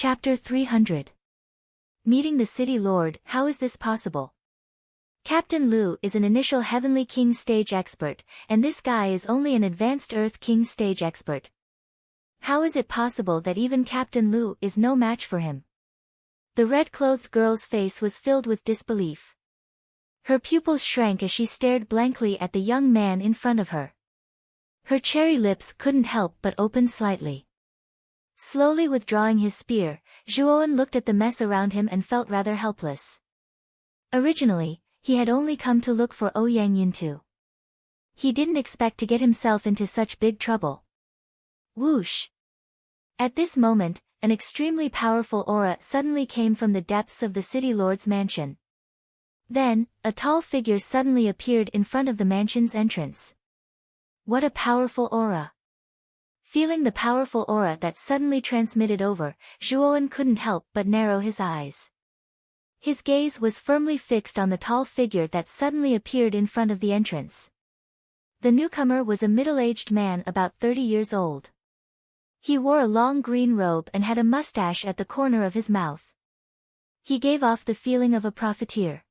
Chapter 300. Meeting the City Lord. How is this possible? Captain Lu is an initial Heavenly King stage expert, and this guy is only an advanced Earth King stage expert. How is it possible that even Captain Lu is no match for him? The red-clothed girl's face was filled with disbelief. Her pupils shrank as she stared blankly at the young man in front of her. Her cherry lips couldn't help but open slightly. Slowly withdrawing his spear, Zhuowen looked at the mess around him and felt rather helpless. Originally, he had only come to look for Ouyang Yuntu. He didn't expect to get himself into such big trouble. Whoosh! At this moment, an extremely powerful aura suddenly came from the depths of the City Lord's mansion. Then, a tall figure suddenly appeared in front of the mansion's entrance. What a powerful aura! Feeling the powerful aura that suddenly transmitted over, Zhuowen couldn't help but narrow his eyes. His gaze was firmly fixed on the tall figure that suddenly appeared in front of the entrance. The newcomer was a middle-aged man about 30 years old. He wore a long green robe and had a mustache at the corner of his mouth. He gave off the feeling of a profiteer.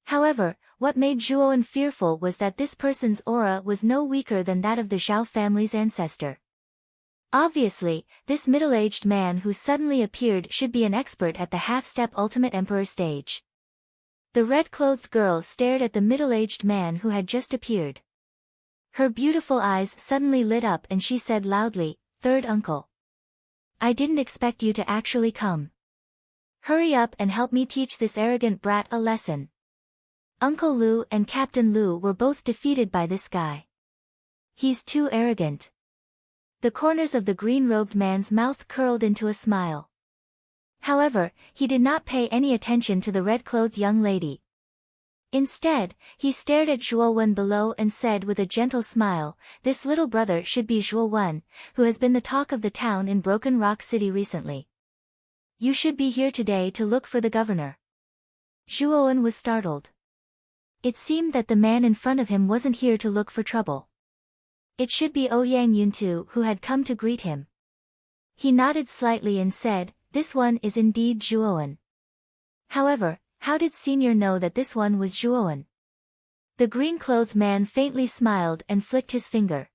However, what made Zhuowen fearful was that this person's aura was no weaker than that of the Zhao family's ancestor. Obviously, this middle-aged man who suddenly appeared should be an expert at the half-step Ultimate Emperor stage. The red-clothed girl stared at the middle-aged man who had just appeared. Her beautiful eyes suddenly lit up and she said loudly, "Third uncle. I didn't expect you to actually come. Hurry up and help me teach this arrogant brat a lesson." Uncle Lu and Captain Lu were both defeated by this guy. He's too arrogant. The corners of the green-robed man's mouth curled into a smile. However, he did not pay any attention to the red-clothed young lady. Instead, he stared at Zhuowen below and said with a gentle smile, "This little brother should be Zhuowen, who has been the talk of the town in Broken Rock City recently. You should be here today to look for the governor." Zhuowen was startled. It seemed that the man in front of him wasn't here to look for trouble. It should be Ouyang Yuntu who had come to greet him. He nodded slightly and said, "This one is indeed Zhuowen." However, how did Senior know that this one was Zhuowen? The green-clothed man faintly smiled and flicked his finger.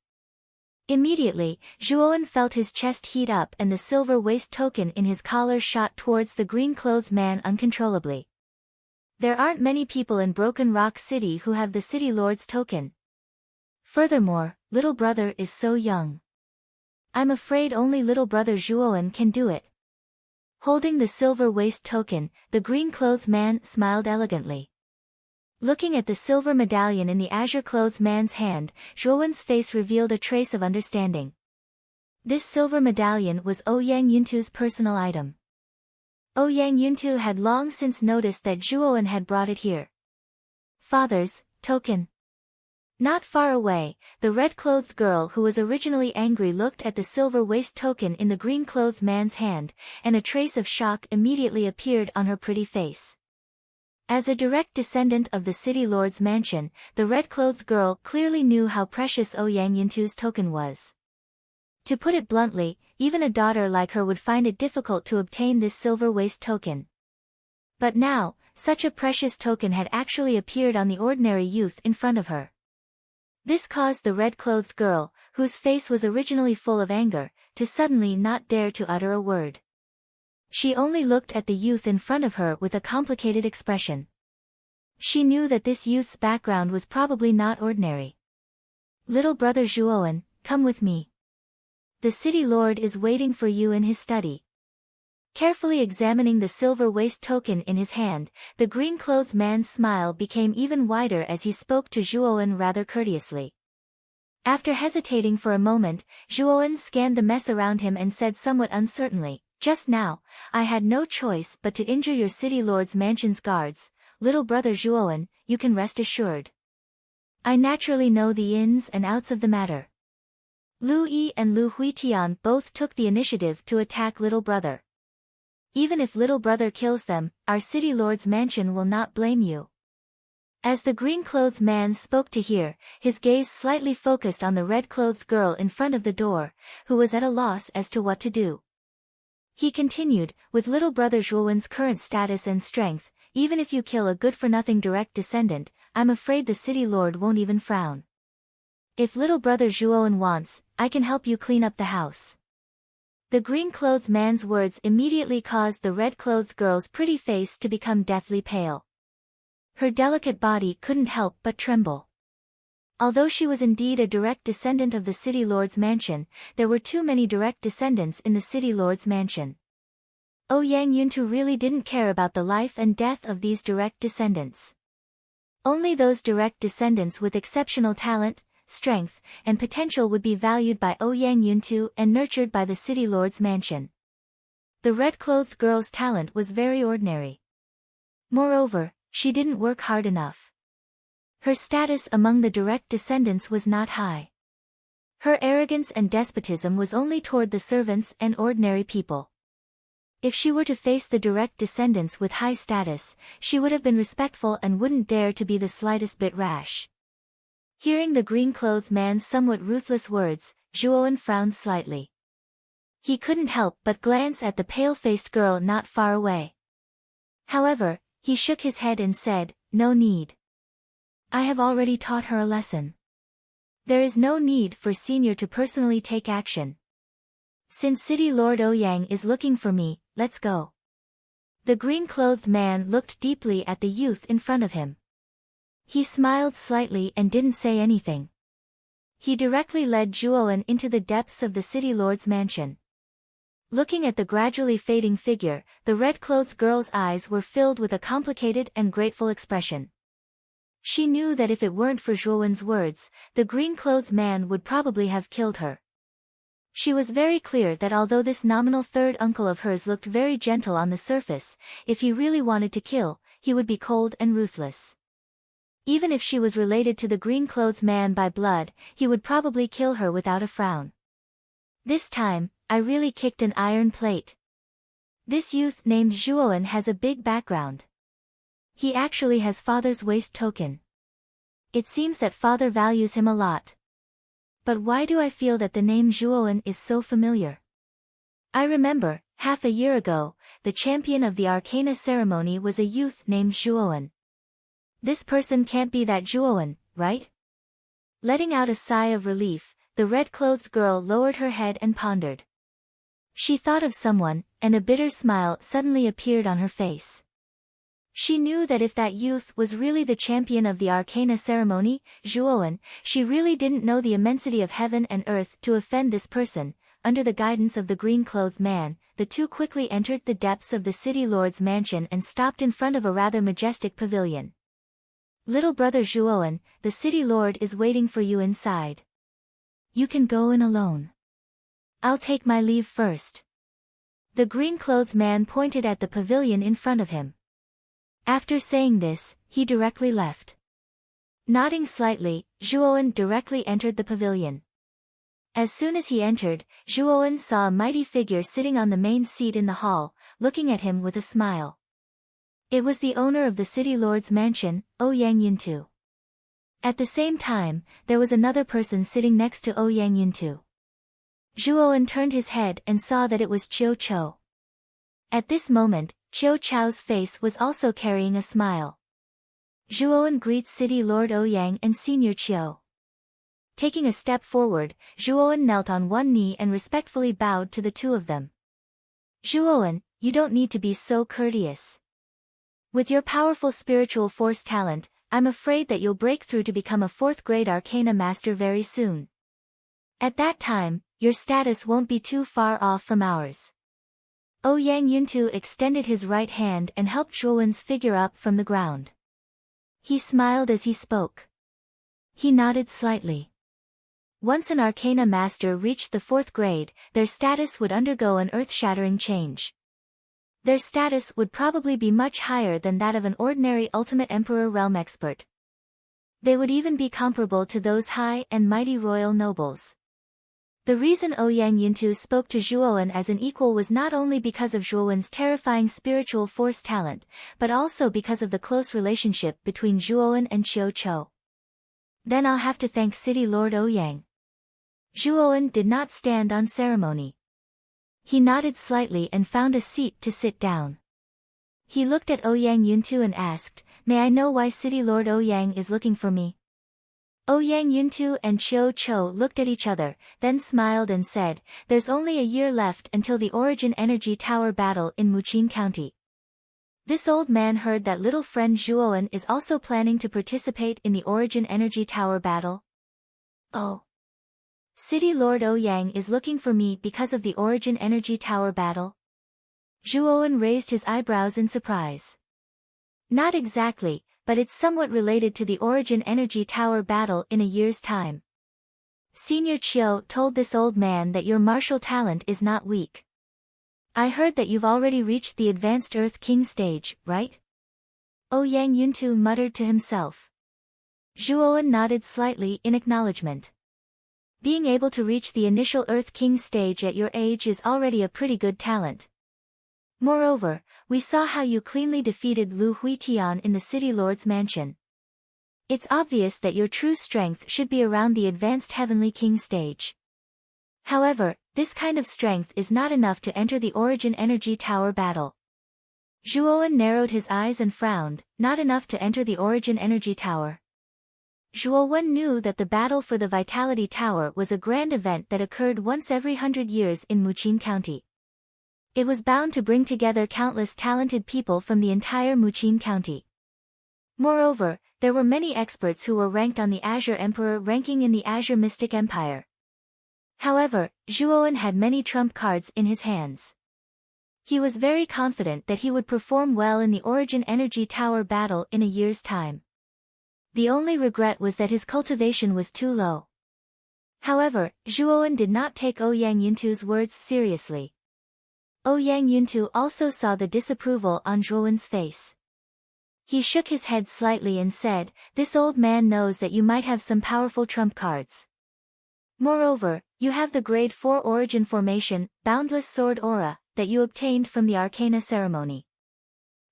Immediately, Zhuowen felt his chest heat up and the silver waist token in his collar shot towards the green-clothed man uncontrollably. There aren't many people in Broken Rock City who have the City Lord's token. Furthermore, little brother is so young. I'm afraid only little brother Zhuowen can do it. Holding the silver waist token, the green-clothed man smiled elegantly. Looking at the silver medallion in the azure-clothed man's hand, Zhuowen's face revealed a trace of understanding. This silver medallion was Ouyang Yuntu's personal item. Ouyang Yuntu had long since noticed that Zhuowen had brought it here. Father's token. Not far away, the red-clothed girl who was originally angry looked at the silver waist token in the green-clothed man's hand, and a trace of shock immediately appeared on her pretty face. As a direct descendant of the City Lord's mansion, the red-clothed girl clearly knew how precious Ouyang Yuntu's token was. To put it bluntly, even a daughter like her would find it difficult to obtain this silver waist token. But now, such a precious token had actually appeared on the ordinary youth in front of her. This caused the red-clothed girl, whose face was originally full of anger, to suddenly not dare to utter a word. She only looked at the youth in front of her with a complicated expression. She knew that this youth's background was probably not ordinary. "Little brother Zhuowen, come with me. The City Lord is waiting for you in his study." Carefully examining the silver waist token in his hand, the green-clothed man's smile became even wider as he spoke to Zhuowen rather courteously. After hesitating for a moment, Zhuowen scanned the mess around him and said somewhat uncertainly, "Just now, I had no choice but to injure your City Lord's mansion's guards. Little brother Zhuowen, you can rest assured. I naturally know the ins and outs of the matter." Lu Yi and Lu Huitian both took the initiative to attack little brother. "Even if little brother kills them, our City Lord's mansion will not blame you." As the green-clothed man spoke to her, his gaze slightly focused on the red-clothed girl in front of the door, who was at a loss as to what to do. He continued, with little brother Zhuowen's current status and strength, even if you kill a good-for-nothing direct descendant, I'm afraid the city lord won't even frown. If little brother Zhuowen wants, I can help you clean up the house. The green-clothed man's words immediately caused the red-clothed girl's pretty face to become deathly pale. Her delicate body couldn't help but tremble. Although she was indeed a direct descendant of the city lord's mansion, there were too many direct descendants in the city lord's mansion. Ouyang Yuntu really didn't care about the life and death of these direct descendants. Only those direct descendants with exceptional talent, strength, and potential would be valued by Ouyang Yuntu and nurtured by the city lord's mansion. The red-clothed girl's talent was very ordinary. Moreover, she didn't work hard enough. Her status among the direct descendants was not high. Her arrogance and despotism was only toward the servants and ordinary people. If she were to face the direct descendants with high status, she would have been respectful and wouldn't dare to be the slightest bit rash. Hearing the green-clothed man's somewhat ruthless words, Zhuowen frowned slightly. He couldn't help but glance at the pale-faced girl not far away. However, he shook his head and said, "No need. I have already taught her a lesson. There is no need for senior to personally take action. Since City Lord Ouyang is looking for me, let's go." The green-clothed man looked deeply at the youth in front of him. He smiled slightly and didn't say anything. He directly led Zhuowen into the depths of the city lord's mansion. Looking at the gradually fading figure, the red-clothed girl's eyes were filled with a complicated and grateful expression. She knew that if it weren't for Zhuowen's words, the green-clothed man would probably have killed her. She was very clear that although this nominal third uncle of hers looked very gentle on the surface, if he really wanted to kill, he would be cold and ruthless. Even if she was related to the green-clothed man by blood, he would probably kill her without a frown. This time, I really kicked an iron plate. This youth named Zhuowen has a big background. He actually has father's waist token. It seems that father values him a lot. But why do I feel that the name Zhuowen is so familiar? I remember, half a year ago, the champion of the Arcana ceremony was a youth named Zhuowen. This person can't be that Zhuowen, right? Letting out a sigh of relief, the red-clothed girl lowered her head and pondered. She thought of someone, and a bitter smile suddenly appeared on her face. She knew that if that youth was really the champion of the Arcana ceremony, Zhuowen, she really didn't know the immensity of heaven and earth to offend this person. Under the guidance of the green-clothed man, the two quickly entered the depths of the city lord's mansion and stopped in front of a rather majestic pavilion. "Little brother Zhuowen, the city lord is waiting for you inside. You can go in alone. I'll take my leave first." The green-clothed man pointed at the pavilion in front of him. After saying this, he directly left. Nodding slightly, Zhuowen directly entered the pavilion. As soon as he entered, Zhuowen saw a mighty figure sitting on the main seat in the hall, looking at him with a smile. It was the owner of the city lord's mansion, Ouyang Yuntu. At the same time, there was another person sitting next to Ouyang Yuntu. Zhuowen turned his head and saw that it was Qiu Chou. At this moment, Qiu Chou's face was also carrying a smile. Zhuowen greets City Lord Ouyang and Senior Qiu. Taking a step forward, Zhuowen knelt on one knee and respectfully bowed to the two of them. "Zhuowen, you don't need to be so courteous. With your powerful spiritual force talent, I'm afraid that you'll break through to become a 4th-grade Arcana Master very soon. At that time, your status won't be too far off from ours." Ouyang Yuntu extended his right hand and helped Zhuowen's figure up from the ground. He smiled as he spoke. He nodded slightly. Once an Arcana Master reached the 4th grade, their status would undergo an earth-shattering change. Their status would probably be much higher than that of an ordinary Ultimate Emperor Realm expert. They would even be comparable to those high and mighty royal nobles. The reason Ouyang Yuntu spoke to Zhuowen as an equal was not only because of Zhuowen's terrifying spiritual force talent, but also because of the close relationship between Zhuowen and Qiu Chou. "Then I'll have to thank City Lord Ouyang." Zhuowen did not stand on ceremony. He nodded slightly and found a seat to sit down. He looked at Ouyang Yuntu and asked, "May I know why City Lord Ouyang is looking for me?" Ouyang Yuntu and Chiu Cho looked at each other, then smiled and said, "There's only a year left until the Origin Energy Tower battle in Muqin County. This old man heard that little friend Zhuowen is also planning to participate in the Origin Energy Tower battle." "Oh. City Lord Ouyang is looking for me because of the Origin Energy Tower battle?" Zhuowen raised his eyebrows in surprise. "Not exactly, but it's somewhat related to the Origin Energy Tower battle in a year's time. Senior Chiu told this old man that your martial talent is not weak. I heard that you've already reached the Advanced Earth King stage, right?" Ouyang Yuntu muttered to himself. Zhuowen nodded slightly in acknowledgement. Being able to reach the initial Earth King stage at your age is already a pretty good talent. Moreover, we saw how you cleanly defeated Lu Huitian in the City Lord's mansion. It's obvious that your true strength should be around the Advanced Heavenly King stage. However, this kind of strength is not enough to enter the Origin Energy Tower battle." Zhuowen narrowed his eyes and frowned. "Not enough to enter the Origin Energy Tower?" Zhuowen knew that the battle for the Vitality Tower was a grand event that occurred once every 100 years in Muqin County. It was bound to bring together countless talented people from the entire Muqin County. Moreover, there were many experts who were ranked on the Azure Emperor ranking in the Azure Mystic Empire. However, Zhuowen had many trump cards in his hands. He was very confident that he would perform well in the Origin Energy Tower battle in a year's time. The only regret was that his cultivation was too low. However, Zhuowen did not take Ouyang Yuntu's words seriously. Ouyang Yuntu also saw the disapproval on Zhuowen's face. He shook his head slightly and said, "This old man knows that you might have some powerful trump cards. Moreover, you have the Grade 4 Origin Formation, Boundless Sword Aura, that you obtained from the Arcana ceremony.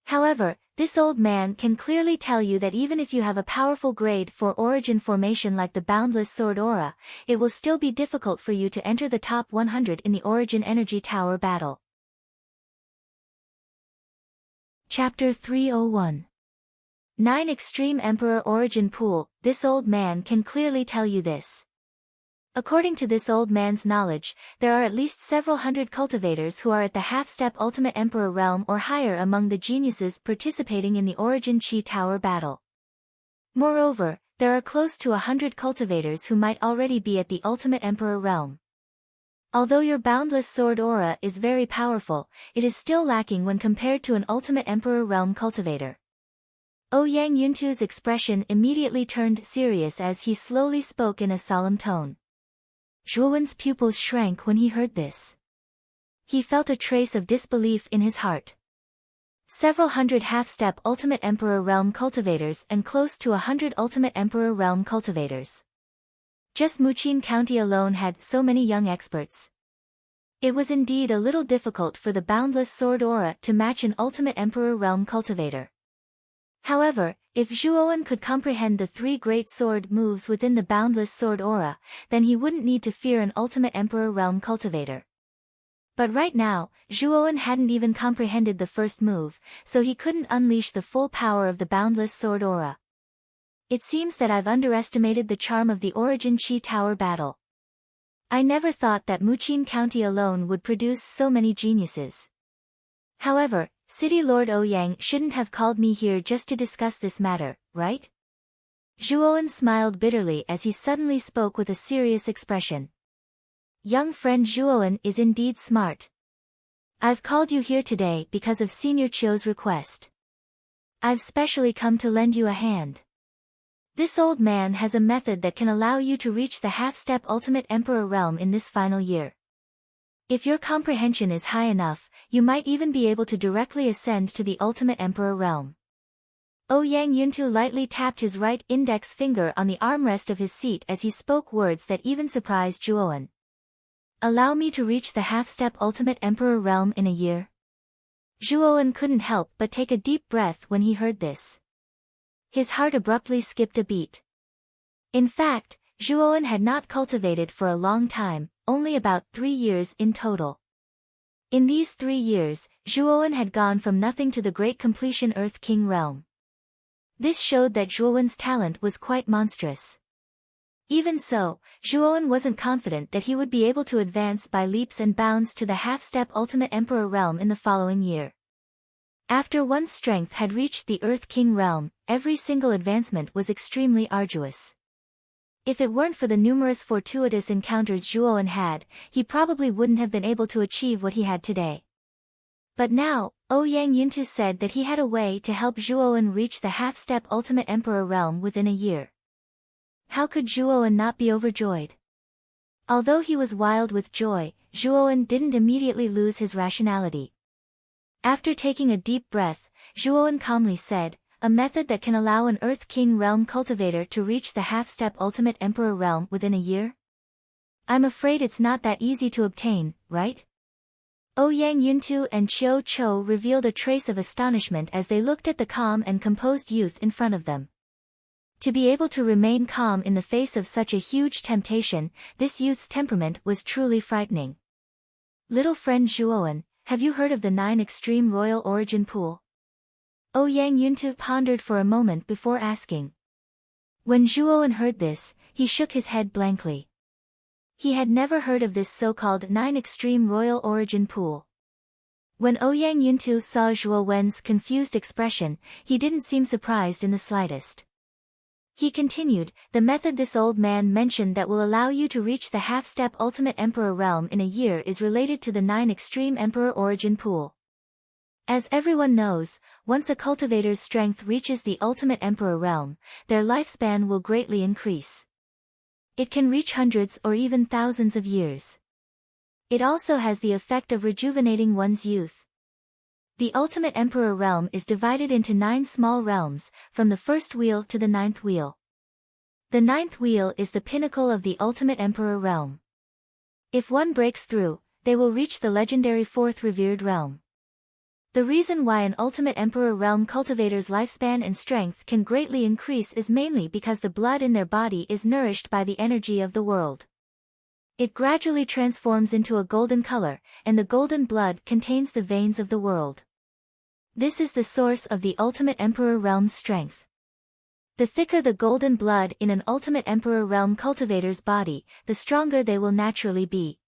However, this old man can clearly tell you that even if you have a powerful Grade 4 Origin Formation like the Boundless Sword Aura, it will still be difficult for you to enter the top 100 in the Origin Energy Tower battle." Chapter 301. 9 Extreme Emperor Origin Pool. This old man can clearly tell you this. According to this old man's knowledge, there are at least several hundred cultivators who are at the half-step Ultimate Emperor realm or higher among the geniuses participating in the Origin Chi Tower battle. Moreover, there are close to 100 cultivators who might already be at the Ultimate Emperor realm. Although your Boundless Sword Aura is very powerful, it is still lacking when compared to an Ultimate Emperor realm cultivator. Ouyang Yuntu's expression immediately turned serious as he slowly spoke in a solemn tone. Zhuowen's pupils shrank when he heard this. He felt a trace of disbelief in his heart. Several hundred half-step Ultimate Emperor realm cultivators and close to 100 Ultimate Emperor realm cultivators. Just Muqin County alone had so many young experts. It was indeed a little difficult for the Boundless Sword Aura to match an Ultimate Emperor realm cultivator. However, if Zhuowen could comprehend the 3 great sword moves within the Boundless Sword Aura, then he wouldn't need to fear an Ultimate Emperor realm cultivator. But right now, Zhuowen hadn't even comprehended the first move, so he couldn't unleash the full power of the Boundless Sword Aura. "It seems that I've underestimated the charm of the Origin Chi Tower battle. I never thought that Muqin County alone would produce so many geniuses. However, City Lord Ouyang shouldn't have called me here just to discuss this matter, right?" Zhuowen smiled bitterly as he suddenly spoke with a serious expression. "Young friend Zhuowen is indeed smart. I've called you here today because of Senior Chiu's request. I've specially come to lend you a hand. This old man has a method that can allow you to reach the half-step Ultimate Emperor realm in this final year. If your comprehension is high enough, you might even be able to directly ascend to the Ultimate Emperor realm." Ouyang Yuntu lightly tapped his right index finger on the armrest of his seat as he spoke words that even surprised Zhuowen. "Allow me to reach the half-step Ultimate Emperor realm in a year?" Zhuowen couldn't help but take a deep breath when he heard this. His heart abruptly skipped a beat. In fact, Zhuowen had not cultivated for a long time, only about 3 years in total. In these 3 years, Zhuowen had gone from nothing to the great completion Earth King realm. This showed that Zhuowen's talent was quite monstrous. Even so, Zhuowen wasn't confident that he would be able to advance by leaps and bounds to the half-step Ultimate Emperor realm in the following year. After one's strength had reached the Earth King realm, every single advancement was extremely arduous. If it weren't for the numerous fortuitous encounters Zhuowen had, he probably wouldn't have been able to achieve what he had today. But now, Ouyang Yuntu said that he had a way to help Zhuowen reach the half-step Ultimate Emperor realm within a year. How could Zhuowen not be overjoyed? Although he was wild with joy, Zhuowen didn't immediately lose his rationality. After taking a deep breath, Zhuowen calmly said, "A method that can allow an Earth King realm cultivator to reach the half-step Ultimate Emperor realm within a year? I'm afraid it's not that easy to obtain, right?" Ouyang Yuntu and Qiu Chou revealed a trace of astonishment as they looked at the calm and composed youth in front of them. To be able to remain calm in the face of such a huge temptation, this youth's temperament was truly frightening. "Little friend Zhuowen, have you heard of the 9 Extreme Royal Origin Pool?" Ouyang Yuntu pondered for a moment before asking. When Zhuowen heard this, he shook his head blankly. He had never heard of this so-called 9 Extreme Royal Origin Pool. When Ouyang Yuntu saw Zhuowen's confused expression, he didn't seem surprised in the slightest. He continued, "The method this old man mentioned that will allow you to reach the half-step Ultimate Emperor realm in a year is related to the 9 Extreme Emperor Origin Pool. As everyone knows, once a cultivator's strength reaches the Ultimate Emperor realm, their lifespan will greatly increase. It can reach hundreds or even thousands of years. It also has the effect of rejuvenating one's youth. The Ultimate Emperor realm is divided into 9 small realms, from the first wheel to the 9th wheel. The 9th wheel is the pinnacle of the Ultimate Emperor realm. If one breaks through, they will reach the legendary 4th revered realm. The reason why an Ultimate Emperor realm cultivator's lifespan and strength can greatly increase is mainly because the blood in their body is nourished by the energy of the world. It gradually transforms into a golden color, and the golden blood contains the veins of the world. This is the source of the Ultimate Emperor realm's strength. The thicker the golden blood in an Ultimate Emperor realm cultivator's body, the stronger they will naturally be.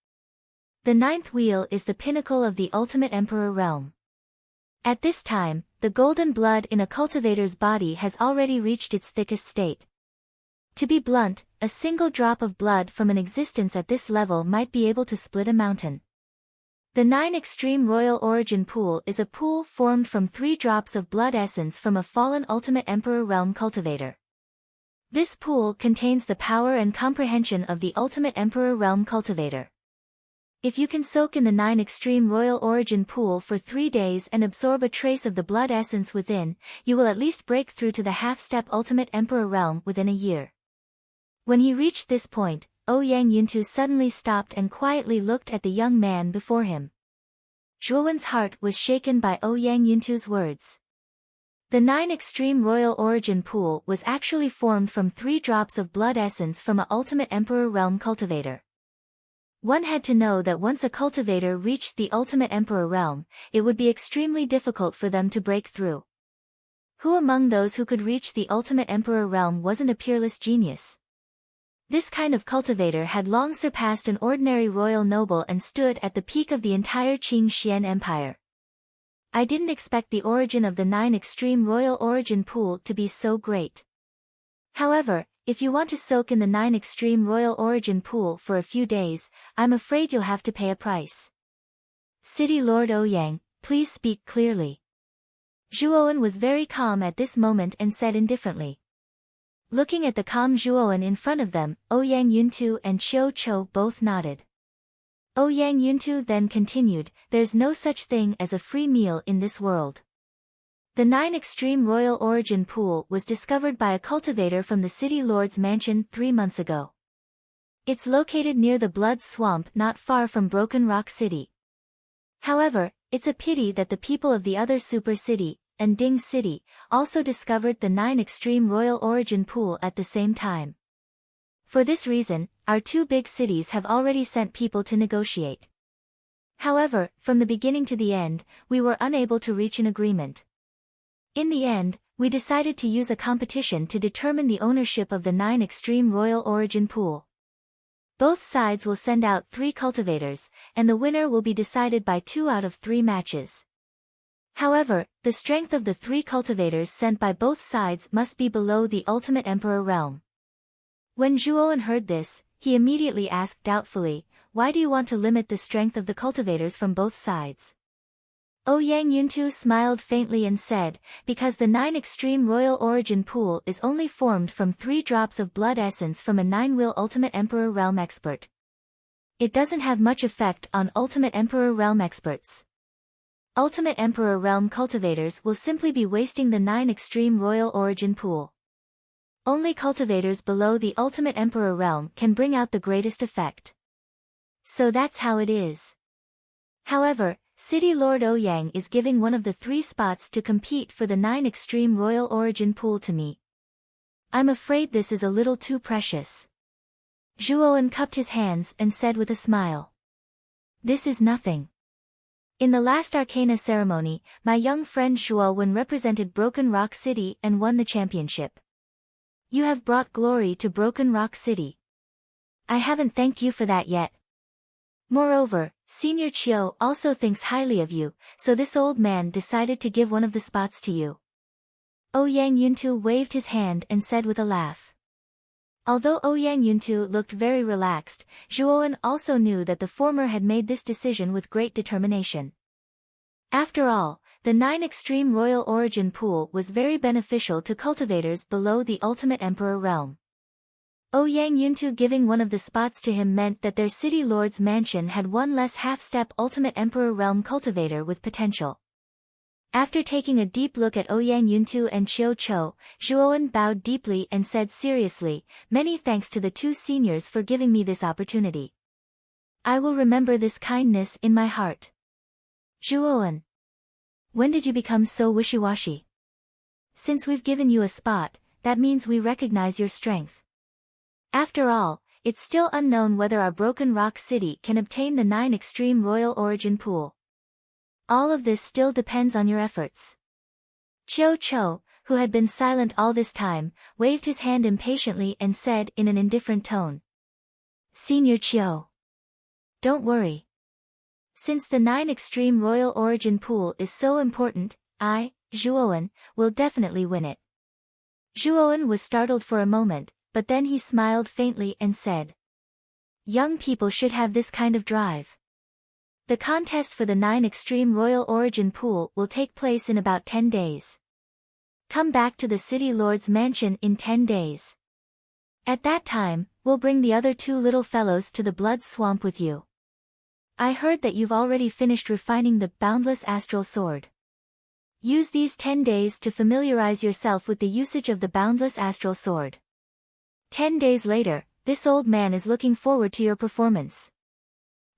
The 9th wheel is the pinnacle of the Ultimate Emperor realm. At this time, the golden blood in a cultivator's body has already reached its thickest state. To be blunt, a single drop of blood from an existence at this level might be able to split a mountain. The 9 Extreme Royal Origin Pool is a pool formed from 3 drops of blood essence from a fallen Ultimate Emperor realm cultivator. This pool contains the power and comprehension of the Ultimate Emperor realm cultivator. If you can soak in the 9 Extreme Royal Origin Pool for 3 days and absorb a trace of the blood essence within, you will at least break through to the half-step Ultimate Emperor realm within a year. When he reached this point, Ouyang Yuntu suddenly stopped and quietly looked at the young man before him. Zhuowen's heart was shaken by Ouyang Yuntu's words. The 9 Extreme Royal Origin Pool was actually formed from 3 drops of blood essence from an Ultimate Emperor realm cultivator. One had to know that once a cultivator reached the Ultimate Emperor realm, it would be extremely difficult for them to break through. Who among those who could reach the Ultimate Emperor realm wasn't a peerless genius? This kind of cultivator had long surpassed an ordinary royal noble and stood at the peak of the entire Qing Xian Empire. I didn't expect the origin of the 9 Extreme Royal Origin Pool to be so great. However, if you want to soak in the 9 Extreme Royal Origin Pool for a few days, I'm afraid you'll have to pay a price. City Lord Ouyang, please speak clearly. Zhuowen was very calm at this moment and said indifferently. Looking at the calm Zhuowen in front of them, Ouyang Yuntu and Qiu Chou both nodded. Ouyang Yuntu then continued, "There's no such thing as a free meal in this world. The 9 Extreme Royal Origin Pool was discovered by a cultivator from the City Lord's mansion 3 months ago. It's located near the Blood Swamp not far from Broken Rock City. However, it's a pity that the people of the other super city, Anding City, also discovered the 9 Extreme Royal Origin Pool at the same time. For this reason, our 2 big cities have already sent people to negotiate. However, from the beginning to the end, we were unable to reach an agreement. In the end, we decided to use a competition to determine the ownership of the 9 Extreme Royal Origin Pool. Both sides will send out 3 cultivators, and the winner will be decided by 2 out of 3 matches. However, the strength of the 3 cultivators sent by both sides must be below the Ultimate Emperor realm. When Zhuowen heard this, he immediately asked doubtfully, "Why do you want to limit the strength of the cultivators from both sides?" Ouyang Yuntu smiled faintly and said, "Because the 9 Extreme Royal Origin Pool is only formed from 3 drops of blood essence from a 9-will Ultimate Emperor Realm expert. It doesn't have much effect on Ultimate Emperor Realm experts. Ultimate Emperor Realm cultivators will simply be wasting the 9 Extreme Royal Origin Pool. Only cultivators below the Ultimate Emperor Realm can bring out the greatest effect. So that's how it is. However, City Lord Ouyang is giving one of the 3 spots to compete for the 9 Extreme Royal Origin Pool to me. I'm afraid this is a little too precious." Zhuowen cupped his hands and said with a smile, "This is nothing. In the last Arcana ceremony, my young friend Zhuowen represented Broken Rock City and won the championship. You have brought glory to Broken Rock City. I haven't thanked you for that yet. Moreover, Senior Chiu also thinks highly of you, so this old man decided to give one of the spots to you." Ouyang Yuntu waved his hand and said with a laugh. Although Ouyang Yuntu looked very relaxed, Zhuowen also knew that the former had made this decision with great determination. After all, the 9 Extreme Royal Origin Pool was very beneficial to cultivators below the Ultimate Emperor realm. Ouyang Yuntu giving one of the spots to him meant that their city lord's mansion had one less half-step Ultimate Emperor realm cultivator with potential. After taking a deep look at Ouyang Yuntu and Chiu Cho, Zhuowen bowed deeply and said seriously, "Many thanks to the 2 seniors for giving me this opportunity. I will remember this kindness in my heart." "Zhuowen, when did you become so wishy-washy? Since we've given you a spot, that means we recognize your strength. After all, it's still unknown whether our Broken Rock City can obtain the 9 Extreme Royal Origin Pool. All of this still depends on your efforts." Chiu Cho, who had been silent all this time, waved his hand impatiently and said in an indifferent tone, "Senior Chiu, don't worry. Since the 9 Extreme Royal Origin Pool is so important, I, Zhuowen, will definitely win it." Zhuowen was startled for a moment, but then he smiled faintly and said, "Young people should have this kind of drive. The contest for the 9 Extreme Royal Origin Pool will take place in about 10 days. Come back to the City Lord's mansion in 10 days. At that time, we'll bring the other 2 little fellows to the Blood Swamp with you. I heard that you've already finished refining the Boundless Astral Sword. Use these 10 days to familiarize yourself with the usage of the Boundless Astral Sword. 10 days later, this old man is looking forward to your performance."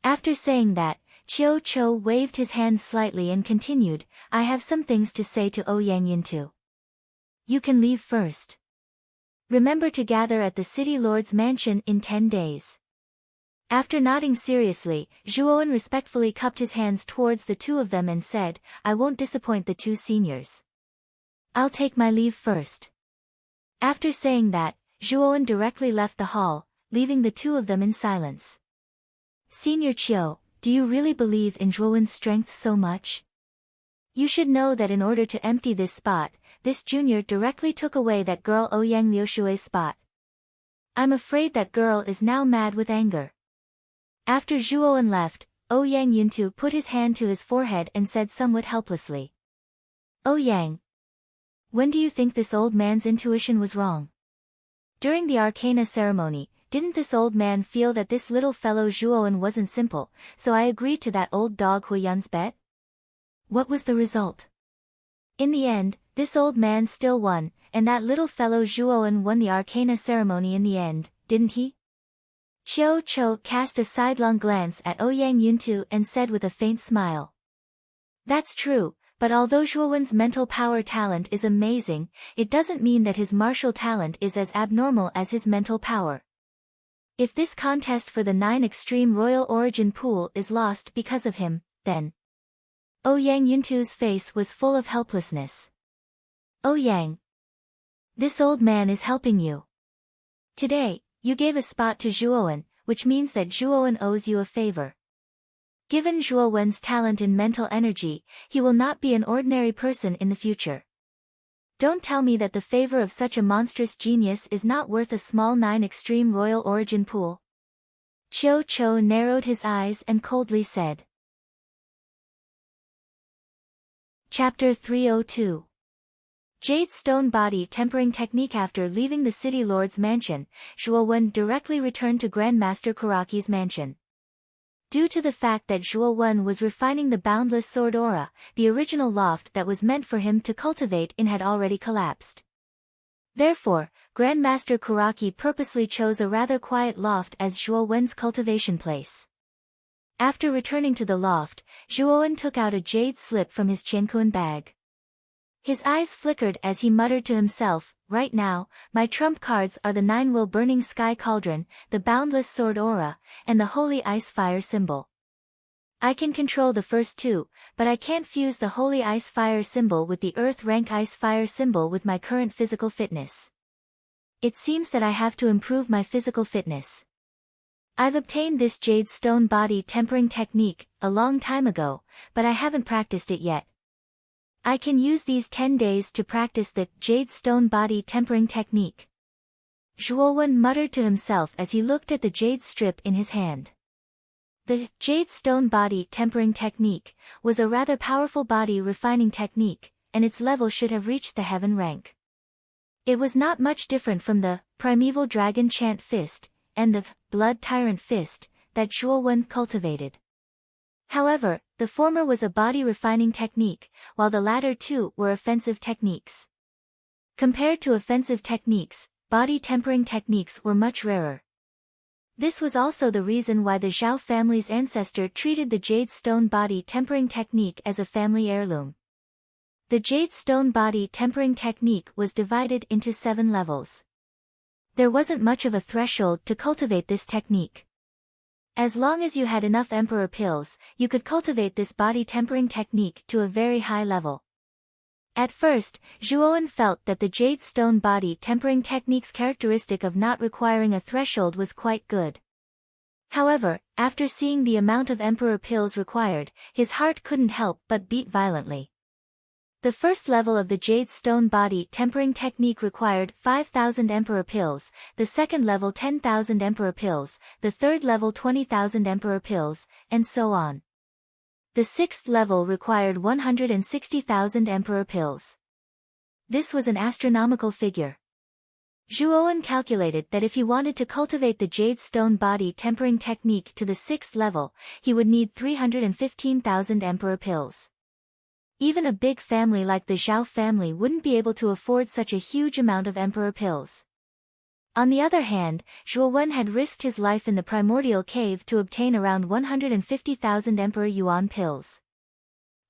After saying that, Chiu Cho waved his hands slightly and continued, "I have some things to say to Ouyang Yuntu. You can leave first. Remember to gather at the City Lord's mansion in 10 days. After nodding seriously, Zhuowen respectfully cupped his hands towards the 2 of them and said, "I won't disappoint the 2 seniors. I'll take my leave first." After saying that, Zhuowen directly left the hall, leaving the 2 of them in silence. "Senior Chiu, do you really believe in Zhuowen's strength so much? You should know that in order to empty this spot, this junior directly took away that girl Ouyang Liushue's spot. I'm afraid that girl is now mad with anger." After Zhuowen left, Ouyang Yuntu put his hand to his forehead and said somewhat helplessly, "Ouyang, when do you think this old man's intuition was wrong? During the Arcana ceremony, didn't this old man feel that this little fellow Zhuowen wasn't simple, so I agreed to that old dog Huiyan's bet? What was the result? In the end, this old man still won, and that little fellow Zhuowen won the Arcana ceremony in the end, didn't he?" Chiu Cho cast a sidelong glance at Ouyang Yuntu and said with a faint smile, "That's true, but although Zhuowen's mental power talent is amazing, it doesn't mean that his martial talent is as abnormal as his mental power. If this contest for the 9 Extreme Royal Origin pool is lost because of him, then... Ouyang Yuntu's face was full of helplessness. Ouyang. This old man is helping you. Today, you gave a spot to Zhuowen, which means that Zhuowen owes you a favor. Given Zhuowen's talent in mental energy, he will not be an ordinary person in the future. Don't tell me that the favor of such a monstrous genius is not worth a small 9 Extreme Royal Origin pool. Chiu Chou narrowed his eyes and coldly said. Chapter 302. Jade Stone Body Tempering Technique. After leaving the City Lord's mansion, Zhuowen directly returned to Grandmaster Karaki's mansion. Due to the fact that Zhuowen was refining the boundless sword aura, the original loft that was meant for him to cultivate in had already collapsed. Therefore, Grandmaster Karaki purposely chose a rather quiet loft as Zhuowen's cultivation place. After returning to the loft, Zhuowen took out a jade slip from his Qianquan bag. His eyes flickered as he muttered to himself, "Right now, my trump cards are the 9-will Burning Sky Cauldron, the Boundless Sword Aura, and the Holy Ice Fire symbol. I can control the first 2, but I can't fuse the Holy Ice Fire symbol with the Earth Rank Ice Fire symbol with my current physical fitness. It seems that I have to improve my physical fitness. I've obtained this Jade Stone Body Tempering Technique a long time ago, but I haven't practiced it yet. I can use these 10 days to practice the Jade Stone Body Tempering Technique." Zhuowen muttered to himself as he looked at the jade strip in his hand. The Jade Stone Body Tempering Technique was a rather powerful body refining technique, and its level should have reached the heaven rank. It was not much different from the Primeval Dragon Chant Fist and the Blood Tyrant Fist that Zhuowen cultivated. However, the former was a body refining technique, while the latter two were offensive techniques. Compared to offensive techniques, body tempering techniques were much rarer. This was also the reason why the Zhao family's ancestor treated the Jade Stone Body Tempering Technique as a family heirloom. The Jade Stone Body Tempering Technique was divided into 7 levels. There wasn't much of a threshold to cultivate this technique. As long as you had enough Emperor Pills, you could cultivate this body tempering technique to a very high level. At first, Zhuowen felt that the Jade Stone Body Tempering Technique's characteristic of not requiring a threshold was quite good. However, after seeing the amount of Emperor Pills required, his heart couldn't help but beat violently. The first level of the Jade Stone Body Tempering Technique required 5,000 Emperor Pills, the second level 10,000 Emperor Pills, the third level 20,000 Emperor Pills, and so on. The sixth level required 160,000 Emperor Pills. This was an astronomical figure. Zhuowen calculated that if he wanted to cultivate the Jade Stone Body Tempering Technique to the 6th level, he would need 315,000 Emperor Pills. Even a big family like the Zhao family wouldn't be able to afford such a huge amount of Emperor Pills. On the other hand, Zhuowen had risked his life in the primordial cave to obtain around 150,000 Emperor Yuan Pills.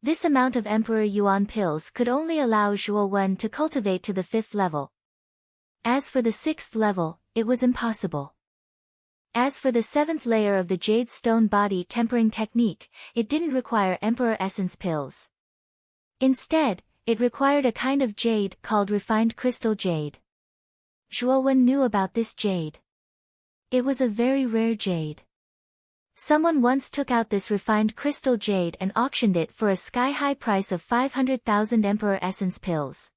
This amount of Emperor Yuan Pills could only allow Zhuowen to cultivate to the 5th level. As for the 6th level, it was impossible. As for the 7th layer of the Jade Stone Body Tempering Technique, it didn't require Emperor Essence Pills. Instead, it required a kind of jade called refined crystal jade. Zhuowen knew about this jade. It was a very rare jade. Someone once took out this refined crystal jade and auctioned it for a sky-high price of 500,000 Emperor Essence Pills.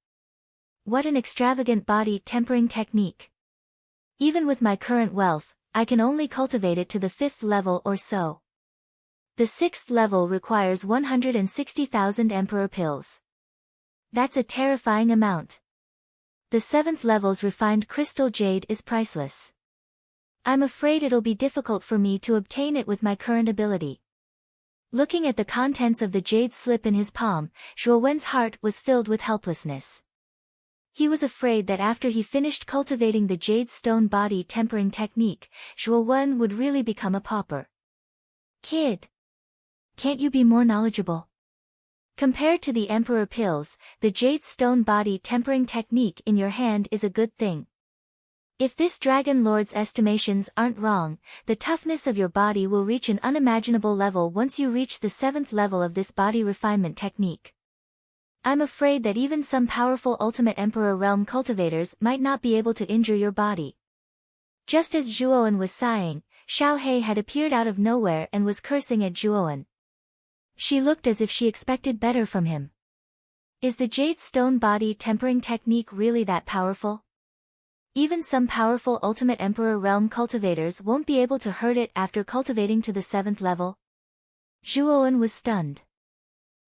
What an extravagant body tempering technique. Even with my current wealth, I can only cultivate it to the 5th level or so. The 6th level requires 160,000 Emperor Pills. That's a terrifying amount. The 7th level's refined crystal jade is priceless. I'm afraid it'll be difficult for me to obtain it with my current ability. Looking at the contents of the jade slip in his palm, Zhuowen's heart was filled with helplessness. He was afraid that after he finished cultivating the Jade Stone Body Tempering Technique, Zhuowen would really become a pauper. Kid! Can't you be more knowledgeable? Compared to the Emperor Pills, the Jade Stone Body Tempering Technique in your hand is a good thing. If this Dragon Lord's estimations aren't wrong, the toughness of your body will reach an unimaginable level once you reach the 7th level of this body refinement technique. I'm afraid that even some powerful Ultimate Emperor Realm cultivators might not be able to injure your body. Just as Zhuowen was sighing, Xiao He had appeared out of nowhere and was cursing at Zhuowen. She looked as if she expected better from him. Is the Jade Stone body tempering technique really that powerful? Even some powerful Ultimate Emperor Realm cultivators won't be able to hurt it after cultivating to the 7th level? Zhuowen was stunned.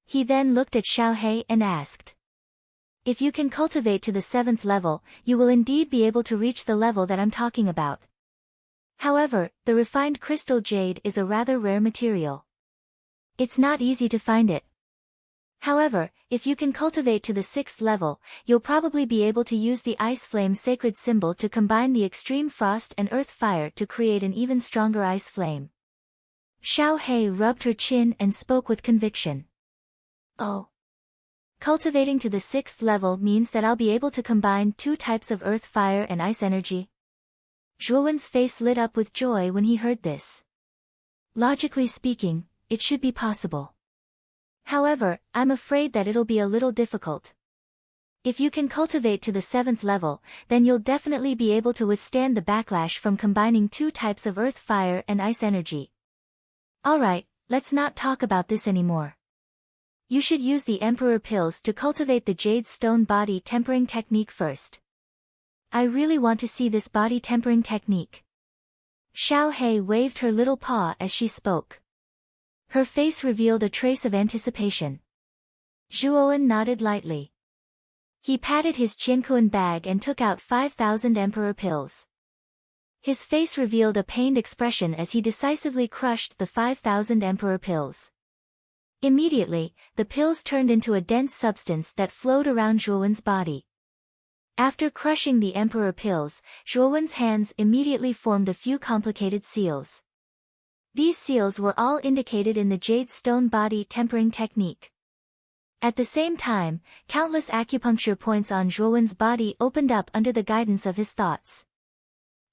He then looked at Xiao He and asked. If you can cultivate to the 7th level, you will indeed be able to reach the level that I'm talking about. However, the refined crystal jade is a rather rare material. It's not easy to find it. However, if you can cultivate to the 6th level, you'll probably be able to use the Ice Flame sacred symbol to combine the extreme frost and earth fire to create an even stronger ice flame. Xiao He rubbed her chin and spoke with conviction. Oh. Cultivating to the 6th level means that I'll be able to combine 2 types of earth fire and ice energy? Zhuowen's face lit up with joy when he heard this. Logically speaking, it should be possible. However, I'm afraid that it'll be a little difficult. If you can cultivate to the 7th level, then you'll definitely be able to withstand the backlash from combining 2 types of earth fire and ice energy. Alright, let's not talk about this anymore. You should use the Emperor Pills to cultivate the Jade Stone body tempering technique first. I really want to see this body tempering technique. Xiao He waved her little paw as she spoke. Her face revealed a trace of anticipation. Zhuowen nodded lightly. He patted his Qianquan bag and took out 5,000 Emperor Pills. His face revealed a pained expression as he decisively crushed the 5,000 Emperor Pills. Immediately, the pills turned into a dense substance that flowed around Zhuowen's body. After crushing the Emperor Pills, Zhuowen's hands immediately formed a few complicated seals. These seals were all indicated in the Jade Stone body tempering technique. At the same time, countless acupuncture points on Zhuowen's body opened up under the guidance of his thoughts.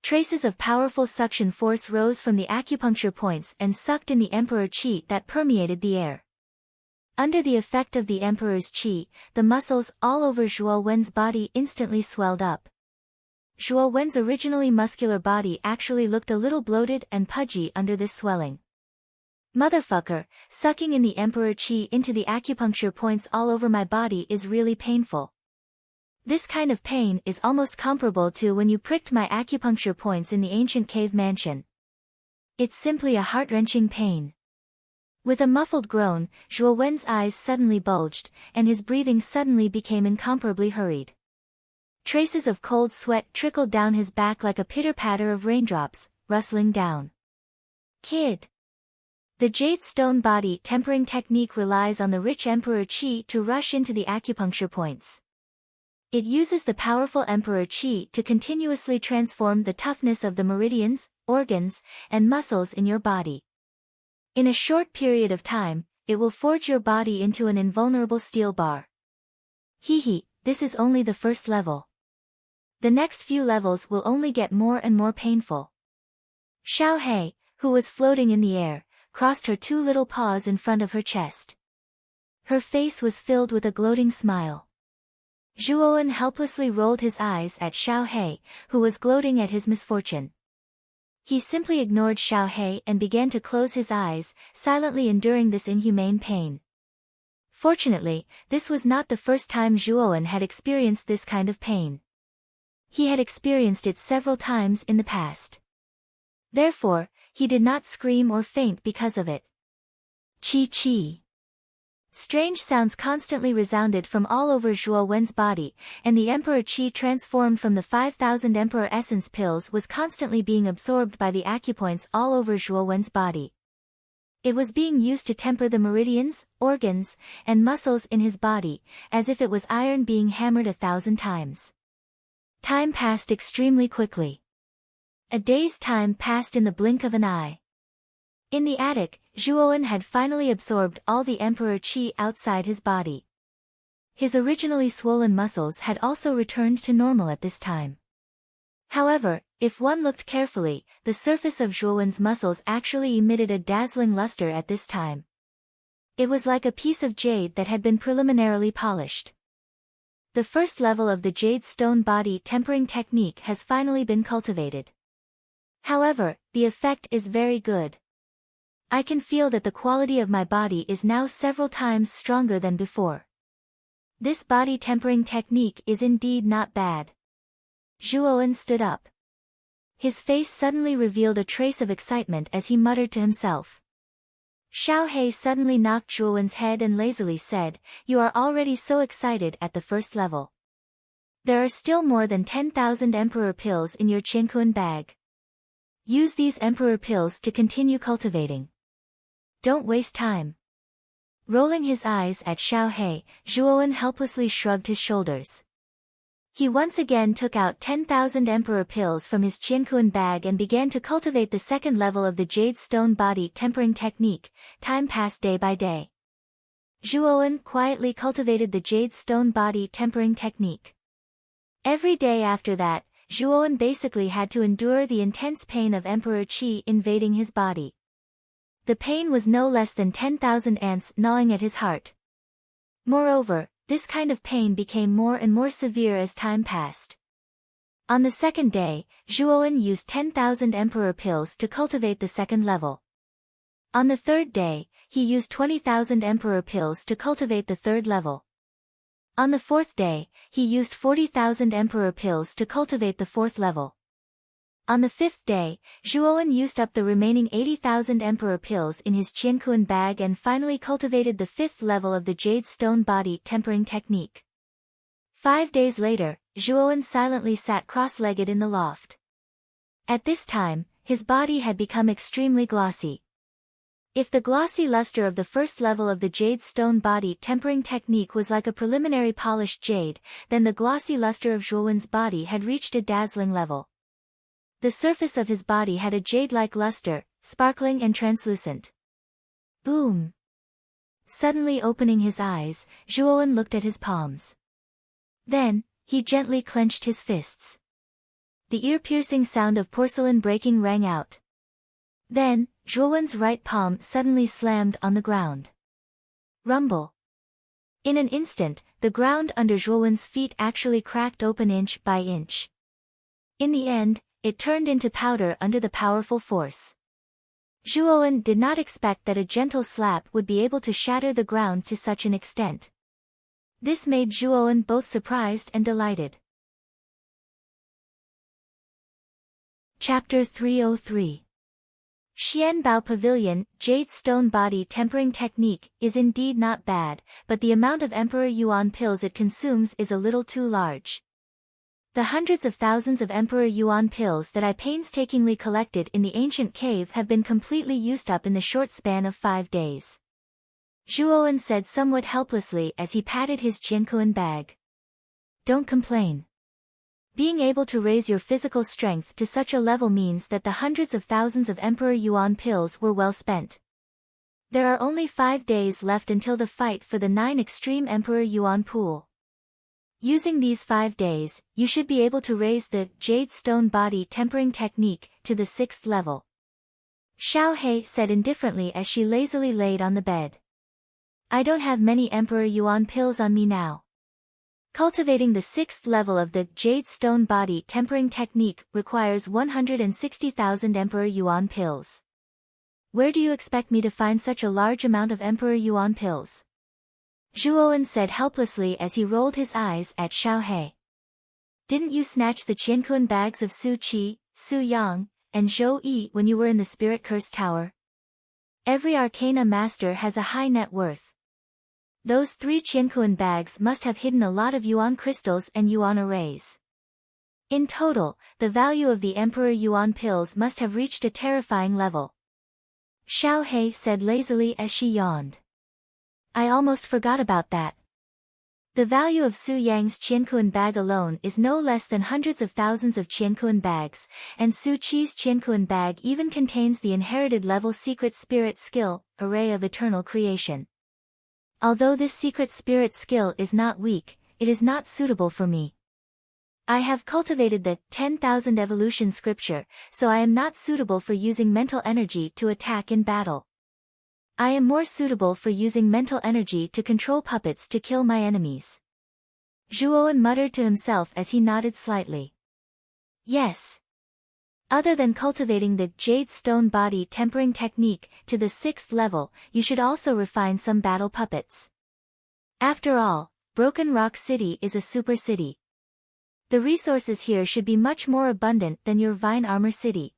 Traces of powerful suction force rose from the acupuncture points and sucked in the Emperor Qi that permeated the air. Under the effect of the Emperor's Qi, the muscles all over Zhuowen's body instantly swelled up. Zhuowen's originally muscular body actually looked a little bloated and pudgy under this swelling. Motherfucker, sucking in the Emperor Qi into the acupuncture points all over my body is really painful. This kind of pain is almost comparable to when you pricked my acupuncture points in the ancient cave mansion. It's simply a heart-wrenching pain. With a muffled groan, Zhuowen's eyes suddenly bulged, and his breathing suddenly became incomparably hurried. Traces of cold sweat trickled down his back like a pitter-patter of raindrops, rustling down. Kid. The Jade Stone body tempering technique relies on the rich Emperor Qi to rush into the acupuncture points. It uses the powerful Emperor Qi to continuously transform the toughness of the meridians, organs, and muscles in your body. In a short period of time, it will forge your body into an invulnerable steel bar. This is only the first level. The next few levels will only get more and more painful. Xiao He, who was floating in the air, crossed her 2 little paws in front of her chest. Her face was filled with a gloating smile. Zhuowen helplessly rolled his eyes at Xiao He, who was gloating at his misfortune. He simply ignored Xiao He and began to close his eyes, silently enduring this inhumane pain. Fortunately, this was not the first time Zhuowen had experienced this kind of pain. He had experienced it several times in the past. Therefore, he did not scream or faint because of it. Chi. Strange sounds constantly resounded from all over Zhuowen's body, and the Emperor Qi transformed from the 5,000 Emperor Essence pills was constantly being absorbed by the acupoints all over Zhuowen's body. It was being used to temper the meridians, organs, and muscles in his body, as if it was iron being hammered 1,000 times. Time passed extremely quickly. A day's time passed in the blink of an eye. In the attic, Zhuowen had finally absorbed all the Emperor Qi outside his body. His originally swollen muscles had also returned to normal at this time. However, if one looked carefully, the surface of Zhuowen's muscles actually emitted a dazzling luster at this time. It was like a piece of jade that had been preliminarily polished. The first level of the jade stone body tempering technique has finally been cultivated. However, the effect is very good. I can feel that the quality of my body is now several times stronger than before. This body tempering technique is indeed not bad. Zhuowen stood up. His face suddenly revealed a trace of excitement as he muttered to himself. Xiao He suddenly knocked Zhuowen's head and lazily said, "You are already so excited at the first level. There are still more than 10,000 emperor pills in your Qiankuan bag. Use these emperor pills to continue cultivating. Don't waste time." Rolling his eyes at Xiao He, Zhuowen helplessly shrugged his shoulders. He once again took out 10,000 emperor pills from his Qiankuan bag and began to cultivate the second level of the jade stone body tempering technique. Time passed day by day. Zhuowen quietly cultivated the jade stone body tempering technique. Every day after that, Zhuowen basically had to endure the intense pain of emperor qi invading his body. The pain was no less than 10,000 ants gnawing at his heart. Moreover, this kind of pain became more and more severe as time passed. On the second day, Zhuowen used 10,000 emperor pills to cultivate the second level. On the third day, he used 20,000 emperor pills to cultivate the third level. On the fourth day, he used 40,000 emperor pills to cultivate the fourth level. On the fifth day, Zhuowen used up the remaining 80,000 emperor pills in his Qiankuan bag and finally cultivated the fifth level of the jade stone body tempering technique. 5 days later, Zhuowen silently sat cross-legged in the loft. At this time, his body had become extremely glossy. If the glossy luster of the first level of the jade stone body tempering technique was like a preliminary polished jade, then the glossy luster of Zhuowen's body had reached a dazzling level. The surface of his body had a jade-like luster, sparkling and translucent. Boom! Suddenly opening his eyes, Zhuowen looked at his palms. Then, he gently clenched his fists. The ear-piercing sound of porcelain breaking rang out. Then, Zhuowen's right palm suddenly slammed on the ground. Rumble! In an instant, the ground under Zhuowen's feet actually cracked open inch by inch. In the end, it turned into powder under the powerful force. Zhuowen did not expect that a gentle slap would be able to shatter the ground to such an extent. This made Zhuowen both surprised and delighted. Chapter 303. Xianbao Pavilion, Jade Stone Body Tempering Technique, is indeed not bad, but the amount of Emperor Yuan pills it consumes is a little too large. The hundreds of thousands of Emperor Yuan pills that I painstakingly collected in the ancient cave have been completely used up in the short span of 5 days. Zhuowen said somewhat helplessly as he patted his Qiankuan bag. Don't complain. Being able to raise your physical strength to such a level means that the hundreds of thousands of Emperor Yuan pills were well spent. There are only 5 days left until the fight for the 9 Extreme Emperor Yuan pool. Using these 5 days, you should be able to raise the Jade Stone Body Tempering Technique to the 6th level. Xiao He said indifferently as she lazily laid on the bed. I don't have many Emperor Yuan pills on me now. Cultivating the 6th level of the Jade Stone Body Tempering Technique requires 160,000 Emperor Yuan pills. Where do you expect me to find such a large amount of Emperor Yuan pills? Zhuowen said helplessly as he rolled his eyes at Xiao He. Didn't you snatch the Qiankuan bags of Su Qi, Su Yang, and Zhou Yi when you were in the Spirit Curse Tower? Every Arcana Master has a high net worth. Those 3 Qiankuan bags must have hidden a lot of Yuan crystals and Yuan arrays. In total, the value of the Emperor Yuan pills must have reached a terrifying level. Xiao He said lazily as she yawned. I almost forgot about that. The value of Su Yang's Qiankuan bag alone is no less than hundreds of thousands of Qiankuan bags, and Su Qi's Qiankuan bag even contains the inherited level Secret Spirit Skill, Array of Eternal Creation. Although this Secret Spirit Skill is not weak, it is not suitable for me. I have cultivated the 10,000 evolution scripture, so I am not suitable for using mental energy to attack in battle. I am more suitable for using mental energy to control puppets to kill my enemies. Zhuowen muttered to himself as he nodded slightly. Yes. Other than cultivating the jade stone body tempering technique to the 6th level, you should also refine some battle puppets. After all, Broken Rock City is a super city. The resources here should be much more abundant than your Vine Armor City.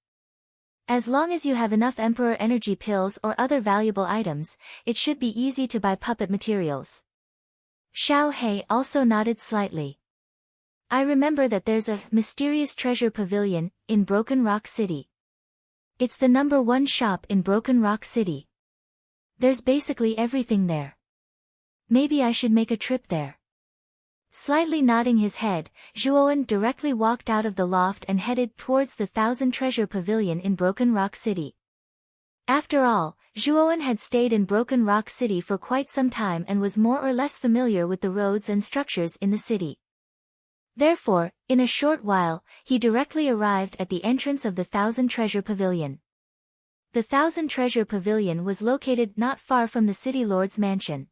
As long as you have enough Emperor Energy pills or other valuable items, it should be easy to buy puppet materials. Xiao He also nodded slightly. I remember that there's a mysterious treasure pavilion in Broken Rock City. It's the #1 shop in Broken Rock City. There's basically everything there. Maybe I should make a trip there. Slightly nodding his head, Zhuowen directly walked out of the loft and headed towards the 1000 Treasure Pavilion in Broken Rock City. After all, Zhuowen had stayed in Broken Rock City for quite some time and was more or less familiar with the roads and structures in the city. Therefore, in a short while, he directly arrived at the entrance of the 1000 Treasure Pavilion. The 1000 Treasure Pavilion was located not far from the city lord's mansion.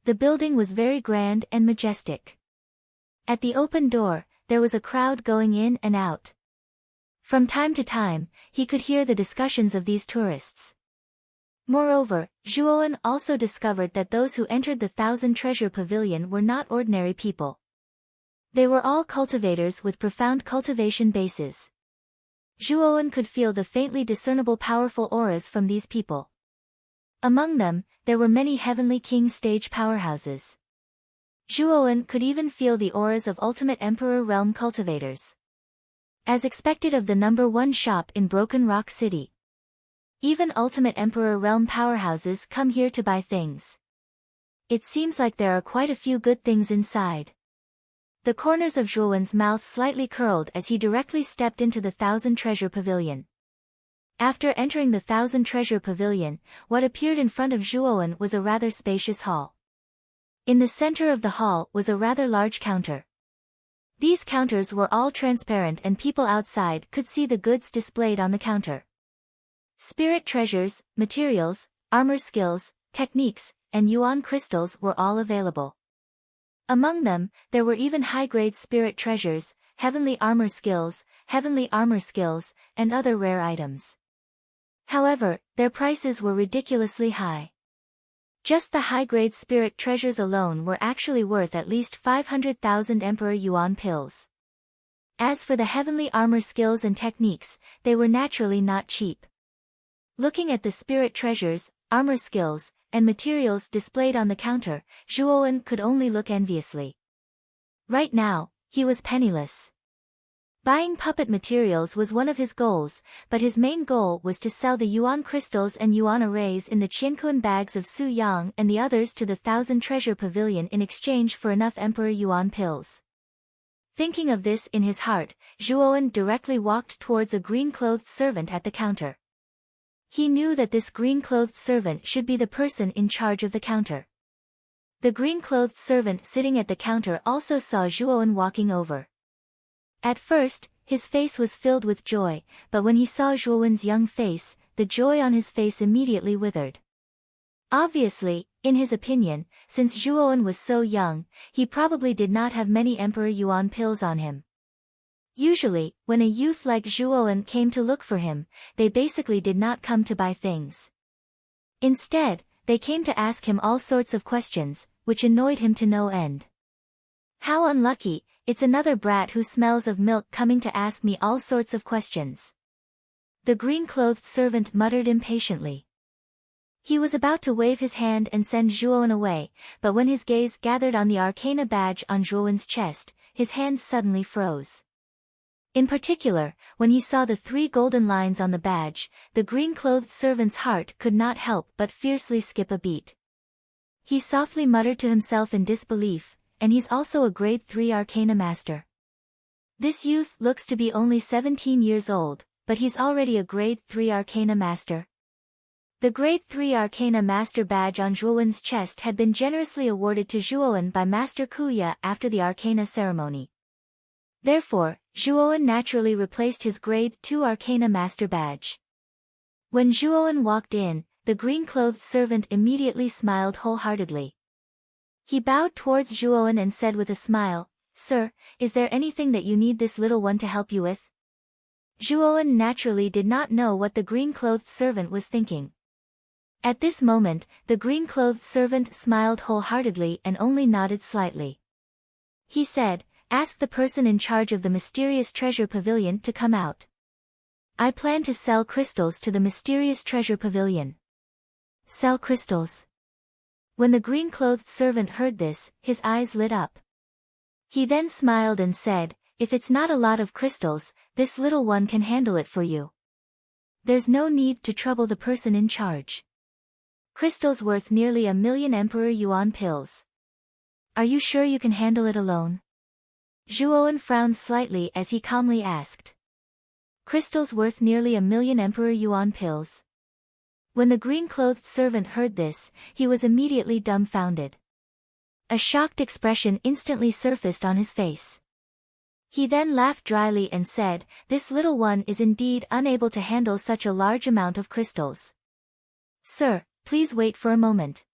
The building was very grand and majestic. At the open door, there was a crowd going in and out. From time to time, he could hear the discussions of these tourists. Moreover, Zhuowen also discovered that those who entered the 1000 Treasure Pavilion were not ordinary people. They were all cultivators with profound cultivation bases. Zhuowen could feel the faintly discernible powerful auras from these people. Among them, there were many Heavenly King stage powerhouses. Zhuowen could even feel the auras of Ultimate Emperor Realm cultivators. As expected of the #1 shop in Broken Rock City. Even Ultimate Emperor Realm powerhouses come here to buy things. It seems like there are quite a few good things inside. The corners of Zhuowen's mouth slightly curled as he directly stepped into the 1000 Treasure Pavilion. After entering the 1000 Treasure Pavilion, what appeared in front of Zhuowen was a rather spacious hall. In the center of the hall was a rather large counter. These counters were all transparent and people outside could see the goods displayed on the counter. Spirit treasures, materials, armor skills, techniques, and yuan crystals were all available. Among them, there were even high-grade spirit treasures, heavenly armor skills, and other rare items. However, their prices were ridiculously high. Just the high-grade spirit treasures alone were actually worth at least 500,000 Emperor Yuan pills. As for the heavenly armor skills and techniques, they were naturally not cheap. Looking at the spirit treasures, armor skills, and materials displayed on the counter, Zhuowen could only look enviously. Right now, he was penniless. Buying puppet materials was one of his goals, but his main goal was to sell the yuan crystals and yuan arrays in the Qiankuan bags of Su Yang and the others to the 1000 Treasure Pavilion in exchange for enough Emperor Yuan pills. Thinking of this in his heart, Zhuowen directly walked towards a green-clothed servant at the counter. He knew that this green-clothed servant should be the person in charge of the counter. The green-clothed servant sitting at the counter also saw Zhuowen walking over. At first, his face was filled with joy, but when he saw Zhuowen's young face, the joy on his face immediately withered. Obviously, in his opinion, since Zhuowen was so young, he probably did not have many Emperor Yuan pills on him. Usually, when a youth like Zhuowen came to look for him, they basically did not come to buy things. Instead, they came to ask him all sorts of questions, which annoyed him to no end. How unlucky, it's another brat who smells of milk coming to ask me all sorts of questions. The green-clothed servant muttered impatiently. He was about to wave his hand and send Zhuowen away, but when his gaze gathered on the Arcana badge on Zhuowen's chest, his hands suddenly froze. In particular, when he saw the 3 golden lines on the badge, the green-clothed servant's heart could not help but fiercely skip a beat. He softly muttered to himself in disbelief, and he's also a grade 3 Arcana Master. This youth looks to be only 17 years old, but he's already a grade 3 Arcana Master. The grade 3 Arcana Master badge on Zhuowen's chest had been generously awarded to Zhuowen by Master Kuya after the Arcana ceremony. Therefore, Zhuowen naturally replaced his Grade 2 Arcana Master badge. When Zhuowen walked in, the green-clothed servant immediately smiled wholeheartedly. He bowed towards Zhuowen and said with a smile, "Sir, is there anything that you need this little one to help you with?" Zhuowen naturally did not know what the green-clothed servant was thinking. At this moment, the green-clothed servant smiled wholeheartedly and only nodded slightly. He said, "Ask the person in charge of the mysterious treasure pavilion to come out. I plan to sell crystals to the mysterious treasure pavilion." Sell crystals? When the green-clothed servant heard this, his eyes lit up. He then smiled and said, "If it's not a lot of crystals, this little one can handle it for you. There's no need to trouble the person in charge. Crystals worth nearly 1,000,000 Emperor Yuan pills. Are you sure you can handle it alone?" Zhuowen frowned slightly as he calmly asked. Crystals worth nearly 1,000,000 Emperor Yuan pills. When the green-clothed servant heard this, he was immediately dumbfounded. A shocked expression instantly surfaced on his face. He then laughed dryly and said, "This little one is indeed unable to handle such a large amount of crystals. Sir, please wait for a moment.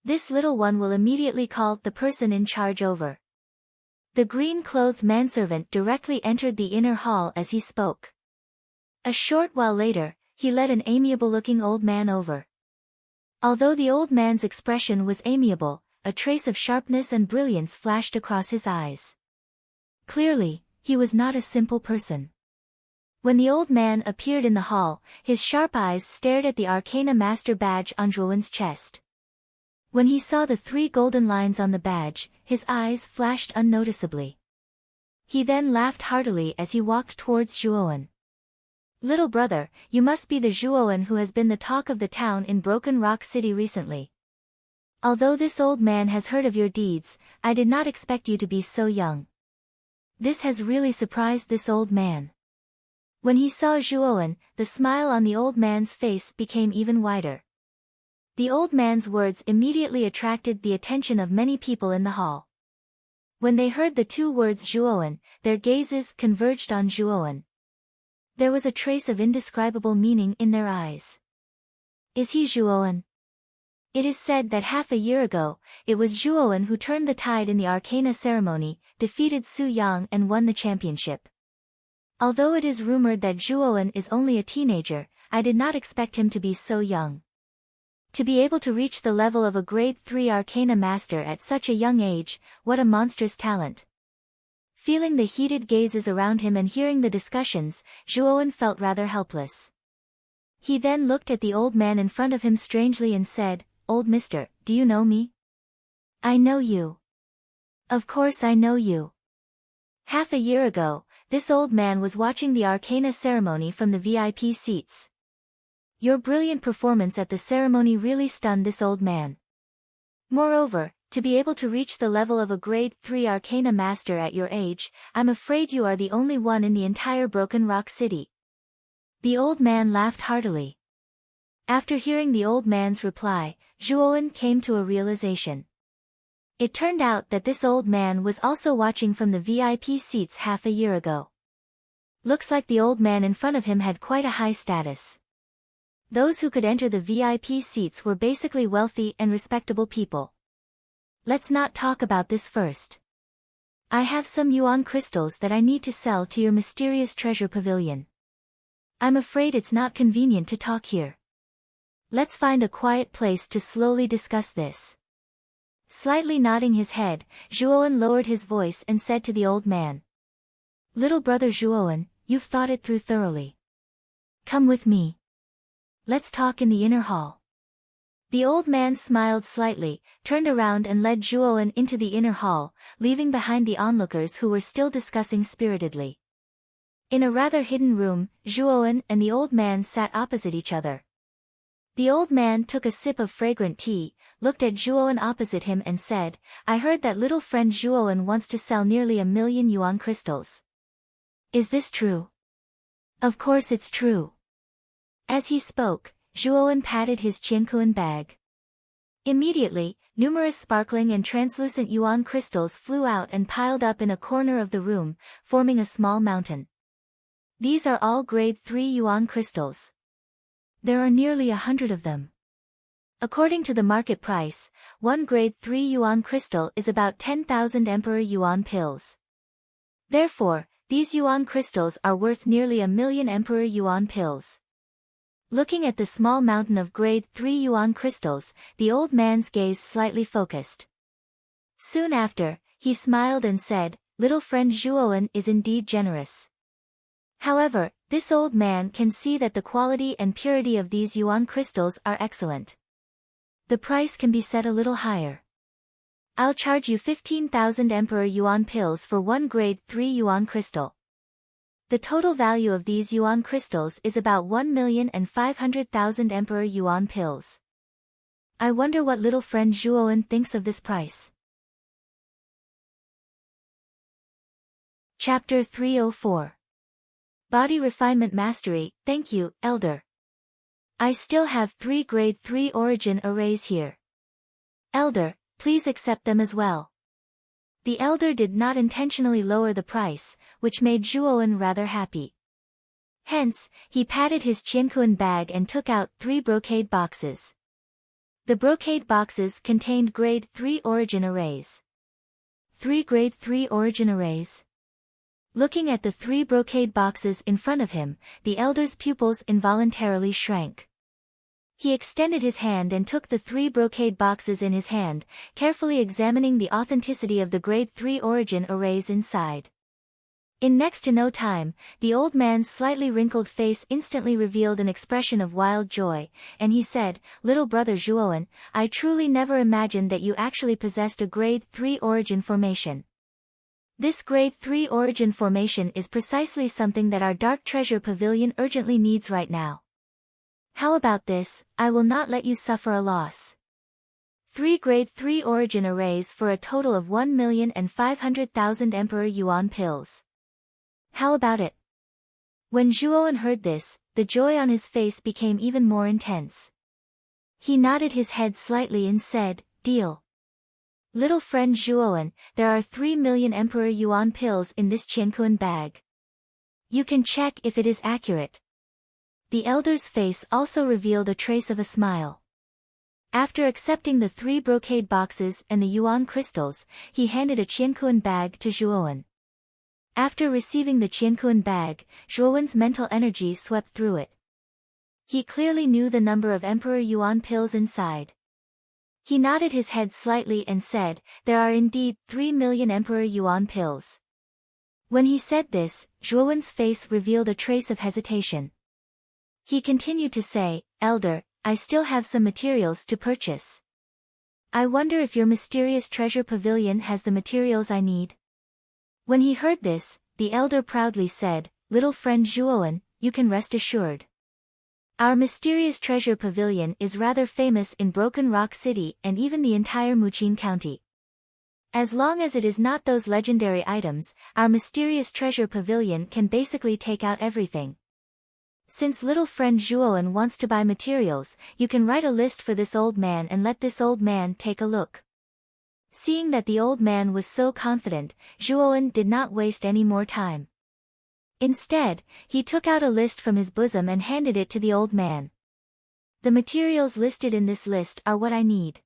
This little one will immediately call the person in charge over." The green-clothed manservant directly entered the inner hall as he spoke. A short while later, he led an amiable-looking old man over. Although the old man's expression was amiable, a trace of sharpness and brilliance flashed across his eyes. Clearly, he was not a simple person. When the old man appeared in the hall, his sharp eyes stared at the Arcana Master badge on Zhuowen's chest. When he saw the 3 golden lines on the badge, his eyes flashed unnoticeably. He then laughed heartily as he walked towards Zhuowen. "Little brother, you must be the Zhuowen who has been the talk of the town in Broken Rock City recently. Although this old man has heard of your deeds, I did not expect you to be so young." This has really surprised this old man. When he saw Zhuowen, the smile on the old man's face became even wider. The old man's words immediately attracted the attention of many people in the hall. When they heard the 2 words Zhuowen, their gazes converged on Zhuowen. There was a trace of indescribable meaning in their eyes. Is he Zhuowen? It is said that half a year ago, it was Zhuowen who turned the tide in the Arcana ceremony, defeated Su Yang and won the championship. Although it is rumored that Zhuowen is only a teenager, I did not expect him to be so young. To be able to reach the level of a Grade 3 Arcana Master at such a young age, what a monstrous talent. Feeling the heated gazes around him and hearing the discussions, Zhuowen felt rather helpless. He then looked at the old man in front of him strangely and said, "Old mister, do you know me?" "I know you. Of course I know you." Half a year ago, this old man was watching the Arcana ceremony from the VIP seats. Your brilliant performance at the ceremony really stunned this old man. Moreover, to be able to reach the level of a Grade 3 Arcana Master at your age, I'm afraid you are the only one in the entire Broken Rock City. The old man laughed heartily. After hearing the old man's reply, Zhuowen came to a realization. It turned out that this old man was also watching from the VIP seats half a year ago. Looks like the old man in front of him had quite a high status. Those who could enter the VIP seats were basically wealthy and respectable people. Let's not talk about this first. I have some yuan crystals that I need to sell to your mysterious treasure pavilion. I'm afraid it's not convenient to talk here. Let's find a quiet place to slowly discuss this. Slightly nodding his head, Zhuowen lowered his voice and said to the old man. Little brother Zhuowen, you've thought it through thoroughly. Come with me. Let's talk in the inner hall. The old man smiled slightly, turned around and led Zhuowen into the inner hall, leaving behind the onlookers who were still discussing spiritedly. In a rather hidden room, Zhuowen and the old man sat opposite each other. The old man took a sip of fragrant tea, looked at Zhuowen opposite him and said, I heard that little friend Zhuowen wants to sell nearly 1,000,000 yuan crystals. Is this true? Of course it's true. As he spoke, Zhuowen patted his Qiankuan bag. Immediately, numerous sparkling and translucent yuan crystals flew out and piled up in a corner of the room, forming a small mountain. These are all grade 3 yuan crystals. There are nearly 100 of them. According to the market price, one grade 3 yuan crystal is about 10,000 emperor yuan pills. Therefore, these yuan crystals are worth nearly 1,000,000 emperor yuan pills. Looking at the small mountain of grade 3 yuan crystals, the old man's gaze slightly focused. Soon after, he smiled and said, "Little friend Zhuowen is indeed generous." However, this old man can see that the quality and purity of these yuan crystals are excellent. The price can be set a little higher. I'll charge you 15,000 emperor yuan pills for one grade 3 yuan crystal. The total value of these yuan crystals is about 1,500,000 emperor yuan pills. I wonder what little friend Zhuowen thinks of this price. Chapter 304. Body Refinement Mastery. Thank you, Elder. I still have 3 grade 3 origin arrays here. Elder, please accept them as well. The elder did not intentionally lower the price, which made Zhuowen rather happy. Hence, he patted his qiankuan bag and took out 3 brocade boxes. The brocade boxes contained grade 3 origin arrays. 3 grade 3 origin arrays? Looking at the 3 brocade boxes in front of him, the elder's pupils involuntarily shrank. He extended his hand and took the 3 brocade boxes in his hand, carefully examining the authenticity of the grade 3 origin arrays inside. In next to no time, the old man's slightly wrinkled face instantly revealed an expression of wild joy, and he said, "Little brother Zhuowen, I truly never imagined that you actually possessed a grade 3 origin formation. This grade 3 origin formation is precisely something that our Dark Treasure Pavilion urgently needs right now. How about this? I will not let you suffer a loss. 3 grade 3 origin arrays for a total of 1,500,000 emperor yuan pills. How about it?" When Zhuowen heard this, the joy on his face became even more intense. He nodded his head slightly and said, "Deal. Little friend Zhuowen, there are 3 million emperor yuan pills in this qiankuan bag. You can check if it is accurate." The elder's face also revealed a trace of a smile. After accepting the 3 brocade boxes and the yuan crystals, he handed a qiankuan bag to Zhuowen. After receiving the qiankuan bag, Zhuowen's mental energy swept through it. He clearly knew the number of emperor yuan pills inside. He nodded his head slightly and said, "There are indeed 3 million emperor yuan pills." When he said this, Zhuowen's face revealed a trace of hesitation. He continued to say, "Elder, I still have some materials to purchase. I wonder if your mysterious treasure pavilion has the materials I need." When he heard this, the elder proudly said, "Little friend Zhuowen, you can rest assured. Our mysterious treasure pavilion is rather famous in Broken Rock City and even the entire Muqin County. As long as it is not those legendary items, our mysterious treasure pavilion can basically take out everything. Since little friend Zhuowen wants to buy materials, you can write a list for this old man and let this old man take a look." Seeing that the old man was so confident, Zhuowen did not waste any more time. Instead, he took out a list from his bosom and handed it to the old man. "The materials listed in this list are what I need.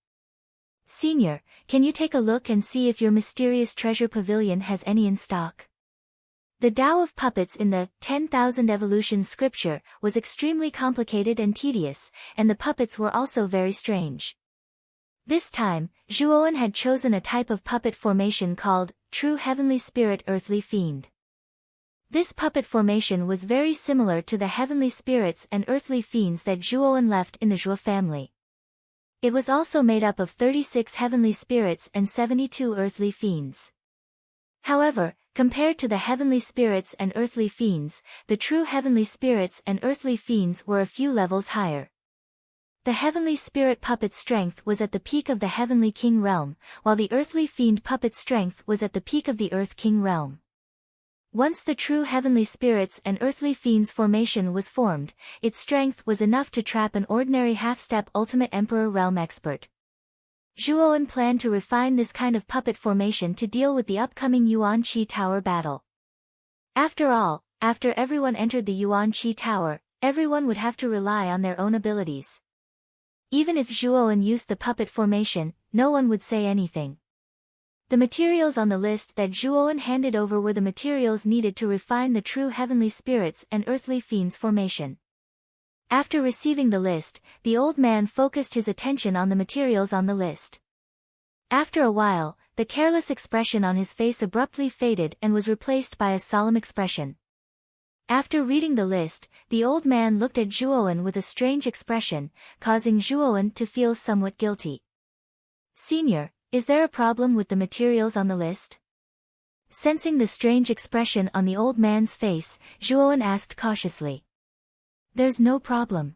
Senior, can you take a look and see if your mysterious treasure pavilion has any in stock?" The Tao of puppets in the 10,000 Evolutions scripture was extremely complicated and tedious, and the puppets were also very strange. This time, Zhuowen had chosen a type of puppet formation called True Heavenly Spirit Earthly Fiend. This puppet formation was very similar to the heavenly spirits and earthly fiends that Zhuowen left in the Zhuo family. It was also made up of 36 heavenly spirits and 72 earthly fiends. However, compared to the heavenly spirits and earthly fiends, the true heavenly spirits and earthly fiends were a few levels higher. The heavenly spirit puppet's strength was at the peak of the heavenly king realm, while the earthly fiend puppet's strength was at the peak of the earth king realm. Once the true heavenly spirits and earthly fiends formation was formed, its strength was enough to trap an ordinary half-step ultimate emperor realm expert. Zhuowen planned to refine this kind of puppet formation to deal with the upcoming Yuan-Qi Tower battle. After all, after everyone entered the Yuan-Qi Tower, everyone would have to rely on their own abilities. Even if Zhuowen used the puppet formation, no one would say anything. The materials on the list that Zhuowen handed over were the materials needed to refine the true heavenly spirits and earthly fiends formation. After receiving the list, the old man focused his attention on the materials on the list. After a while, the careless expression on his face abruptly faded and was replaced by a solemn expression. After reading the list, the old man looked at Zhuowen with a strange expression, causing Zhuowen to feel somewhat guilty. "Senior, is there a problem with the materials on the list?" Sensing the strange expression on the old man's face, Zhuowen asked cautiously. "There's no problem."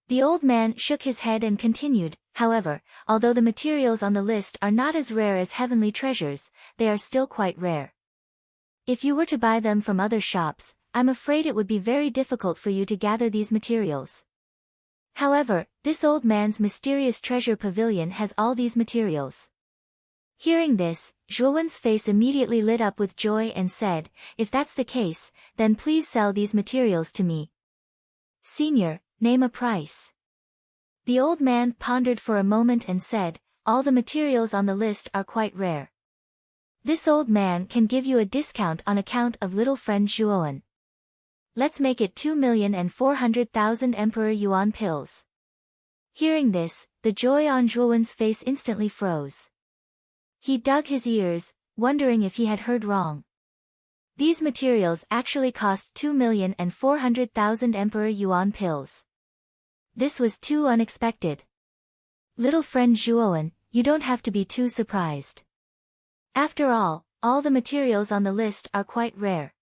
The old man shook his head and continued, "However, although the materials on the list are not as rare as heavenly treasures, they are still quite rare. If you were to buy them from other shops, I'm afraid it would be very difficult for you to gather these materials. However, this old man's mysterious treasure pavilion has all these materials." Hearing this, Zhuowen's face immediately lit up with joy and said, "If that's the case, then please sell these materials to me." "Senior, name a price." The old man pondered for a moment and said, "All the materials on the list are quite rare. This old man can give you a discount on account of little friend Zhuowen. Let's make it 2,400,000 Emperor Yuan pills." Hearing this, the joy on Zhuowen's face instantly froze. He dug his ears, wondering if he had heard wrong. These materials actually cost 2,400,000 Emperor Yuan pills. This was too unexpected. "Little friend Zhuowen, you don't have to be too surprised. After all the materials on the list are quite rare.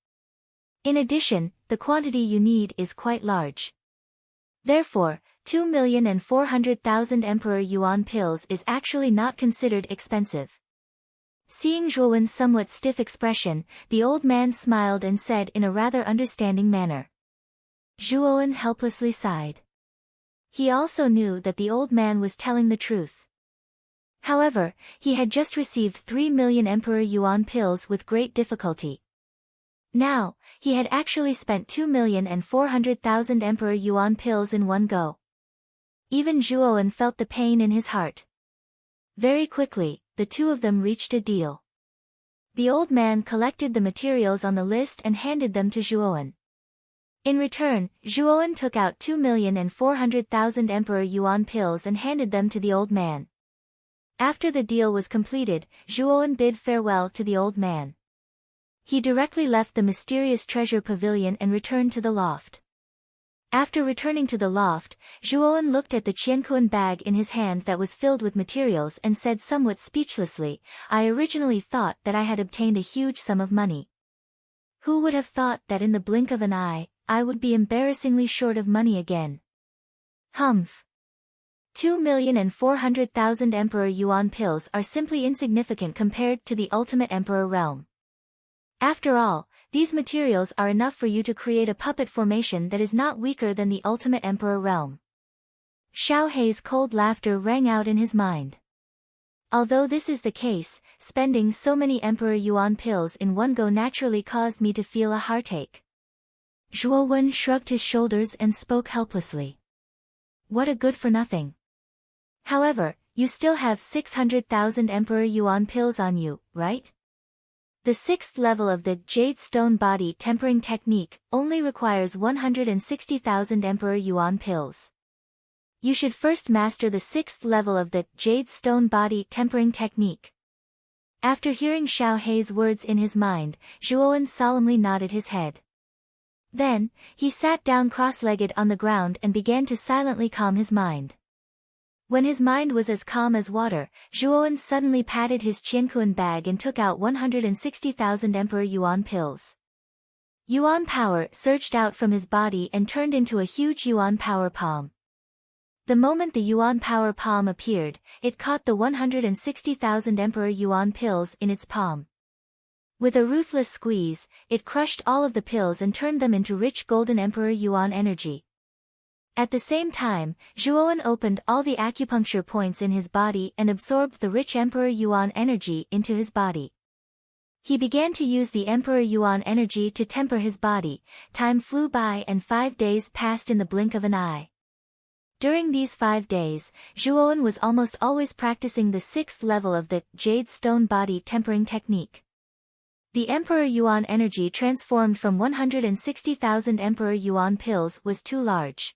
In addition, the quantity you need is quite large. Therefore, 2,400,000 Emperor Yuan pills is actually not considered expensive." Seeing Zhuowen's somewhat stiff expression, the old man smiled and said in a rather understanding manner. Zhuowen helplessly sighed. He also knew that the old man was telling the truth. However, he had just received 3 million Emperor Yuan pills with great difficulty. Now, he had actually spent 2,400,000 Emperor Yuan pills in one go. Even Zhuowen felt the pain in his heart. Very quickly, the two of them reached a deal. The old man collected the materials on the list and handed them to Zhuowen. In return, Zhuowen took out 2,400,000 Emperor Yuan pills and handed them to the old man. After the deal was completed, Zhuowen bid farewell to the old man. He directly left the mysterious treasure pavilion and returned to the loft. After returning to the loft, Zhuowen looked at the qiankuan bag in his hand that was filled with materials and said somewhat speechlessly, "I originally thought that I had obtained a huge sum of money. Who would have thought that in the blink of an eye, I would be embarrassingly short of money again? Humph. 2,400,000 Emperor Yuan pills are simply insignificant compared to the ultimate Emperor realm. After all, these materials are enough for you to create a puppet formation that is not weaker than the ultimate Emperor realm." Xiao Hei's cold laughter rang out in his mind. Although this is the case, spending so many Emperor Yuan pills in one go naturally caused me to feel a heartache. Zhuowen shrugged his shoulders and spoke helplessly. "What a good-for-nothing. However, you still have 600,000 Emperor Yuan pills on you, right? The 6th level of the Jade Stone Body Tempering Technique only requires 160,000 Emperor Yuan pills. You should first master the 6th level of the Jade Stone Body Tempering Technique." After hearing Xiao Hei's words in his mind, Zhuowen solemnly nodded his head. Then, he sat down cross-legged on the ground and began to silently calm his mind. When his mind was as calm as water, Zhuowen suddenly patted his qiankuan bag and took out 160,000 Emperor Yuan pills. Yuan power surged out from his body and turned into a huge Yuan power palm. The moment the Yuan power palm appeared, it caught the 160,000 Emperor Yuan pills in its palm. With a ruthless squeeze, it crushed all of the pills and turned them into rich golden Emperor Yuan energy. At the same time, Zhuowen opened all the acupuncture points in his body and absorbed the rich Emperor Yuan energy into his body. He began to use the Emperor Yuan energy to temper his body. Time flew by and 5 days passed in the blink of an eye. During these 5 days, Zhuowen was almost always practicing the 6th level of the Jade Stone Body Tempering Technique. The Emperor Yuan energy transformed from 160,000 Emperor Yuan pills was too large.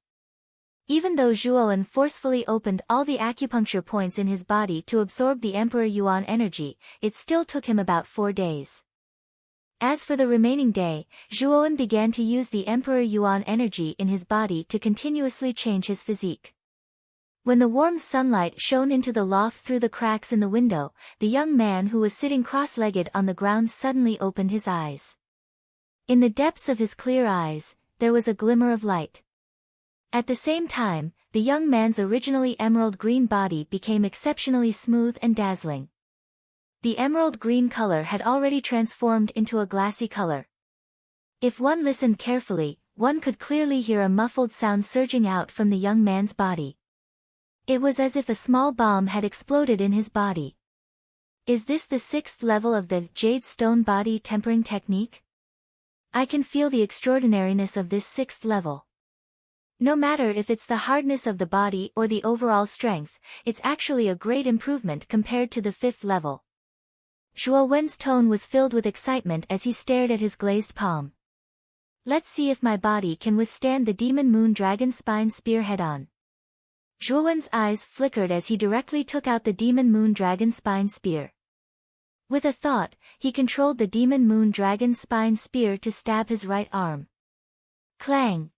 Even though Zhuowen forcefully opened all the acupuncture points in his body to absorb the Emperor Yuan energy, it still took him about 4 days. As for the remaining day, Zhuowen began to use the Emperor Yuan energy in his body to continuously change his physique. When the warm sunlight shone into the loft through the cracks in the window, the young man who was sitting cross-legged on the ground suddenly opened his eyes. In the depths of his clear eyes, there was a glimmer of light. At the same time, the young man's originally emerald green body became exceptionally smooth and dazzling. The emerald green color had already transformed into a glassy color. If one listened carefully, one could clearly hear a muffled sound surging out from the young man's body. It was as if a small bomb had exploded in his body. Is this the 6th level of the Jade Stone Body Tempering Technique? I can feel the extraordinariness of this 6th level. No matter if it's the hardness of the body or the overall strength, it's actually a great improvement compared to the 5th level. Zhuowen's tone was filled with excitement as he stared at his glazed palm. Let's see if my body can withstand the Demon Moon Dragon Spine Spear head-on. Zhuowen's eyes flickered as he directly took out the Demon Moon Dragon Spine Spear. With a thought, he controlled the Demon Moon Dragon Spine Spear to stab his right arm. Clang!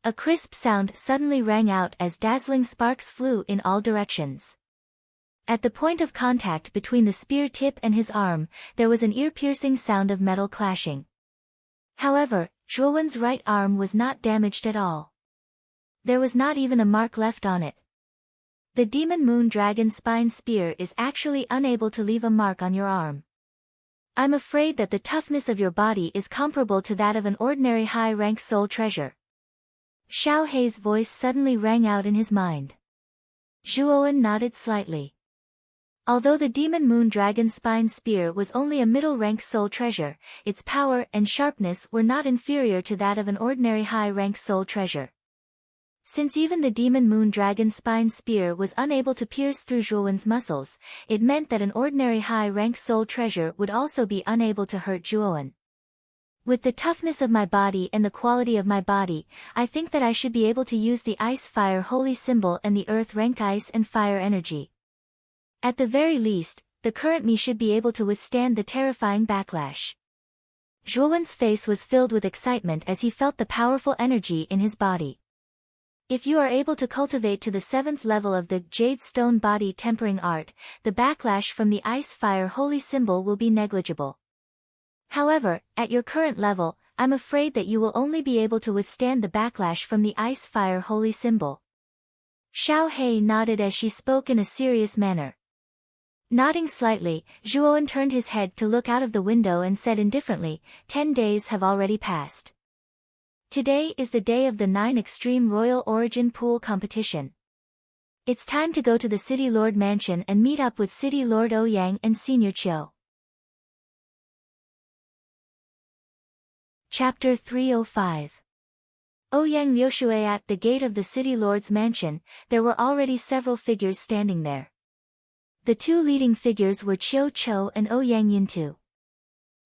A crisp sound suddenly rang out as dazzling sparks flew in all directions. At the point of contact between the spear tip and his arm, there was an ear-piercing sound of metal clashing. However, Zhuowen's right arm was not damaged at all. There was not even a mark left on it. The Demon Moon Dragon Spine Spear is actually unable to leave a mark on your arm. I'm afraid that the toughness of your body is comparable to that of an ordinary high-rank soul treasure. Xiao Hei's voice suddenly rang out in his mind. Zhuowen nodded slightly. Although the Demon Moon Dragon Spine Spear was only a middle-rank soul treasure, its power and sharpness were not inferior to that of an ordinary high-rank soul treasure. Since even the Demon Moon Dragon Spine Spear was unable to pierce through Zhuowen's muscles, it meant that an ordinary high-rank soul treasure would also be unable to hurt Zhuowen. With the toughness of my body and the quality of my body, I think that I should be able to use the Ice-Fire Holy Symbol and the Earth-Rank Ice and Fire energy. At the very least, the current me should be able to withstand the terrifying backlash. Zhuowen's face was filled with excitement as he felt the powerful energy in his body. If you are able to cultivate to the 7th level of the Jade Stone Body Tempering Art, the backlash from the Ice-Fire Holy Symbol will be negligible. However, at your current level, I'm afraid that you will only be able to withstand the backlash from the Ice-Fire Holy Symbol. Xiao Hei nodded as she spoke in a serious manner. Nodding slightly, Zhuowen turned his head to look out of the window and said indifferently, 10 days have already passed. Today is the day of the 9 Extreme Royal Origin Pool competition. It's time to go to the City Lord Mansion and meet up with City Lord Ouyang and Senior Qiu. Chapter 305. Ouyang Liushui. At the gate of the City Lord's mansion, there were already several figures standing there. The 2 leading figures were Qiu Chou and Ouyang Yuntu.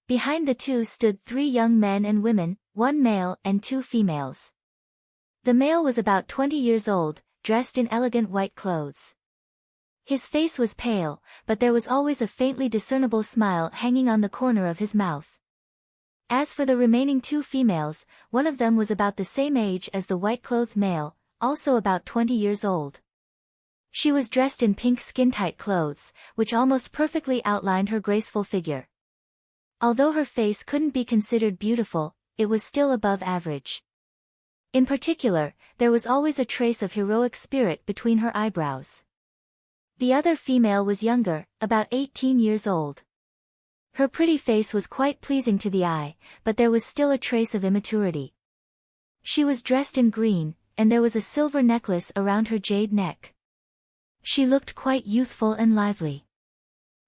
Behind the 2 stood 3 young men and women, 1 male and 2 females. The male was about 20 years old, dressed in elegant white clothes. His face was pale, but there was always a faintly discernible smile hanging on the corner of his mouth. As for the remaining 2 females, one of them was about the same age as the white-clothed male, also about 20 years old. She was dressed in pink skin-tight clothes, which almost perfectly outlined her graceful figure. Although her face couldn't be considered beautiful, it was still above average. In particular, there was always a trace of heroic spirit between her eyebrows. The other female was younger, about 18 years old. Her pretty face was quite pleasing to the eye, but there was still a trace of immaturity. She was dressed in green, and there was a silver necklace around her jade neck. She looked quite youthful and lively.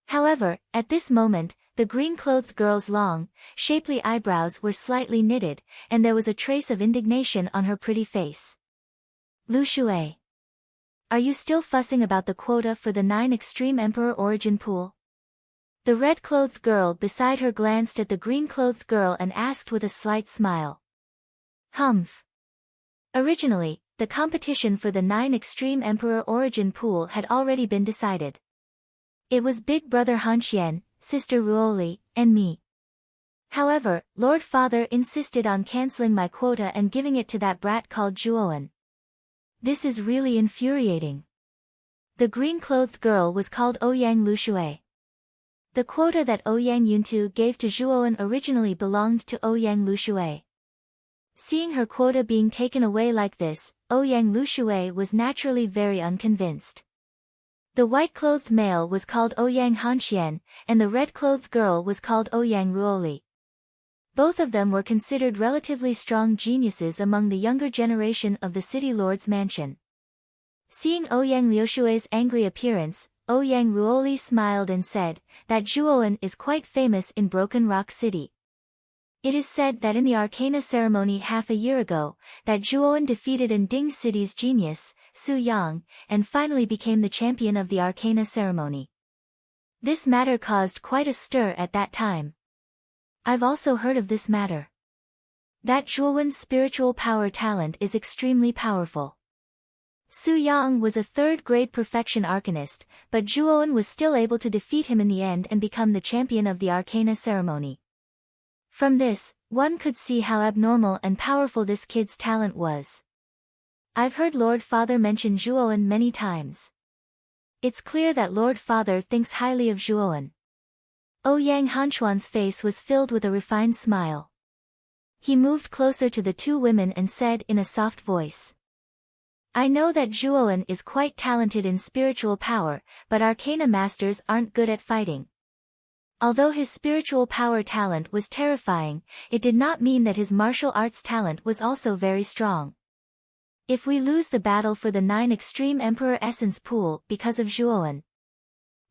However, at this moment, the green-clothed girl's long, shapely eyebrows were slightly knitted, and there was a trace of indignation on her pretty face. Lu Shui. Are you still fussing about the quota for the 9 Extreme Emperor Origin Pool? The red-clothed girl beside her glanced at the green-clothed girl and asked with a slight smile. Humph. Originally, the competition for the 9 Extreme Emperor Origin Pool had already been decided. It was Big Brother Hanxian, Sister Ruoli, and me. However, Lord Father insisted on cancelling my quota and giving it to that brat called Zhuowen. This is really infuriating. The green-clothed girl was called Ouyang Lushui. The quota that Ouyang Yuntu gave to Zhuowen originally belonged to Ouyang Lushui. Seeing her quota being taken away like this, Ouyang Lushui was naturally very unconvinced. The white-clothed male was called Ouyang Hanxian, and the red-clothed girl was called Ouyang Ruoli. Both of them were considered relatively strong geniuses among the younger generation of the city lord's mansion. Seeing Ouyang Liushui's angry appearance, Ouyang Ruoli smiled and said, that Zhuowen is quite famous in Broken Rock City. It is said that in the Arcana ceremony half a year ago, that Zhuowen defeated Nding City's genius, Su Yang, and finally became the champion of the Arcana ceremony. This matter caused quite a stir at that time. I've also heard of this matter. That Zhuowen's spiritual power talent is extremely powerful. Su Yang was a third-grade perfection arcanist, but Zhuowen was still able to defeat him in the end and become the champion of the Arcana ceremony. From this, one could see how abnormal and powerful this kid's talent was. I've heard Lord Father mention Zhuowen many times. It's clear that Lord Father thinks highly of Zhuowen. Ouyang Hanchuan's face was filled with a refined smile. He moved closer to the two women and said in a soft voice. I know that Zhuowen is quite talented in spiritual power, but Arcana masters aren't good at fighting. Although his spiritual power talent was terrifying, it did not mean that his martial arts talent was also very strong. If we lose the battle for the 9 Extreme Emperor Essence Pool because of Zhuowen.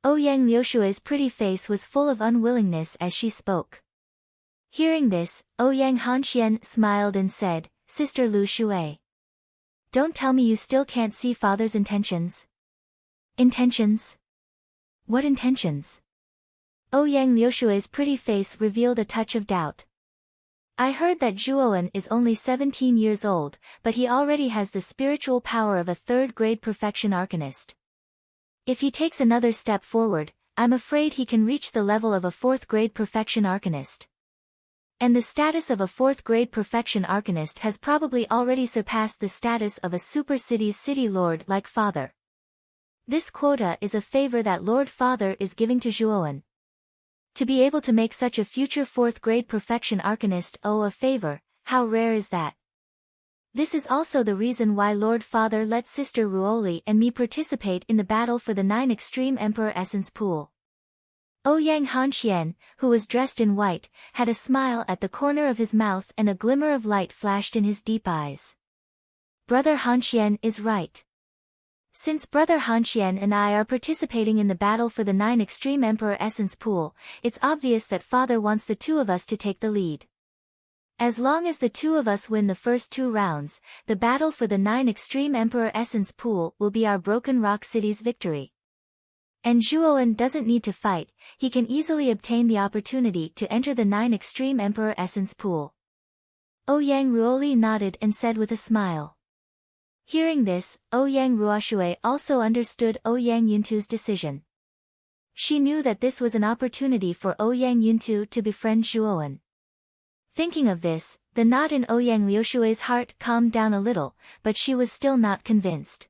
Ouyang Liushui's pretty face was full of unwillingness as she spoke. Hearing this, Ouyang Hanxian smiled and said, Sister Lu Shui. Don't tell me you still can't see Father's intentions. Intentions? What intentions? Ouyang Liushui's pretty face revealed a touch of doubt. I heard that Zhuowen is only 17 years old, but he already has the spiritual power of a third-grade perfection arcanist. If he takes another step forward, I'm afraid he can reach the level of a fourth-grade perfection arcanist. And the status of a fourth-grade perfection arcanist has probably already surpassed the status of a super city's city lord like Father. This quota is a favor that Lord Father is giving to Zhuowen. To be able to make such a future fourth-grade perfection arcanist owe a favor, how rare is that? This is also the reason why Lord Father let Sister Ruoli and me participate in the battle for the 9 Extreme Emperor Essence Pool. Ouyang Hanxian, who was dressed in white, had a smile at the corner of his mouth and a glimmer of light flashed in his deep eyes. Brother Hanxian is right. Since Brother Hanxian and I are participating in the battle for the 9 Extreme Emperor Essence Pool, it's obvious that Father wants the two of us to take the lead. As long as the two of us win the first 2 rounds, the battle for the 9 Extreme Emperor Essence Pool will be our Broken Rock City's victory. And Zhuowen doesn't need to fight, he can easily obtain the opportunity to enter the 9 Extreme Emperor Essence Pool. Ouyang Ruoli nodded and said with a smile. Hearing this, Ouyang Ruoshui also understood Ouyang Yuntu's decision. She knew that this was an opportunity for Ouyang Yuntu to befriend Zhuowen. Thinking of this, the knot in Ouyang Liushui's heart calmed down a little, but she was still not convinced.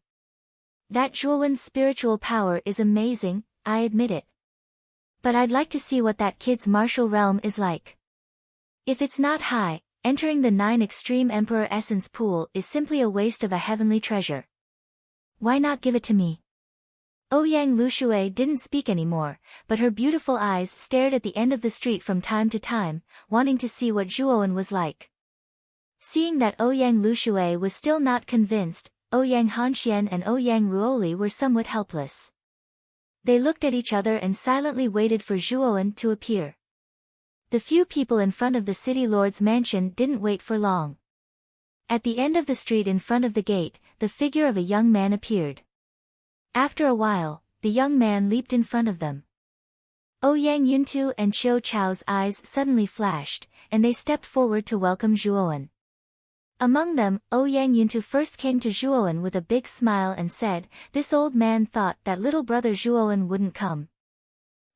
That Zhuowen's spiritual power is amazing, I admit it. But I'd like to see what that kid's martial realm is like. If it's not high, entering the 9 Extreme Emperor Essence Pool is simply a waste of a heavenly treasure. Why not give it to me? Ouyang Lushui didn't speak anymore, but her beautiful eyes stared at the end of the street from time to time, wanting to see what Zhuowen was like. Seeing that Ouyang Lushui was still not convinced, Ouyang Hanxian and Ouyang Ruoli were somewhat helpless. They looked at each other and silently waited for Zhuowen to appear. The few people in front of the city lord's mansion didn't wait for long. At the end of the street in front of the gate, the figure of a young man appeared. After a while, the young man leaped in front of them. Ouyang Yuntu and Qiu Chao's eyes suddenly flashed, and they stepped forward to welcome Zhuowen. Among them, Ouyang Yuntu first came to Zhuowen with a big smile and said, "This old man thought that little brother Zhuowen wouldn't come."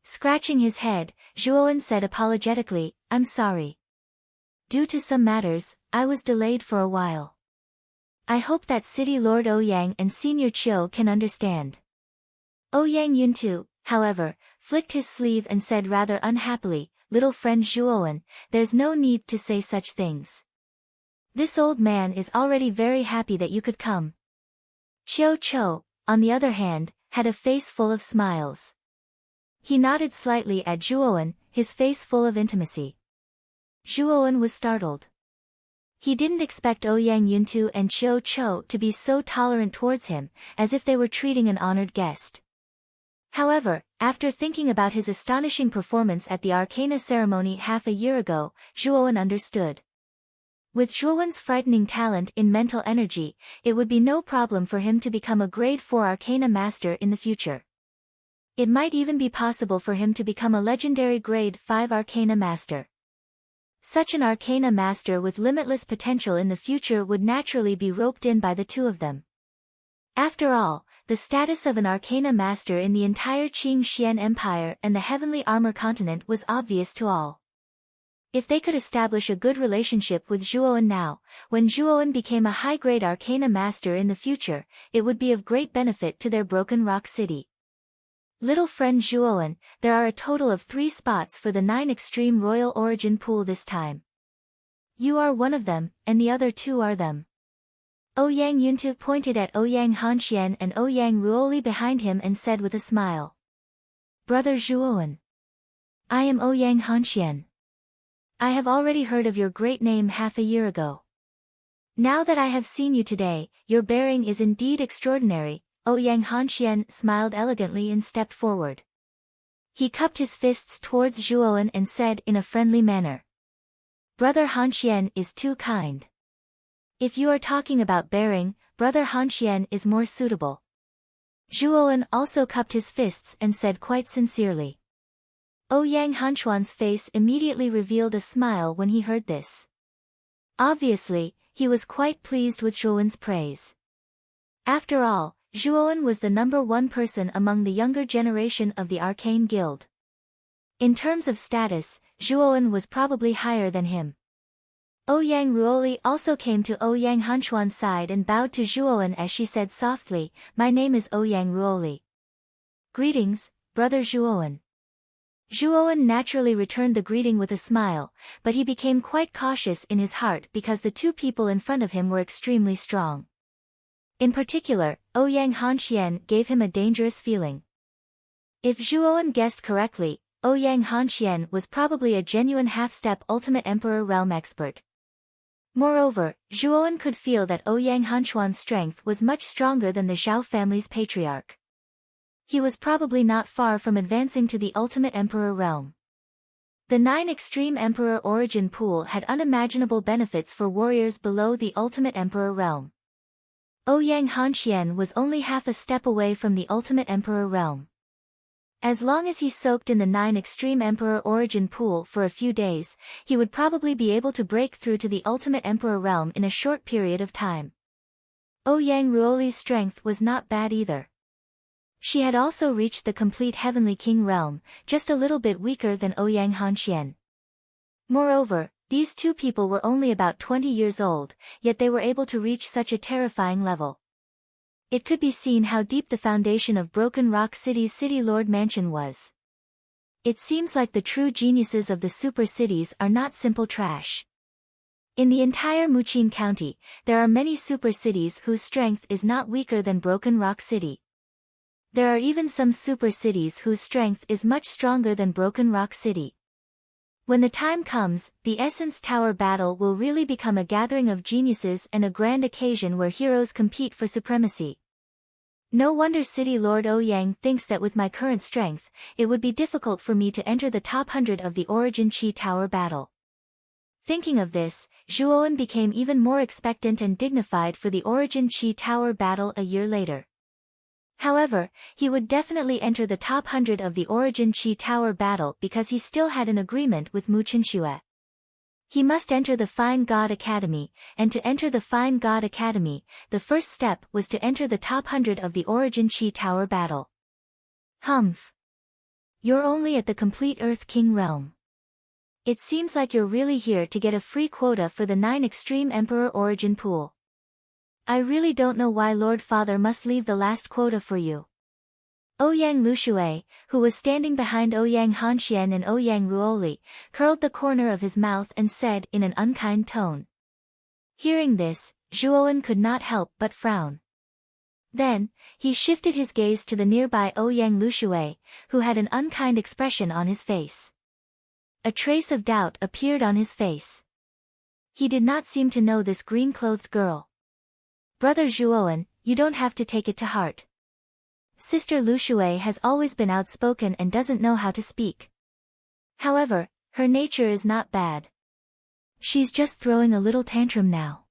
Scratching his head, Zhuowen said apologetically, "I'm sorry. Due to some matters, I was delayed for a while. I hope that City Lord Ouyang and Senior Qiu can understand." Ouyang Yuntu, however, flicked his sleeve and said rather unhappily, "Little friend Zhuowen, there's no need to say such things. This old man is already very happy that you could come." Qiu Qiu, on the other hand, had a face full of smiles. He nodded slightly at Zhuowen, his face full of intimacy. Zhuowen was startled. He didn't expect Ouyang Yuntu and Qiu Qiu to be so tolerant towards him, as if they were treating an honored guest. However, after thinking about his astonishing performance at the Arcana ceremony half a year ago, Zhuowen understood. With Zhuowen's frightening talent in mental energy, it would be no problem for him to become a grade 4 Arcana master in the future. It might even be possible for him to become a legendary grade 5 Arcana master. Such an Arcana master with limitless potential in the future would naturally be roped in by the two of them. After all, the status of an Arcana master in the entire Qing Xian Empire and the Heavenly Armor continent was obvious to all. If they could establish a good relationship with Zhuowen now, when Zhuowen became a high-grade Arcana master in the future, it would be of great benefit to their Broken Rock City. Little friend Zhuowen, there are a total of 3 spots for the 9 Extreme Royal Origin pool this time. You are one of them, and the other 2 are them. Ouyang Yuntu pointed at Ouyang Hanxian and Ouyang Ruoli behind him and said with a smile. "Brother Zhuowen. I am Ouyang Hanxian. I have already heard of your great name half a year ago. Now that I have seen you today, your bearing is indeed extraordinary." Ouyang Hanxian smiled elegantly and stepped forward. He cupped his fists towards Zhuowen and said in a friendly manner. "Brother Hanxian is too kind. If you are talking about bearing, Brother Hanxian is more suitable." Zhuowen also cupped his fists and said quite sincerely. Ouyang Hanchuan's face immediately revealed a smile when he heard this. Obviously, he was quite pleased with Zhuowen's praise. After all, Zhuowen was the number 1 person among the younger generation of the Arcane Guild. In terms of status, Zhuowen was probably higher than him. Ouyang Ruoli also came to Ouyang Hanchuan's side and bowed to Zhuowen as she said softly, "My name is Ouyang Ruoli. Greetings, Brother Zhuowen." Zhuowen naturally returned the greeting with a smile, but he became quite cautious in his heart because the 2 people in front of him were extremely strong. In particular, Ouyang Hanxian gave him a dangerous feeling. If Zhuowen guessed correctly, Ouyang Hanxian was probably a genuine half-step Ultimate Emperor realm expert. Moreover, Zhuowen could feel that Ouyang Hanchuan's strength was much stronger than the Zhao family's patriarch. He was probably not far from advancing to the Ultimate Emperor realm. The 9 Extreme Emperor Origin pool had unimaginable benefits for warriors below the Ultimate Emperor realm. Ouyang Hanxian was only half a step away from the Ultimate Emperor realm. As long as he soaked in the 9 Extreme Emperor Origin pool for a few days, he would probably be able to break through to the Ultimate Emperor realm in a short period of time. Ouyang Ruoli's strength was not bad either. She had also reached the complete Heavenly King realm, just a little bit weaker than Ouyang Hanxian. Moreover, these 2 people were only about 20 years old, yet they were able to reach such a terrifying level. It could be seen how deep the foundation of Broken Rock City's City Lord Mansion was. It seems like the true geniuses of the super cities are not simple trash. In the entire Muqin County, there are many super cities whose strength is not weaker than Broken Rock City. There are even some super cities whose strength is much stronger than Broken Rock City. When the time comes, the Essence Tower battle will really become a gathering of geniuses and a grand occasion where heroes compete for supremacy. No wonder City Lord Ouyang thinks that with my current strength, it would be difficult for me to enter the top 100 of the Origin Chi Tower battle. Thinking of this, Zhuowen became even more expectant and dignified for the Origin Chi Tower battle a year later. However, he would definitely enter the top 100 of the Origin Chi Tower battle because he still had an agreement with Mu Chenxue. He must enter the Fine God Academy, and to enter the Fine God Academy, the first step was to enter the top 100 of the Origin Chi Tower battle. Humph. You're only at the complete Earth King realm. It seems like you're really here to get a free quota for the 9 Extreme Emperor Origin Pool. I really don't know why Lord Father must leave the last quota for you. Ouyang Luxue, who was standing behind Ouyang Hanxian and Ouyang Ruoli, curled the corner of his mouth and said in an unkind tone. Hearing this, Zhuowen could not help but frown. Then, he shifted his gaze to the nearby Ouyang Luxue, who had an unkind expression on his face. A trace of doubt appeared on his face. He did not seem to know this green-clothed girl. Brother Zhuowen, you don't have to take it to heart. Sister Luxue has always been outspoken and doesn't know how to speak. However, her nature is not bad. She's just throwing a little tantrum now.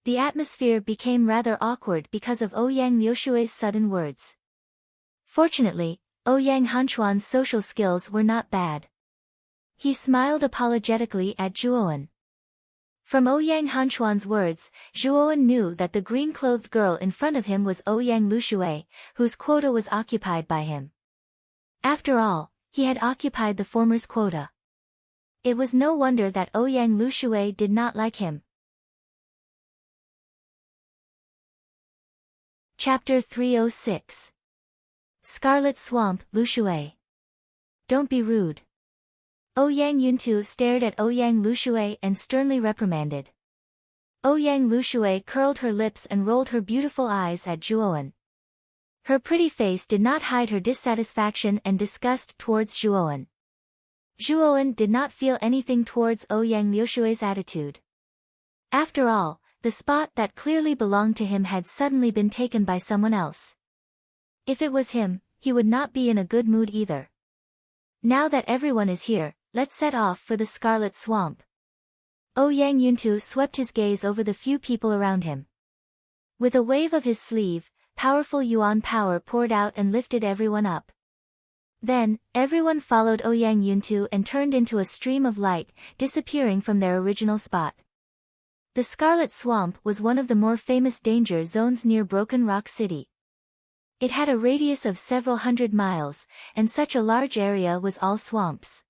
The atmosphere became rather awkward because of Ouyang Luxue's sudden words. Fortunately, Ouyang Hanchuan's social skills were not bad. He smiled apologetically at Zhuowen. From Ouyang Hanchuan's words, Zhuowen knew that the green-clothed girl in front of him was Ouyang Luxue, whose quota was occupied by him. After all, he had occupied the former's quota. It was no wonder that Ouyang Luxue did not like him. Chapter 306. Scarlet Swamp, Luxue. Don't be rude. Ouyang Yuntu stared at Ouyang Luxue and sternly reprimanded. Ouyang Luxue curled her lips and rolled her beautiful eyes at Zhuowen. Her pretty face did not hide her dissatisfaction and disgust towards Zhuowen. Zhuowen did not feel anything towards Ouyang Luxue's attitude. After all, the spot that clearly belonged to him had suddenly been taken by someone else. If it was him, he would not be in a good mood either. Now that everyone is here, let's set off for the Scarlet Swamp. Ouyang Yuntu swept his gaze over the few people around him. With a wave of his sleeve, powerful yuan power poured out and lifted everyone up. Then, everyone followed Ouyang Yuntu and turned into a stream of light, disappearing from their original spot. The Scarlet Swamp was one of the more famous danger zones near Broken Rock City. It had a radius of several hundred miles, and such a large area was all swamps.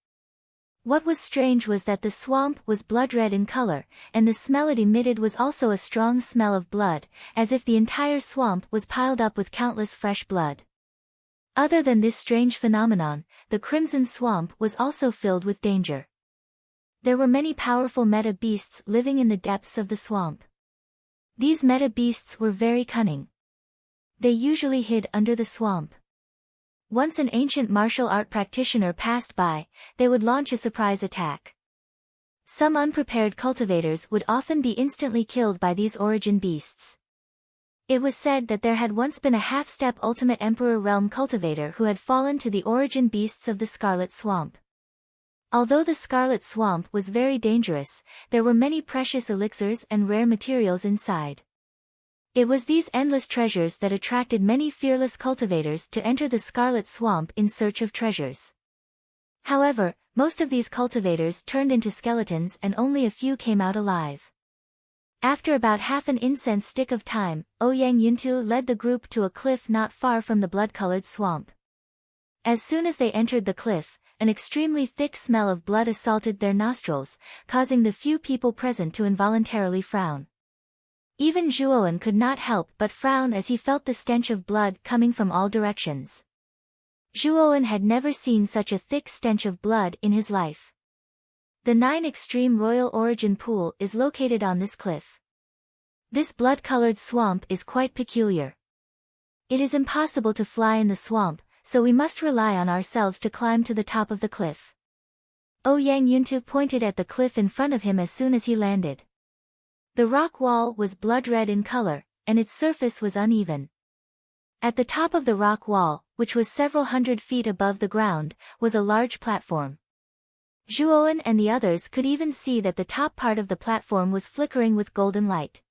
What was strange was that the swamp was blood-red in color, and the smell it emitted was also a strong smell of blood, as if the entire swamp was piled up with countless fresh blood. Other than this strange phenomenon, the Crimson Swamp was also filled with danger. There were many powerful meta beasts living in the depths of the swamp. These meta beasts were very cunning. They usually hid under the swamp. Once an ancient martial art practitioner passed by, they would launch a surprise attack. Some unprepared cultivators would often be instantly killed by these origin beasts. It was said that there had once been a half-step Ultimate Emperor Realm cultivator who had fallen to the origin beasts of the Scarlet Swamp. Although the Scarlet Swamp was very dangerous, there were many precious elixirs and rare materials inside. It was these endless treasures that attracted many fearless cultivators to enter the Scarlet Swamp in search of treasures. However, most of these cultivators turned into skeletons and only a few came out alive. After about half an incense stick of time, Ouyang Yuntu led the group to a cliff not far from the blood-colored swamp. As soon as they entered the cliff, an extremely thick smell of blood assaulted their nostrils, causing the few people present to involuntarily frown. Even Zhuowen could not help but frown as he felt the stench of blood coming from all directions. Zhuowen had never seen such a thick stench of blood in his life. The 9 Extreme Royal Origin Pool is located on this cliff. This blood-colored swamp is quite peculiar. It is impossible to fly in the swamp, so we must rely on ourselves to climb to the top of the cliff. Ouyang Yuntu pointed at the cliff in front of him as soon as he landed. The rock wall was blood-red in color, and its surface was uneven. At the top of the rock wall, which was several hundred feet above the ground, was a large platform. Zhuowen and the others could even see that the top part of the platform was flickering with golden light.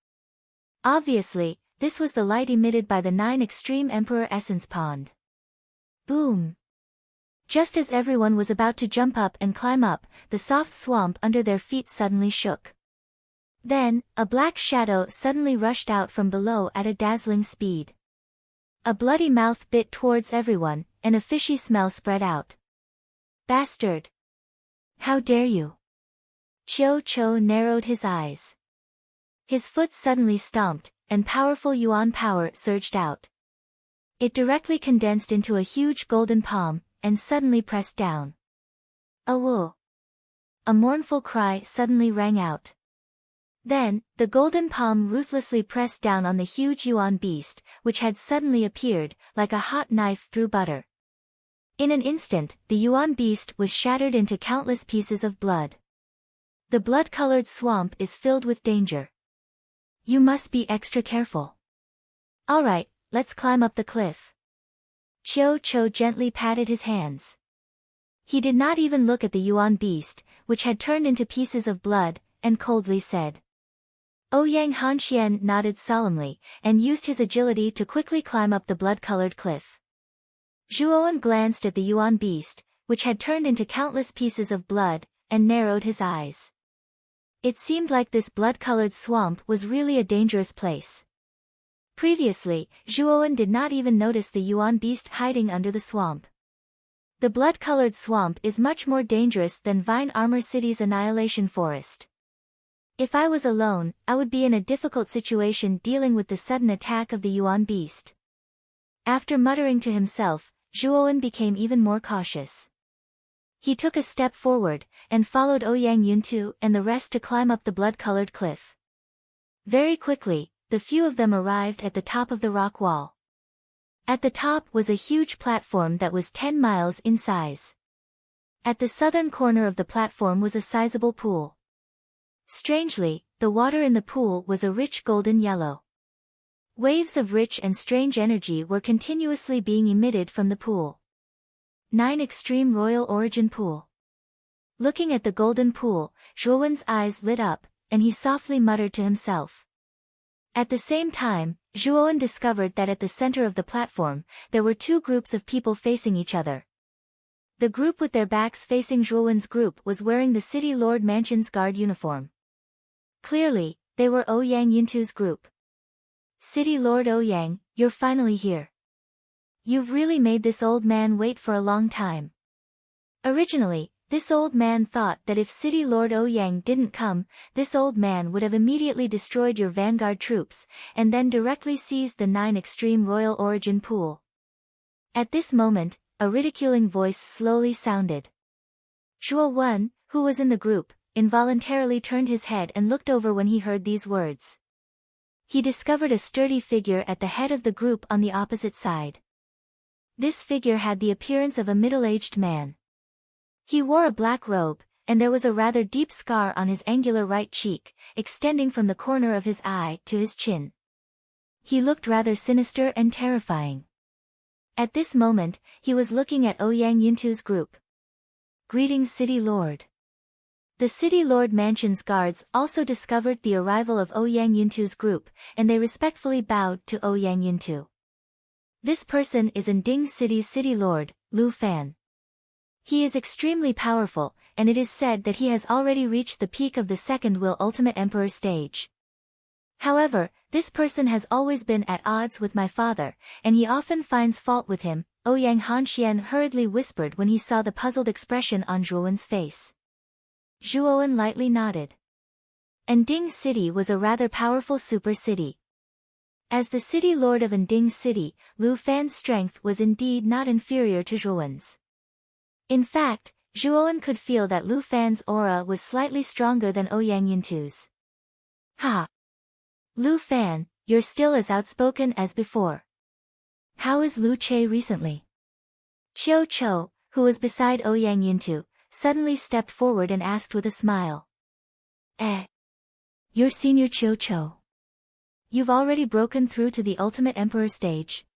Obviously, this was the light emitted by the 9 Extreme Emperor Essence Pond. Boom! Just as everyone was about to jump up and climb up, the soft swamp under their feet suddenly shook. Then, a black shadow suddenly rushed out from below at a dazzling speed. A bloody mouth bit towards everyone, and a fishy smell spread out. Bastard! How dare you! Chiu Cho narrowed his eyes. His foot suddenly stomped, and powerful yuan power surged out. It directly condensed into a huge golden palm, and suddenly pressed down. Awoo! A mournful cry suddenly rang out. Then, the golden palm ruthlessly pressed down on the huge yuan beast, which had suddenly appeared, like a hot knife through butter. In an instant, the yuan beast was shattered into countless pieces of blood. The blood-colored swamp is filled with danger. You must be extra careful. Alright, let's climb up the cliff. Chiu Cho gently patted his hands. He did not even look at the yuan beast, which had turned into pieces of blood, and coldly said. Ouyang Hanxian nodded solemnly, and used his agility to quickly climb up the blood-colored cliff. Zhuowen glanced at the yuan beast, which had turned into countless pieces of blood, and narrowed his eyes. It seemed like this blood-colored swamp was really a dangerous place. Previously, Zhuowen did not even notice the yuan beast hiding under the swamp. The blood-colored swamp is much more dangerous than Vine Armor City's Annihilation Forest. If I was alone, I would be in a difficult situation dealing with the sudden attack of the yuan beast. After muttering to himself, Zhuowen became even more cautious. He took a step forward, and followed Ouyang Yuntu and the rest to climb up the blood-colored cliff. Very quickly, the few of them arrived at the top of the rock wall. At the top was a huge platform that was 10 miles in size. At the southern corner of the platform was a sizable pool. Strangely, the water in the pool was a rich golden yellow. Waves of rich and strange energy were continuously being emitted from the pool. 9 Extreme Royal Origin Pool. Looking at the golden pool, Zhuowen's eyes lit up, and he softly muttered to himself. At the same time, Zhuowen discovered that at the center of the platform, there were 2 groups of people facing each other. The group with their backs facing Zhuowen's group was wearing the City Lord Mansion's guard uniform. Clearly, they were Ouyang Yuntu's group. City Lord Ouyang, you're finally here. You've really made this old man wait for a long time. Originally, this old man thought that if City Lord Ouyang didn't come, this old man would have immediately destroyed your vanguard troops, and then directly seized the 9 Extreme Royal Origin Pool. At this moment, a ridiculing voice slowly sounded. Zhuowen, who was in the group, involuntarily turned his head and looked over when he heard these words. He discovered a sturdy figure at the head of the group on the opposite side. This figure had the appearance of a middle-aged man. He wore a black robe, and there was a rather deep scar on his angular right cheek, extending from the corner of his eye to his chin. He looked rather sinister and terrifying. At this moment, he was looking at Ouyang Yuntu's group. Greetings, City Lord. The City Lord Mansion's guards also discovered the arrival of Ouyang Yuntu's group, and they respectfully bowed to Ouyang Yuntu. This person is Nding City's City Lord, Lu Fan. He is extremely powerful, and it is said that he has already reached the peak of the Second Will Ultimate Emperor stage. However, this person has always been at odds with my father, and he often finds fault with him, Ouyang Hanxian hurriedly whispered when he saw the puzzled expression on Zhuowen's face. Zhuowen lightly nodded. Nding City was a rather powerful super city. As the City Lord of Nding City, Lu Fan's strength was indeed not inferior to Zhuowen's. In fact, Zhuowen could feel that Lu Fan's aura was slightly stronger than Ouyang Yuntu's. Ha! Lu Fan, you're still as outspoken as before. How is Lu Che recently? Chiu Cho, who was beside Ouyang Yuntu, suddenly stepped forward and asked with a smile. You're Senior Cho. You've already broken through to the Ultimate Emperor stage.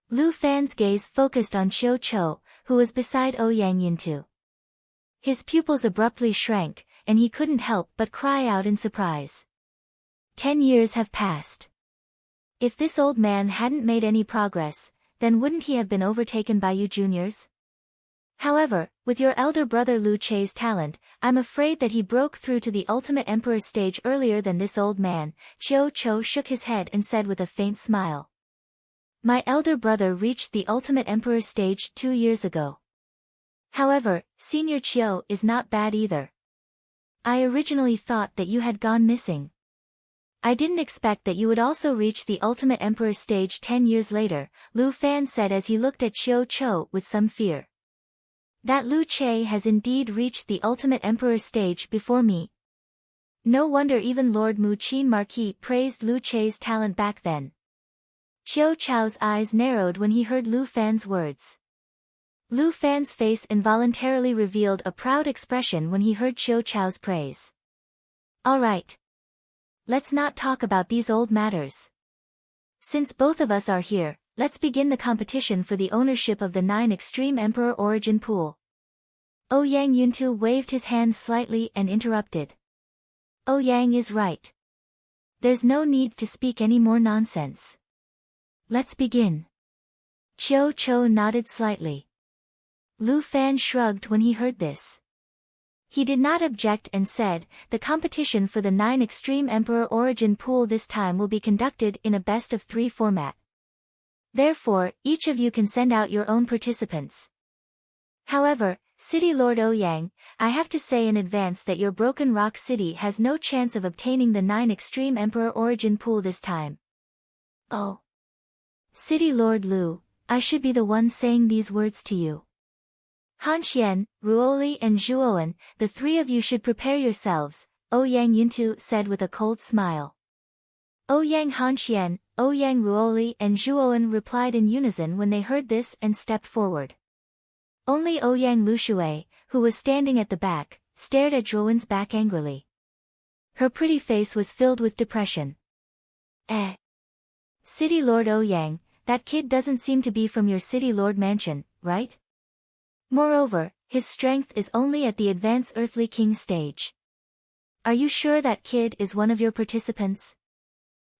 Lu Fan's gaze focused on Cho, who was beside Ouyang Yuntu. His pupils abruptly shrank, and he couldn't help but cry out in surprise. 10 years have passed. If this old man hadn't made any progress, then wouldn't he have been overtaken by you juniors? However, with your elder brother Lu Che's talent, I'm afraid that he broke through to the Ultimate Emperor stage earlier than this old man. Cho shook his head and said with a faint smile. My elder brother reached the Ultimate Emperor stage 2 years ago. However, Senior Chiu is not bad either. I originally thought that you had gone missing. I didn't expect that you would also reach the Ultimate Emperor stage 10 years later, Lu Fan said as he looked at Cho with some fear. That Lu Che has indeed reached the Ultimate Emperor stage before me. No wonder even Lord Mu Qin Marquis praised Lu Che's talent back then. Chiu Chao's eyes narrowed when he heard Lu Fan's words. Lu Fan's face involuntarily revealed a proud expression when he heard Chiu Chao's praise. Alright. Let's not talk about these old matters. Since both of us are here, let's begin the competition for the ownership of the 9 Extreme Emperor Origin Pool. Ouyang Yuntu waved his hand slightly and interrupted. Ouyang is right. There's no need to speak any more nonsense. Let's begin. Cho nodded slightly. Lu Fan shrugged when he heard this. He did not object and said, the competition for the 9 Extreme Emperor Origin Pool this time will be conducted in a best-of-3 format. Therefore, each of you can send out your own participants. However, City Lord Ouyang, I have to say in advance that your Broken Rock City has no chance of obtaining the 9 Extreme Emperor Origin Pool this time. Oh. City Lord Lu, I should be the one saying these words to you. Hanxian, Ruoli and Zhuowen, the 3 of you should prepare yourselves, Ouyang Yuntu said with a cold smile. Ouyang Hanxian, Ouyang Ruoli and Zhuowen replied in unison when they heard this and stepped forward. Only Ouyang Lushui, who was standing at the back, stared at Zhuowen's back angrily. Her pretty face was filled with depression. City Lord Ouyang, that kid doesn't seem to be from your City Lord mansion, right? Moreover, his strength is only at the Advanced Earthly King stage. Are you sure that kid is one of your participants?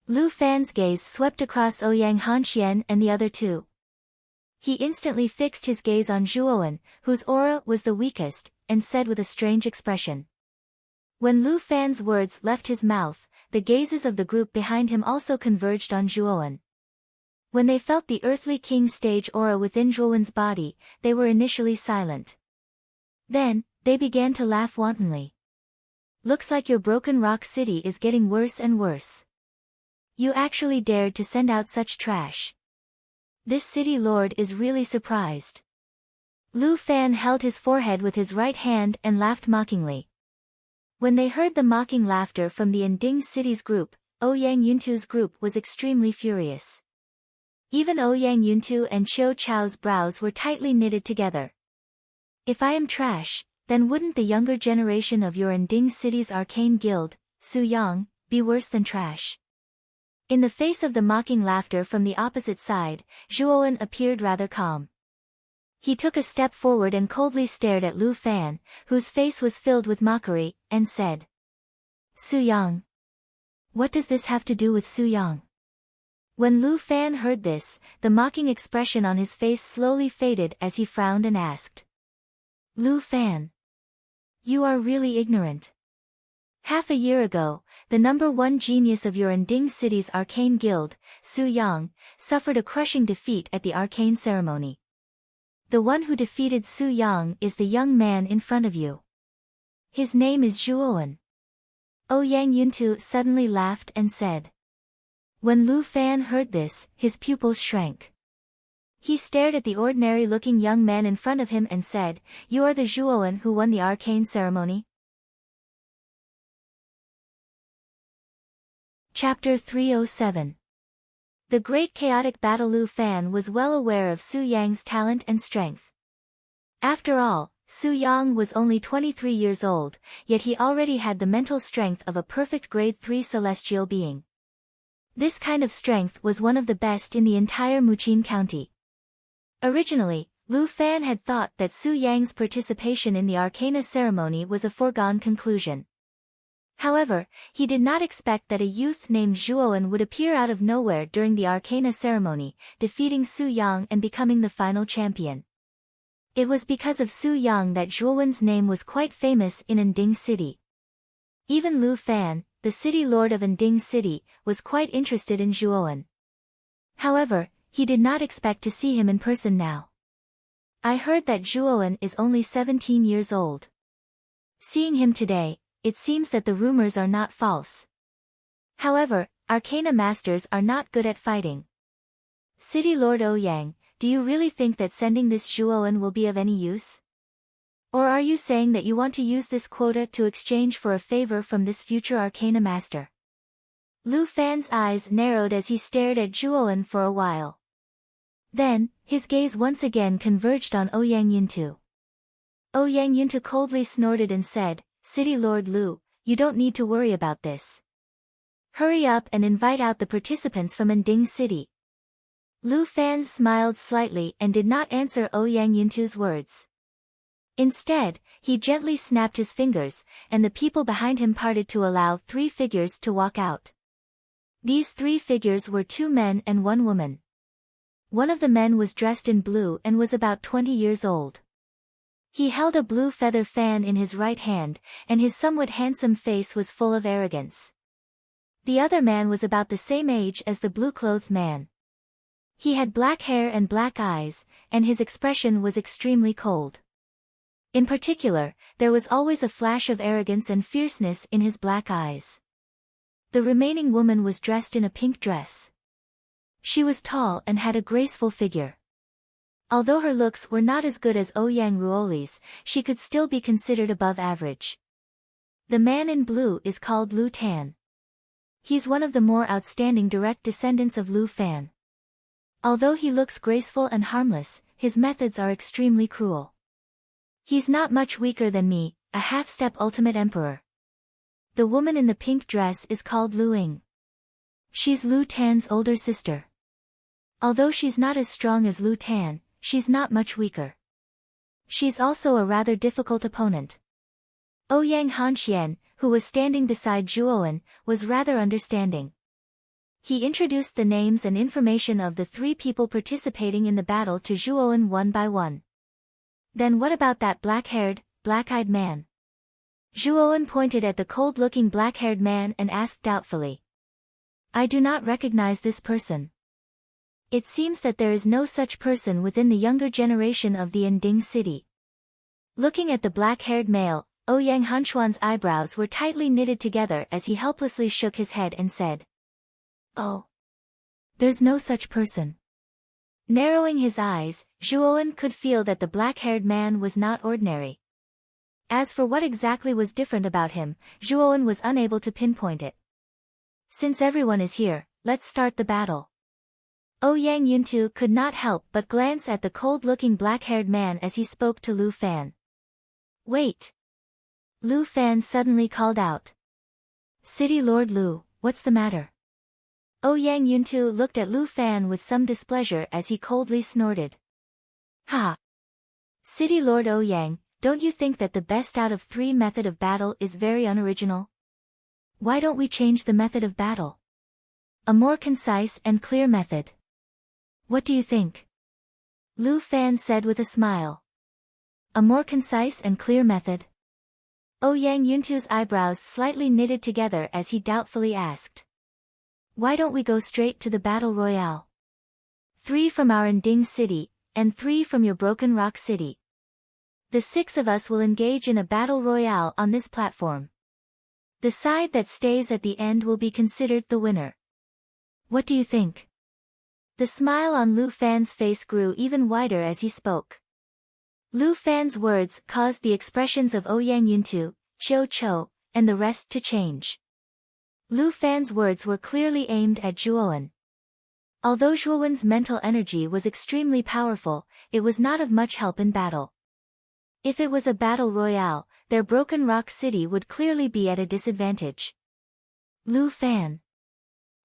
Lu Fan's gaze swept across Ouyang Hanxian and the other 2. He instantly fixed his gaze on Zhuowen, whose aura was the weakest, and said with a strange expression. When Lu Fan's words left his mouth, the gazes of the group behind him also converged on Zhuowen. When they felt the Earthly King stage aura within Zhuowen's body, they were initially silent. Then, they began to laugh wantonly. Looks like your Broken Rock City is getting worse and worse. You actually dared to send out such trash. This city lord is really surprised. Lu Fan held his forehead with his right hand and laughed mockingly. When they heard the mocking laughter from the Yinding City's group, Ouyang Yuntu's group was extremely furious. Even Ouyang Yuntu and Chiu Chao's brows were tightly knitted together. If I am trash, then wouldn't the younger generation of your Yinding City's arcane guild, Su Yang, be worse than trash? In the face of the mocking laughter from the opposite side, Zhuowen appeared rather calm. He took a step forward and coldly stared at Lu Fan, whose face was filled with mockery, and said, Su Yang. What does this have to do with Su Yang? When Lu Fan heard this, the mocking expression on his face slowly faded as he frowned and asked. Lu Fan. You are really ignorant. Half a year ago, the #1 genius of your Yinding City's arcane guild, Su Yang, suffered a crushing defeat at the arcane ceremony. The one who defeated Su Yang is the young man in front of you. His name is Zhuowen. Ouyang Yuntu suddenly laughed and said. When Lu Fan heard this, his pupils shrank. He stared at the ordinary-looking young man in front of him and said, You are the Zhuowen who won the arcane ceremony? Chapter 307. The Great Chaotic Battle. Lu Fan was well aware of Su Yang's talent and strength. After all, Su Yang was only 23 years old, yet he already had the mental strength of a perfect grade 3 celestial being. This kind of strength was one of the best in the entire Muqin County. Originally, Lu Fan had thought that Su Yang's participation in the Arcana ceremony was a foregone conclusion. However, he did not expect that a youth named Zhuowen would appear out of nowhere during the Arcana ceremony, defeating Su Yang and becoming the final champion. It was because of Su Yang that Zhuowen's name was quite famous in Ending City. Even Lu Fan, the city lord of Ending City, was quite interested in Zhuowen. However, he did not expect to see him in person now. I heard that Zhuowen is only 17 years old. Seeing him today, it seems that the rumors are not false. However, Arcana masters are not good at fighting. City Lord Ouyang, do you really think that sending this Zhuowen will be of any use? Or are you saying that you want to use this quota to exchange for a favor from this future Arcana master? Lu Fan's eyes narrowed as he stared at Zhuowen for a while. Then, his gaze once again converged on Ouyang Yuntu. Ouyang Yuntu coldly snorted and said, City Lord Lu, you don't need to worry about this. Hurry up and invite out the participants from Ending City. Lu Fan smiled slightly and did not answer Ouyang Yuntu's words. Instead, he gently snapped his fingers, and the people behind him parted to allow 3 figures to walk out. These 3 figures were 2 men and 1 woman. One of the men was dressed in blue and was about 20 years old. He held a blue feather fan in his right hand, and his somewhat handsome face was full of arrogance. The other man was about the same age as the blue-clothed man. He had black hair and black eyes, and his expression was extremely cold. In particular, there was always a flash of arrogance and fierceness in his black eyes. The remaining woman was dressed in a pink dress. She was tall and had a graceful figure. Although her looks were not as good as Ouyang Ruoli's, she could still be considered above average. The man in blue is called Lu Tan. He's one of the more outstanding direct descendants of Lu Fan. Although he looks graceful and harmless, his methods are extremely cruel. He's not much weaker than me, a half-step ultimate emperor. The woman in the pink dress is called Lu Ying. She's Lu Tan's older sister. Although she's not as strong as Lu Tan, she's not much weaker. She's also a rather difficult opponent. Ouyang Hanxian, who was standing beside Zhuowen, was rather understanding. He introduced the names and information of the 3 people participating in the battle to Zhuowen one by one. Then what about that black-haired, black-eyed man? Zhuowen pointed at the cold-looking black-haired man and asked doubtfully. I do not recognize this person. It seems that there is no such person within the younger generation of the Ending City. Looking at the black-haired male, Ouyang Hanxuan's eyebrows were tightly knitted together as he helplessly shook his head and said, Oh. There's no such person. Narrowing his eyes, Zhuowen could feel that the black-haired man was not ordinary. As for what exactly was different about him, Zhuowen was unable to pinpoint it. Since everyone is here, let's start the battle. Ouyang Yuntu could not help but glance at the cold-looking black-haired man as he spoke to Lu Fan. Wait! Lu Fan suddenly called out. City Lord Lu, what's the matter? Ouyang Yuntu looked at Lu Fan with some displeasure as he coldly snorted. Ha! City Lord Ouyang, don't you think that the best out of 3 method of battle is very unoriginal? Why don't we change the method of battle? A more concise and clear method. What do you think? Lu Fan said with a smile. A more concise and clear method? Ouyang Yuntu's eyebrows slightly knitted together as he doubtfully asked. Why don't we go straight to the battle royale? 3 from our Ending City, and 3 from your Broken Rock City. The 6 of us will engage in a battle royale on this platform. The side that stays at the end will be considered the winner. What do you think? The smile on Lu Fan's face grew even wider as he spoke. Lu Fan's words caused the expressions of Ouyang Yuntu, Qiu Chou, and the rest to change. Lu Fan's words were clearly aimed at Zhuowen. Although Zhuowen's mental energy was extremely powerful, it was not of much help in battle. If it was a battle royale, their Broken Rock City would clearly be at a disadvantage. Lu Fan.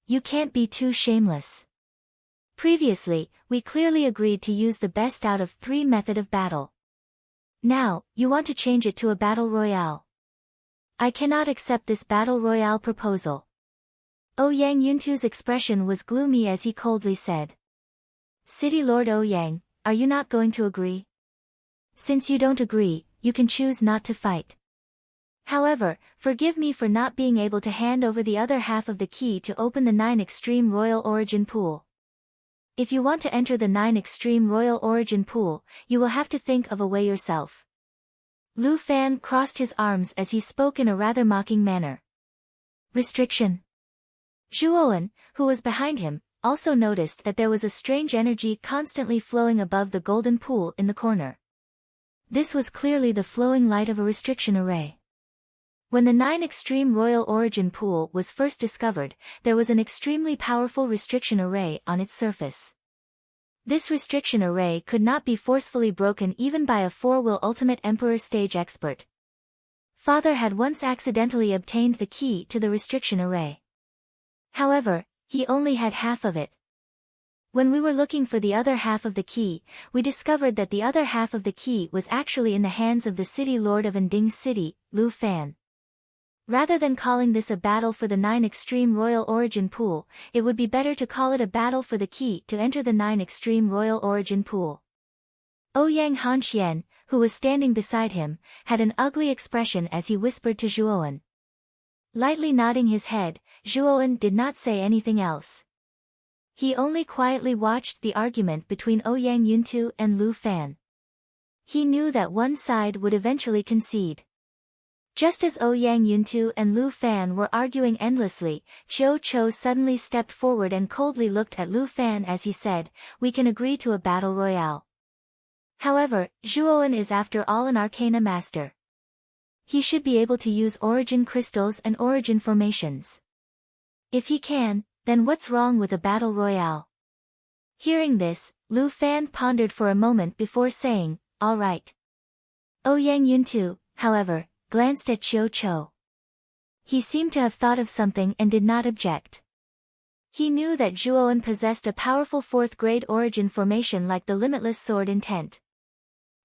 You can't be too shameless. Previously, we clearly agreed to use the best out of 3 method of battle. Now, you want to change it to a battle royale. I cannot accept this battle royale proposal. Ouyang Yuntu's expression was gloomy as he coldly said. City Lord Ouyang, are you not going to agree? Since you don't agree, you can choose not to fight. However, forgive me for not being able to hand over the other half of the key to open the 9 Extreme Royal Origin Pool. If you want to enter the 9 Extreme Royal Origin Pool, you will have to think of a way yourself. Lu Fan crossed his arms as he spoke in a rather mocking manner. Restriction. Zhuowen, who was behind him, also noticed that there was a strange energy constantly flowing above the golden pool in the corner. This was clearly the flowing light of a restriction array. When the 9 Extreme Royal Origin Pool was first discovered, there was an extremely powerful restriction array on its surface. This restriction array could not be forcefully broken even by a 4-will Ultimate Emperor stage expert. Father had once accidentally obtained the key to the restriction array. However, he only had half of it. When we were looking for the other half of the key, we discovered that the other half of the key was actually in the hands of the City Lord of Ending City, Lu Fan. Rather than calling this a battle for the 9 Extreme Royal Origin Pool, it would be better to call it a battle for the key to enter the 9 Extreme Royal Origin Pool. Ouyang Hanxian, who was standing beside him, had an ugly expression as he whispered to Zhuowen. Lightly nodding his head, Zhuowen did not say anything else. He only quietly watched the argument between Ouyang Yuntu and Lu Fan. He knew that one side would eventually concede. Just as Ouyang Yuntu and Lu Fan were arguing endlessly, Qiu Chou suddenly stepped forward and coldly looked at Lu Fan as he said, "We can agree to a battle royale. However, Zhuowen is after all an Arcana master. He should be able to use origin crystals and origin formations. If he can, then what's wrong with a battle royale?" Hearing this, Lu Fan pondered for a moment before saying, "All right." Ouyang Yuntu, however, glanced at Qiu Chou. He seemed to have thought of something and did not object. He knew that Zhuowen possessed a powerful 4th-grade origin formation like the Limitless Sword Intent.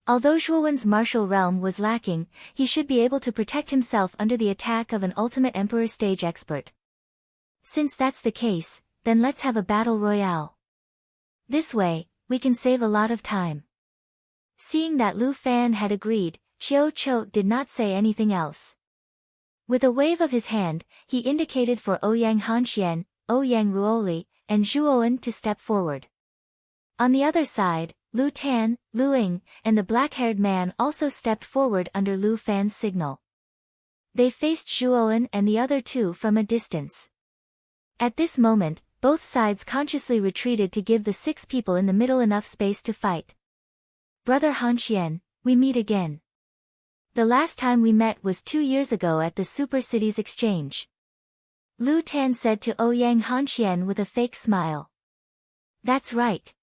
Although Zhuowen's martial realm was lacking, he should be able to protect himself under the attack of an Ultimate Emperor stage expert. Since that's the case, then let's have a battle royale. This way, we can save a lot of time. Seeing that Lu Fan had agreed, Qiu Chou did not say anything else. With a wave of his hand, he indicated for Ouyang Hanxian, Ouyang Ruoli, and Zhuowen to step forward. On the other side, Lu Tan, Lu Ying, and the black-haired man also stepped forward under Lu Fan's signal. They faced Zhuowen and the other two from a distance. At this moment, both sides consciously retreated to give the 6 people in the middle enough space to fight. "Brother Hanxian, we meet again. The last time we met was 2 years ago at the Super Cities Exchange." Lu Tan said to Ouyang Hanxian with a fake smile. "That's right.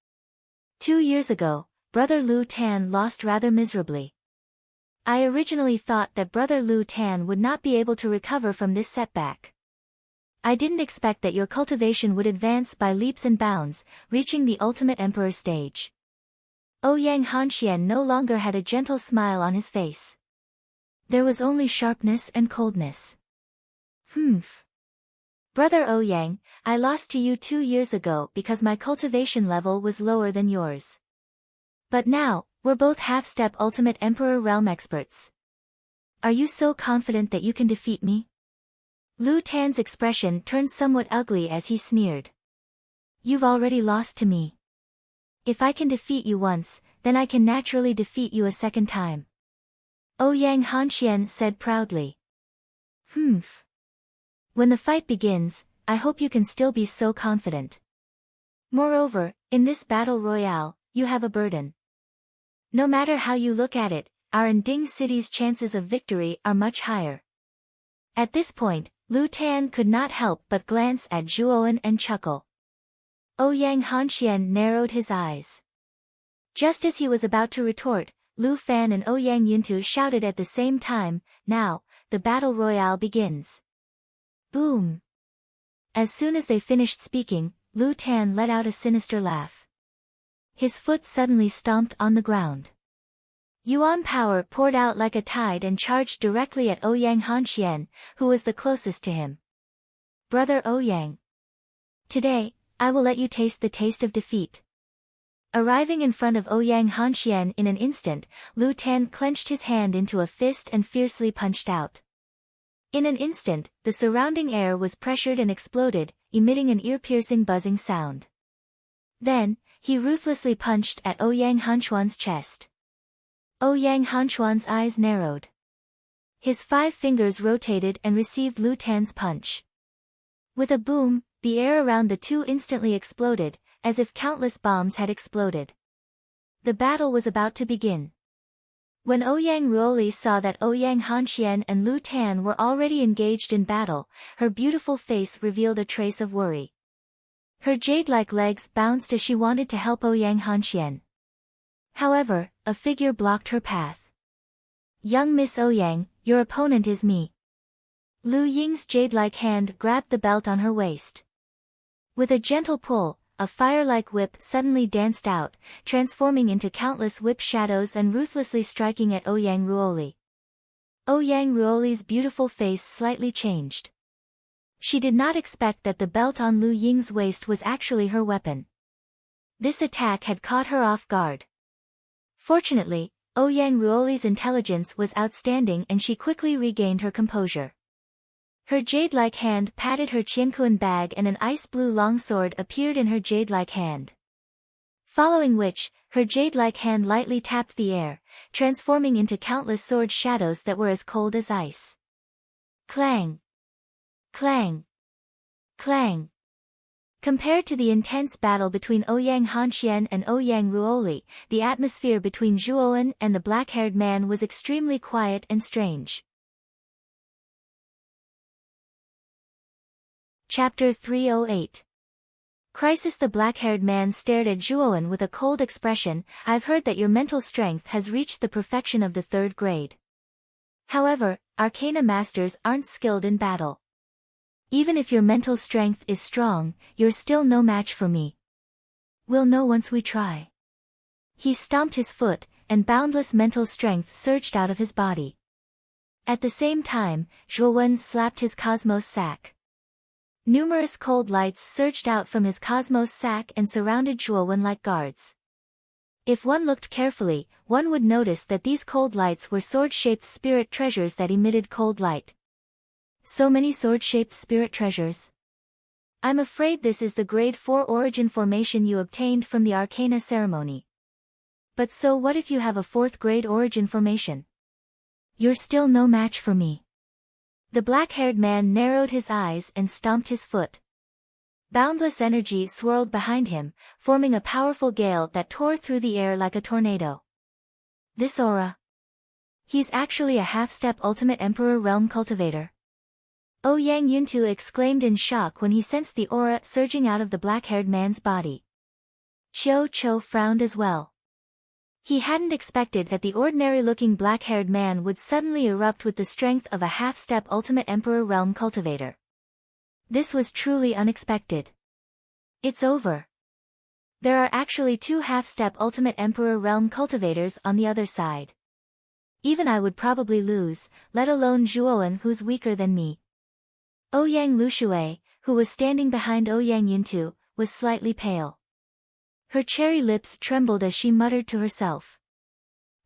2 years ago, Brother Lu Tan lost rather miserably. I originally thought that Brother Lu Tan would not be able to recover from this setback. I didn't expect that your cultivation would advance by leaps and bounds, reaching the Ultimate Emperor stage." Ouyang Hanxian no longer had a gentle smile on his face. There was only sharpness and coldness. "Brother Ouyang, I lost to you 2 years ago because my cultivation level was lower than yours. But now, we're both half-step Ultimate Emperor realm experts. Are you so confident that you can defeat me?" Lu Tan's expression turned somewhat ugly as he sneered. "You've already lost to me. If I can defeat you once, then I can naturally defeat you a second time." Ouyang Hanxian said proudly. When the fight begins, I hope you can still be so confident. Moreover, in this battle royale, you have a burden. No matter how you look at it, our Ending City's chances of victory are much higher." At this point, Lu Tan could not help but glance at Zhuowen and chuckle. Ouyang Hanxian narrowed his eyes. Just as he was about to retort, Lu Fan and Ouyang Yuntu shouted at the same time, "Now, the battle royale begins." Boom! As soon as they finished speaking, Lu Tan let out a sinister laugh. His foot suddenly stomped on the ground. Yuan power poured out like a tide and charged directly at Ouyang Hanxian, who was the closest to him. "Brother Ouyang. Today, I will let you taste the taste of defeat." Arriving in front of Ouyang Hanxian in an instant, Lu Tan clenched his hand into a fist and fiercely punched out. In an instant, the surrounding air was pressured and exploded, emitting an ear-piercing buzzing sound. Then, he ruthlessly punched at Ouyang Hanxuan's chest. Ouyang Hanxuan's eyes narrowed. His 5 fingers rotated and received Lu Tan's punch. With a boom, the air around the two instantly exploded, as if countless bombs had exploded. The battle was about to begin. When Ouyang Ruoli saw that Ouyang Hanxian and Lu Tan were already engaged in battle, her beautiful face revealed a trace of worry. Her jade-like legs bounced as she wanted to help Ouyang Hanxian. However, a figure blocked her path. "Young Miss Ouyang, your opponent is me." Lu Ying's jade-like hand grabbed the belt on her waist. With a gentle pull, a fire-like whip suddenly danced out, transforming into countless whip shadows and ruthlessly striking at Ouyang Ruoli. Ouyang Ruoli's beautiful face slightly changed. She did not expect that the belt on Lu Ying's waist was actually her weapon. This attack had caught her off guard. Fortunately, Ouyang Ruoli's intelligence was outstanding and she quickly regained her composure. Her jade-like hand patted her qiankuan bag and an ice-blue longsword appeared in her jade-like hand. Following which, her jade-like hand lightly tapped the air, transforming into countless sword shadows that were as cold as ice. Clang! Clang! Clang! Compared to the intense battle between Ouyang Hanxian and Ouyang Ruoli, the atmosphere between Zhuowen and the black-haired man was extremely quiet and strange. Chapter 308. Crisis. The black-haired man stared at Zhuowen with a cold expression. "I've heard that your mental strength has reached the perfection of the 3rd grade. However, Arcana masters aren't skilled in battle. Even if your mental strength is strong, you're still no match for me. We'll know once we try." He stomped his foot, and boundless mental strength surged out of his body. At the same time, Zhuowen slapped his cosmos sack. Numerous cold lights surged out from his cosmos sack and surrounded Zhuowen like guards. If one looked carefully, one would notice that these cold lights were sword-shaped spirit treasures that emitted cold light. So many sword-shaped spirit treasures. I'm afraid this is the grade 4 origin formation you obtained from the Arcana ceremony. But so what if you have a 4th grade origin formation? You're still no match for me. The black-haired man narrowed his eyes and stomped his foot. Boundless energy swirled behind him, forming a powerful gale that tore through the air like a tornado. This aura. He's actually a half-step Ultimate Emperor Realm Cultivator. Ouyang Yuntu exclaimed in shock when he sensed the aura surging out of the black-haired man's body. Qiu Chou frowned as well. He hadn't expected that the ordinary-looking black-haired man would suddenly erupt with the strength of a half-step Ultimate Emperor Realm Cultivator. This was truly unexpected. It's over. There are actually 2 half-step Ultimate Emperor Realm Cultivators on the other side. Even I would probably lose, let alone Zhuowen who's weaker than me. Ouyang Lushui, who was standing behind Ouyang Yuntu, was slightly pale. Her cherry lips trembled as she muttered to herself.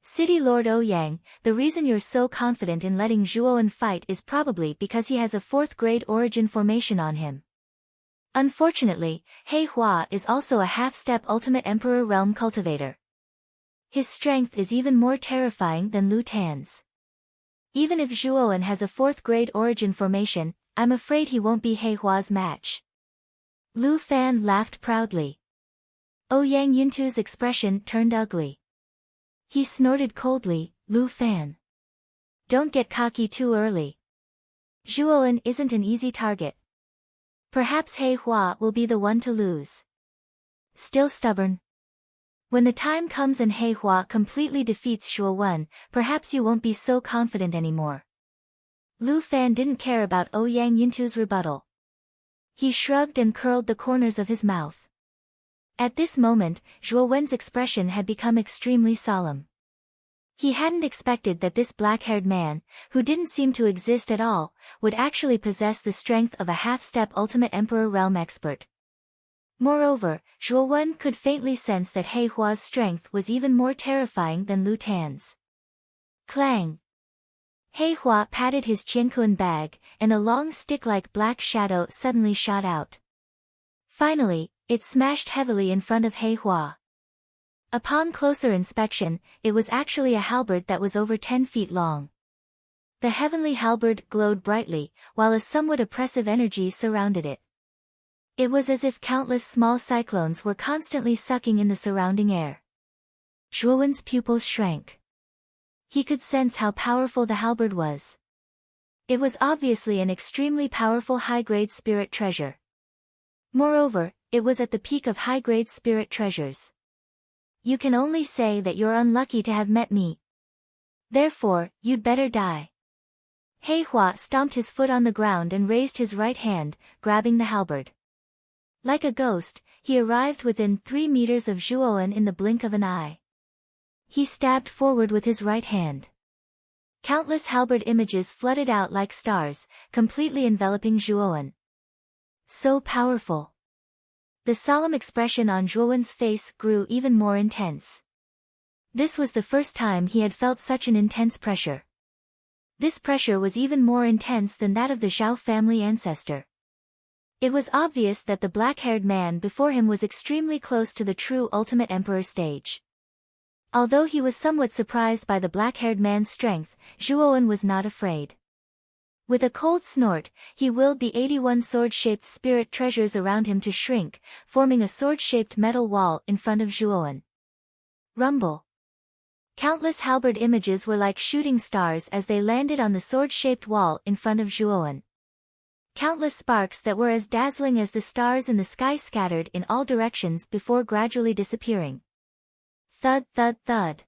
"City Lord Ouyang, the reason you're so confident in letting Zhuowen fight is probably because he has a 4th grade origin formation on him. Unfortunately, He Hua is also a half-step Ultimate Emperor Realm Cultivator. His strength is even more terrifying than Lu Tan's. Even if Zhuowen has a 4th grade origin formation, I'm afraid he won't be He Hua's match." Lu Fan laughed proudly. Ouyang Yuntu's expression turned ugly. He snorted coldly, "Lu Fan. Don't get cocky too early. Zhuowen isn't an easy target. Perhaps He Hua will be the one to lose." "Still stubborn?" When the time comes and He Hua completely defeats Zhuo Wen, perhaps you won't be so confident anymore. Lu Fan didn't care about Ouyang Yintu's rebuttal. He shrugged and curled the corners of his mouth. At this moment, Zhuo Wen's expression had become extremely solemn. He hadn't expected that this black-haired man, who didn't seem to exist at all, would actually possess the strength of a half-step Ultimate Emperor realm expert. Moreover, Zhuo Wen could faintly sense that He Hua's strength was even more terrifying than Lu Tan's. Clang! He Hua patted his Qiankuan bag, and a long stick-like black shadow suddenly shot out. Finally, it smashed heavily in front of He Hua. Upon closer inspection, it was actually a halberd that was over 10 feet long. The heavenly halberd glowed brightly, while a somewhat oppressive energy surrounded it. It was as if countless small cyclones were constantly sucking in the surrounding air. Zhuo Wen's pupils shrank. He could sense how powerful the halberd was. It was obviously an extremely powerful high-grade spirit treasure. Moreover, it was at the peak of high-grade spirit treasures. You can only say that you're unlucky to have met me. Therefore, you'd better die. He Hua stomped his foot on the ground and raised his right hand, grabbing the halberd. Like a ghost, he arrived within 3 meters of Zhuo Wen in the blink of an eye. He stabbed forward with his right hand. Countless halberd images flooded out like stars, completely enveloping Zhuo Wen. So powerful. The solemn expression on Zhuo Wen's face grew even more intense. This was the first time he had felt such an intense pressure. This pressure was even more intense than that of the Zhao family ancestor. It was obvious that the black-haired man before him was extremely close to the true Ultimate Emperor stage. Although he was somewhat surprised by the black-haired man's strength, Zhuo Wen was not afraid. With a cold snort, he willed the 81 sword-shaped spirit treasures around him to shrink, forming a sword-shaped metal wall in front of Zhuo Wen. Rumble. Countless halberd images were like shooting stars as they landed on the sword-shaped wall in front of Zhuo Wen. Countless sparks that were as dazzling as the stars in the sky scattered in all directions before gradually disappearing. Thud, thud, thud.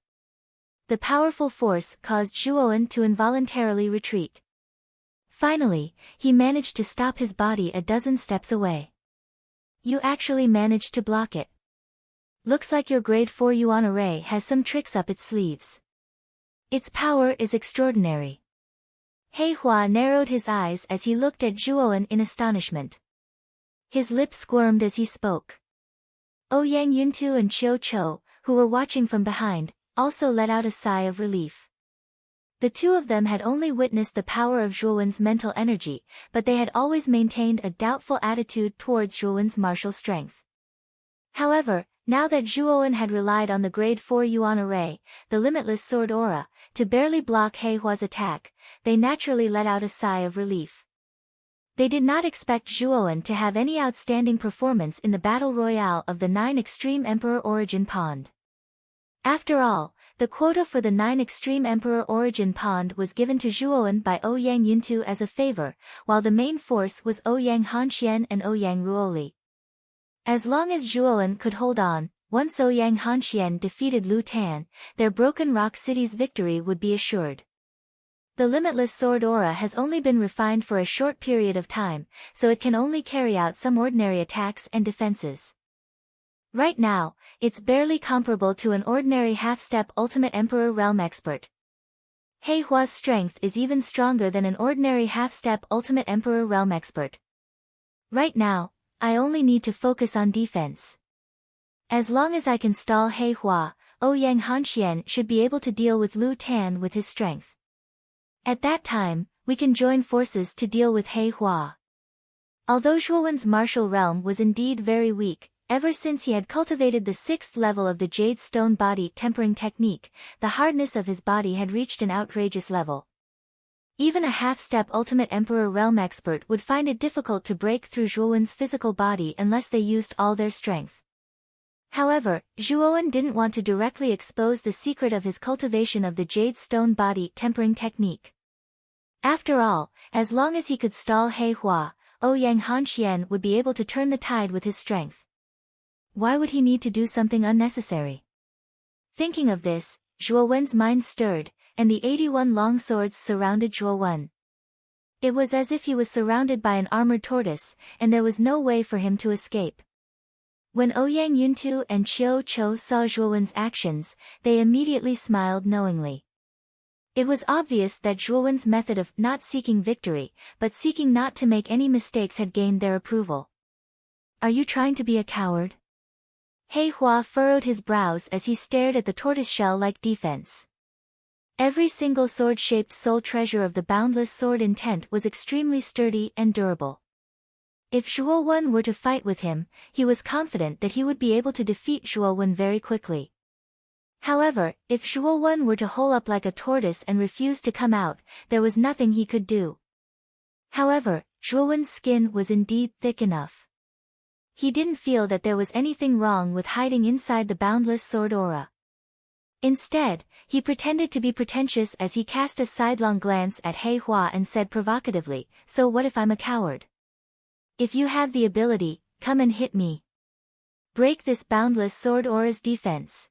The powerful force caused Zhuo Wen to involuntarily retreat. Finally, he managed to stop his body a dozen steps away. You actually managed to block it. Looks like your grade 4 Yuan array has some tricks up its sleeves. Its power is extraordinary. He Hua narrowed his eyes as he looked at Zhuo Wen in astonishment. His lips squirmed as he spoke. Ouyang Yuntu and Qiu Chou, who were watching from behind, also let out a sigh of relief. The two of them had only witnessed the power of Zhuo Wen's mental energy, but they had always maintained a doubtful attitude towards Zhuo Wen's martial strength. However, now that Zhuo Wen had relied on the grade 4 Yuan array, the limitless sword aura, to barely block He Hua's attack, they naturally let out a sigh of relief. They did not expect Zhuo Wen to have any outstanding performance in the battle royale of the 9 Extreme Emperor Origin Pond. After all, the quota for the 9 Extreme Emperor Origin Pond was given to Zhuo Wen by Ouyang Yuntu as a favor, while the main force was Ouyang Hanxian and Ouyang Ruoli. As long as Zhuo Wen could hold on, once Ouyang Hanxian defeated Lu Tan, their Broken Rock City's victory would be assured. The limitless sword aura has only been refined for a short period of time, so it can only carry out some ordinary attacks and defenses. Right now, it's barely comparable to an ordinary half-step Ultimate Emperor realm expert. He Hua's strength is even stronger than an ordinary half-step Ultimate Emperor realm expert. Right now, I only need to focus on defense. As long as I can stall He Hua, Ouyang Hanxian should be able to deal with Lu Tan with his strength. At that time, we can join forces to deal with He Hua. Although Zhuo Wen's martial realm was indeed very weak, ever since he had cultivated the 6th level of the Jade Stone Body Tempering Technique, the hardness of his body had reached an outrageous level. Even a half-step Ultimate Emperor realm expert would find it difficult to break through Zhuo Wen's physical body unless they used all their strength. However, Zhuo Wen didn't want to directly expose the secret of his cultivation of the Jade Stone Body Tempering Technique. After all, as long as he could stall He Hua, Ouyang Hanxian would be able to turn the tide with his strength. Why would he need to do something unnecessary? Thinking of this, Zhuo Wen's mind stirred, and the 81 long swords surrounded Zhuo Wen. It was as if he was surrounded by an armored tortoise, and there was no way for him to escape. When Ouyang Yuntu and Qiu Chou saw Zhuo Wen's actions, they immediately smiled knowingly. It was obvious that Zhuo Wen's method of not seeking victory, but seeking not to make any mistakes had gained their approval. Are you trying to be a coward? He Hua furrowed his brows as he stared at the tortoiseshell-like defense. Every single sword-shaped soul treasure of the boundless sword intent was extremely sturdy and durable. If Zhuo Wen were to fight with him, he was confident that he would be able to defeat Zhuo Wen very quickly. However, if Zhuo Wen were to hole up like a tortoise and refuse to come out, there was nothing he could do. However, Zhuo Wen's skin was indeed thick enough. He didn't feel that there was anything wrong with hiding inside the boundless sword aura. Instead, he pretended to be pretentious as he cast a sidelong glance at He Hua and said provocatively, "So what if I'm a coward? If you have the ability, come and hit me. Break this boundless sword aura's defense."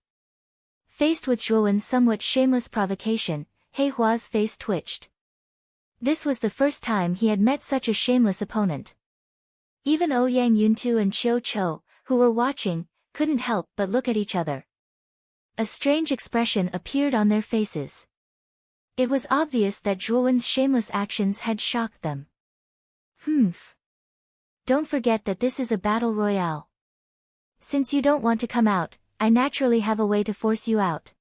Faced with Zhuo Wen's somewhat shameless provocation, He Hua's face twitched. This was the first time he had met such a shameless opponent. Even Ouyang Yuntu and Qiu Chou, who were watching, couldn't help but look at each other. A strange expression appeared on their faces. It was obvious that Zhuo Wen's shameless actions had shocked them. Humph. Don't forget that this is a battle royale. Since you don't want to come out, I naturally have a way to force you out.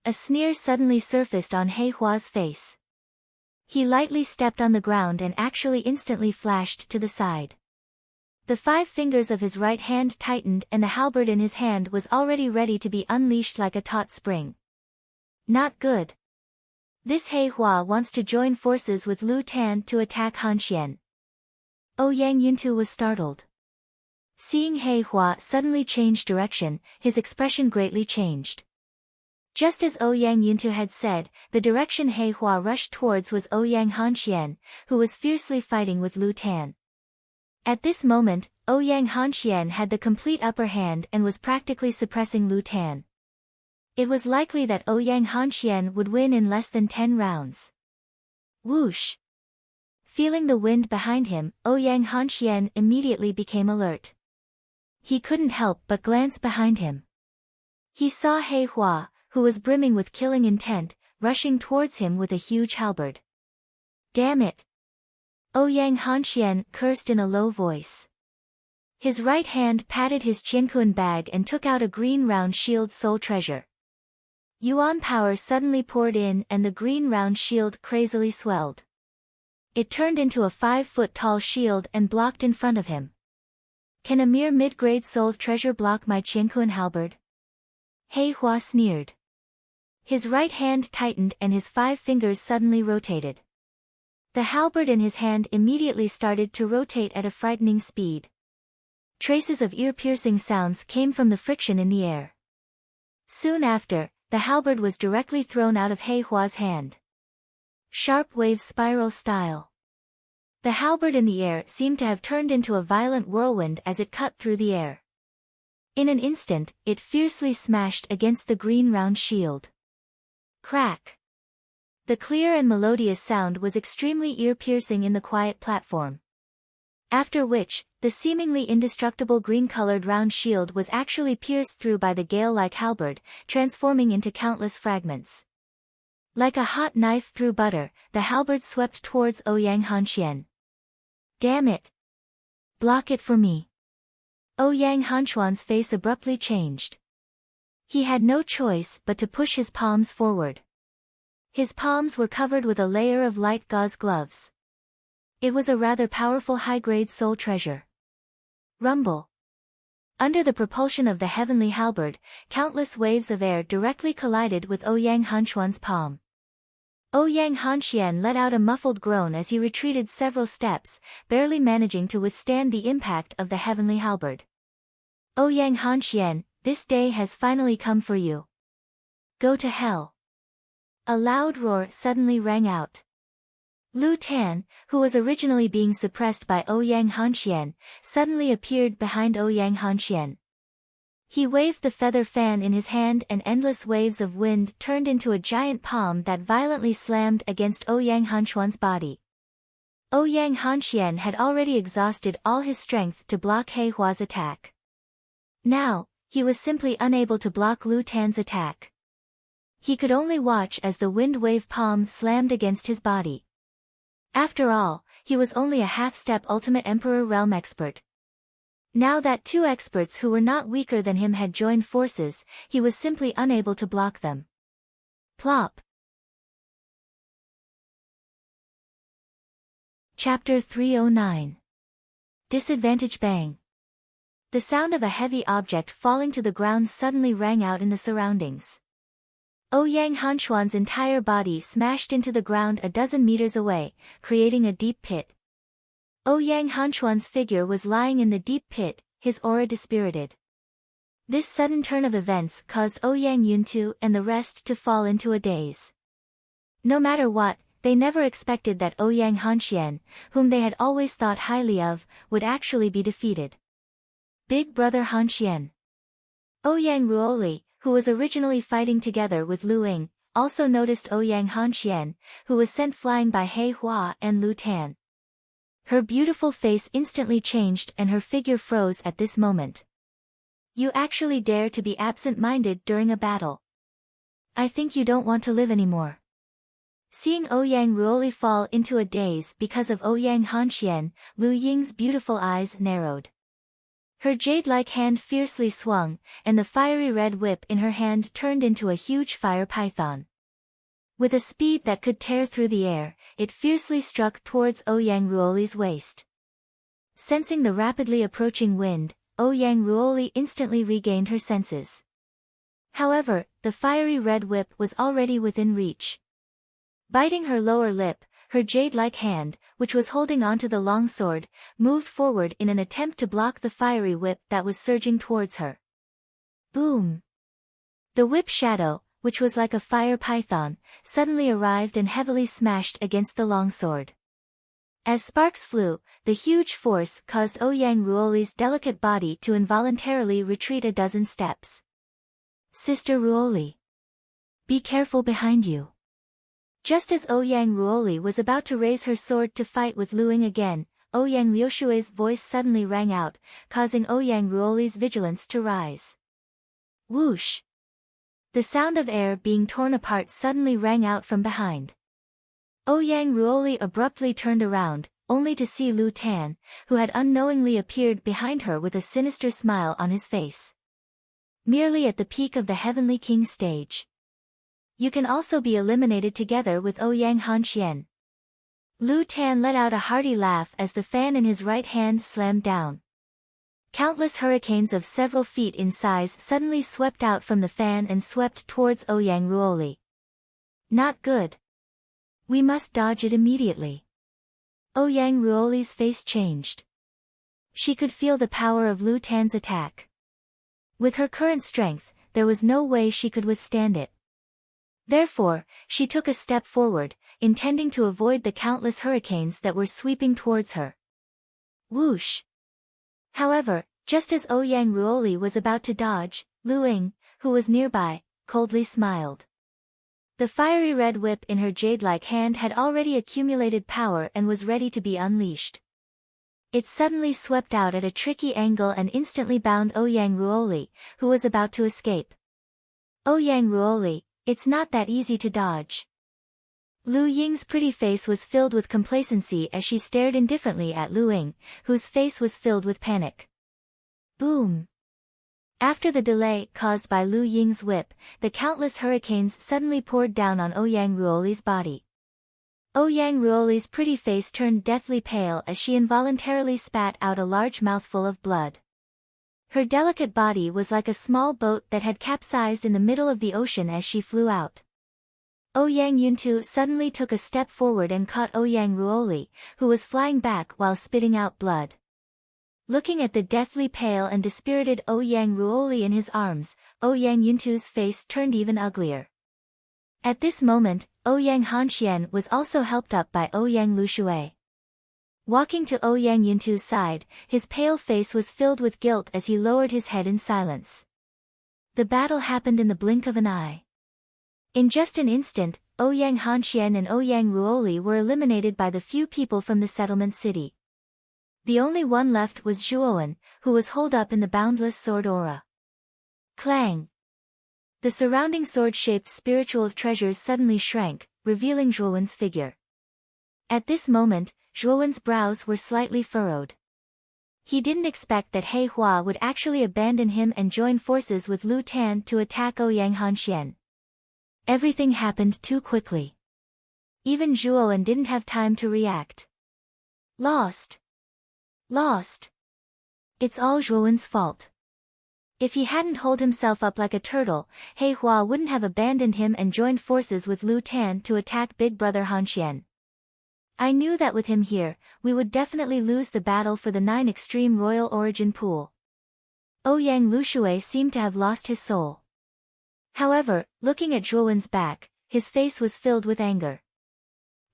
A sneer suddenly surfaced on He Hua's face. He lightly stepped on the ground and actually instantly flashed to the side. The 5 fingers of his right hand tightened and the halberd in his hand was already ready to be unleashed like a taut spring. Not good. This He Hua wants to join forces with Lu Tan to attack Han Xian. Ouyang Yuntu was startled. Seeing He Hua suddenly change direction, his expression greatly changed. Just as Ouyang Yuntu had said, the direction He Hua rushed towards was Ouyang Han Xian, who was fiercely fighting with Lu Tan. At this moment, Ouyang Han Xian had the complete upper hand and was practically suppressing Lu Tan. It was likely that Ouyang Han Xian would win in less than 10 rounds. Whoosh! Feeling the wind behind him, Ouyang Han Xian immediately became alert. He couldn't help but glance behind him. He saw He Hua, who was brimming with killing intent, rushing towards him with a huge halberd. Damn it! Ouyang Han Xian cursed in a low voice. His right hand patted his Qianquan bag and took out a green round shield soul treasure. Yuan power suddenly poured in and the green round shield crazily swelled. It turned into a 5-foot-tall shield and blocked in front of him. Can a mere mid-grade soul treasure block my Qianquan halberd? He Hua sneered. His right hand tightened and his 5 fingers suddenly rotated. The halberd in his hand immediately started to rotate at a frightening speed. Traces of ear-piercing sounds came from the friction in the air. Soon after, the halberd was directly thrown out of He Hua's hand. Sharp wave spiral style. The halberd in the air seemed to have turned into a violent whirlwind as it cut through the air. In an instant, it fiercely smashed against the green round shield. Crack! The clear and melodious sound was extremely ear-piercing in the quiet platform. After which, the seemingly indestructible green-colored round shield was actually pierced through by the gale-like halberd, transforming into countless fragments. Like a hot knife through butter, the halberd swept towards Ouyang Han Xian. Damn it! Block it for me. Ouyang Han Xian's face abruptly changed. He had no choice but to push his palms forward. His palms were covered with a layer of light gauze gloves. It was a rather powerful high-grade soul treasure. Rumble. Under the propulsion of the heavenly halberd, countless waves of air directly collided with Ouyang Han Xian's palm. Ouyang Han Xian let out a muffled groan as he retreated several steps, barely managing to withstand the impact of the heavenly halberd. Ouyang Han Xian, this day has finally come for you. Go to hell. A loud roar suddenly rang out. Lu Tan, who was originally being suppressed by Ouyang Han Xian, suddenly appeared behind Ouyang Han Xian. He waved the feather fan in his hand and endless waves of wind turned into a giant palm that violently slammed against Ouyang Hanquan's body. Ouyang Hanxian had already exhausted all his strength to block He Hua's attack. Now, he was simply unable to block Lu Tan's attack. He could only watch as the wind wave palm slammed against his body. After all, he was only a half-step Ultimate Emperor realm expert. Now that two experts who were not weaker than him had joined forces, he was simply unable to block them. Plop. Chapter 309. Disadvantage Bang. The sound of a heavy object falling to the ground suddenly rang out in the surroundings. Ouyang Hanquan's entire body smashed into the ground a dozen meters away, creating a deep pit. Ouyang Hanquan's figure was lying in the deep pit, his aura dispirited. This sudden turn of events caused Ouyang Yuntu and the rest to fall into a daze. No matter what, they never expected that Ouyang Hanxian, whom they had always thought highly of, would actually be defeated. Big Brother Hanxian. Ouyang Ruoli, who was originally fighting together with Lu Ying, also noticed Ouyang Hanxian, who was sent flying by He Hua and Lu Tan. Her beautiful face instantly changed and her figure froze at this moment. You actually dare to be absent-minded during a battle. I think you don't want to live anymore. Seeing Ouyang Ruoli fall into a daze because of Ouyang Hanxian, Lu Ying's beautiful eyes narrowed. Her jade-like hand fiercely swung, and the fiery red whip in her hand turned into a huge fire python. With a speed that could tear through the air, it fiercely struck towards Ouyang Ruoli's waist. Sensing the rapidly approaching wind, Ouyang Ruoli instantly regained her senses. However, the fiery red whip was already within reach. Biting her lower lip, her jade-like hand, which was holding onto the long sword, moved forward in an attempt to block the fiery whip that was surging towards her. Boom! The whip shadow, which was like a fire python, suddenly arrived and heavily smashed against the longsword. As sparks flew, the huge force caused Ouyang Ruoli's delicate body to involuntarily retreat a dozen steps. Sister Ruoli. Be careful behind you. Just as Ouyang Ruoli was about to raise her sword to fight with Lu Ying again, Ouyang Liushui's voice suddenly rang out, causing Ouyang Ruoli's vigilance to rise. Whoosh! The sound of air being torn apart suddenly rang out from behind. Ouyang Ruoli abruptly turned around, only to see Lu Tan, who had unknowingly appeared behind her with a sinister smile on his face. Merely at the peak of the Heavenly King stage. You can also be eliminated together with Ouyang Hanxian. Lu Tan let out a hearty laugh as the fan in his right hand slammed down. Countless hurricanes of several feet in size suddenly swept out from the fan and swept towards Ouyang Ruoli. Not good. We must dodge it immediately. Ouyang Ruoli's face changed. She could feel the power of Lu Tan's attack. With her current strength, there was no way she could withstand it. Therefore, she took a step forward, intending to avoid the countless hurricanes that were sweeping towards her. Whoosh! However, just as Ouyang Ruoli was about to dodge, Lu Ying, who was nearby, coldly smiled. The fiery red whip in her jade-like hand had already accumulated power and was ready to be unleashed. It suddenly swept out at a tricky angle and instantly bound Ouyang Ruoli, who was about to escape. Ouyang Ruoli, it's not that easy to dodge. Lu Ying's pretty face was filled with complacency as she stared indifferently at Lu Ying, whose face was filled with panic. Boom! After the delay caused by Lu Ying's whip, the countless hurricanes suddenly poured down on Ouyang Ruoli's body. Ouyang Ruoli's pretty face turned deathly pale as she involuntarily spat out a large mouthful of blood. Her delicate body was like a small boat that had capsized in the middle of the ocean as she flew out. Ouyang Yuntu suddenly took a step forward and caught Ouyang Ruoli, who was flying back while spitting out blood. Looking at the deathly pale and dispirited Ouyang Ruoli in his arms, Ouyang Yuntu's face turned even uglier. At this moment, Ouyang Hanxian was also helped up by Ouyang Lushui. Walking to Ouyang Yuntu's side, his pale face was filled with guilt as he lowered his head in silence. The battle happened in the blink of an eye. In just an instant, Ouyang Hanxian and Ouyang Ruoli were eliminated by the few people from the settlement city. The only one left was Zhuowen, who was holed up in the boundless sword aura. Clang! The surrounding sword-shaped spiritual treasures suddenly shrank, revealing Zhuowen's figure. At this moment, Zhuowen's brows were slightly furrowed. He didn't expect that He Hua would actually abandon him and join forces with Lu Tan to attack Ouyang Hanxian. Everything happened too quickly. Even Zhuowen didn't have time to react. Lost. Lost. It's all Zhuowen's fault. If he hadn't holed himself up like a turtle, He Hua wouldn't have abandoned him and joined forces with Lu Tan to attack Big Brother Hanxian. I knew that with him here, we would definitely lose the battle for the 9 Extreme Royal Origin Pool. Ouyang Lushui seemed to have lost his soul. However, looking at Zhuowen's back, his face was filled with anger.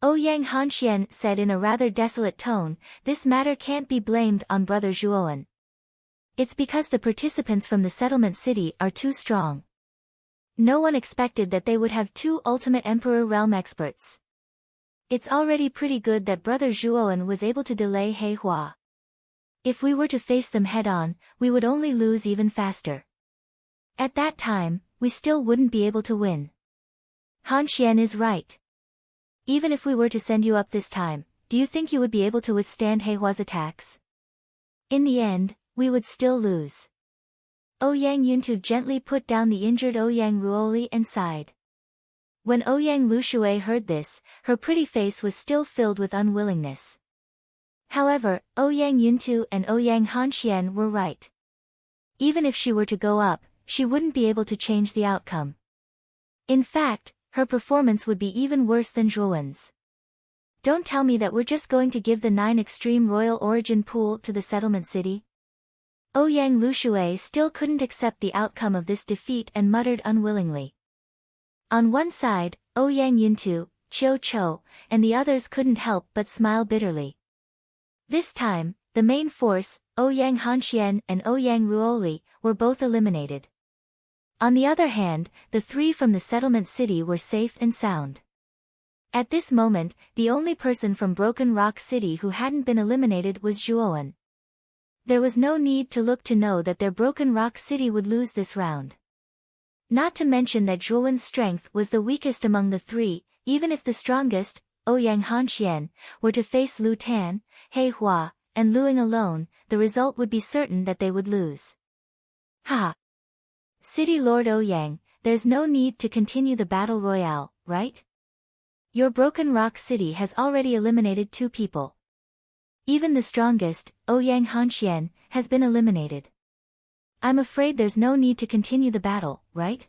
Ouyang Hanxian said in a rather desolate tone, "This matter can't be blamed on Brother Zhuowen. It's because the participants from the settlement city are too strong. No one expected that they would have 2 Ultimate Emperor Realm experts. It's already pretty good that Brother Zhuowen was able to delay He Hua. If we were to face them head-on, we would only lose even faster. At that time, we still wouldn't be able to win. Hanxian is right. Even if we were to send you up this time, do you think you would be able to withstand He Hua's attacks? In the end, we would still lose." Ouyang Yuntu gently put down the injured Ouyang Ruoli and sighed. When Ouyang Lushui heard this, her pretty face was still filled with unwillingness. However, Ouyang Yuntu and Ouyang Hanxian were right. Even if she were to go up, she wouldn't be able to change the outcome. In fact, her performance would be even worse than Zhuowen's. Don't tell me that we're just going to give the 9 Extreme Royal Origin Pool to the settlement city. Ouyang Lushui still couldn't accept the outcome of this defeat and muttered unwillingly. On one side, Ouyang Yuntu, Qiu Chou, and the others couldn't help but smile bitterly. This time, the main force, Ouyang Hanxian and Ouyang Ruoli, were both eliminated. On the other hand, the 3 from the settlement city were safe and sound. At this moment, the only person from Broken Rock City who hadn't been eliminated was Zhuowen. There was no need to look to know that their Broken Rock City would lose this round. Not to mention that Zhuowen's strength was the weakest among the 3, even if the strongest, Ouyang Hanxian, were to face Lu Tan, He Hua, and Luing alone, the result would be certain that they would lose. Ha! City Lord Ouyang, there's no need to continue the battle royale, right? Your Broken Rock City has already eliminated 2 people. Even the strongest, Ouyang Hanxian, has been eliminated. I'm afraid there's no need to continue the battle, right?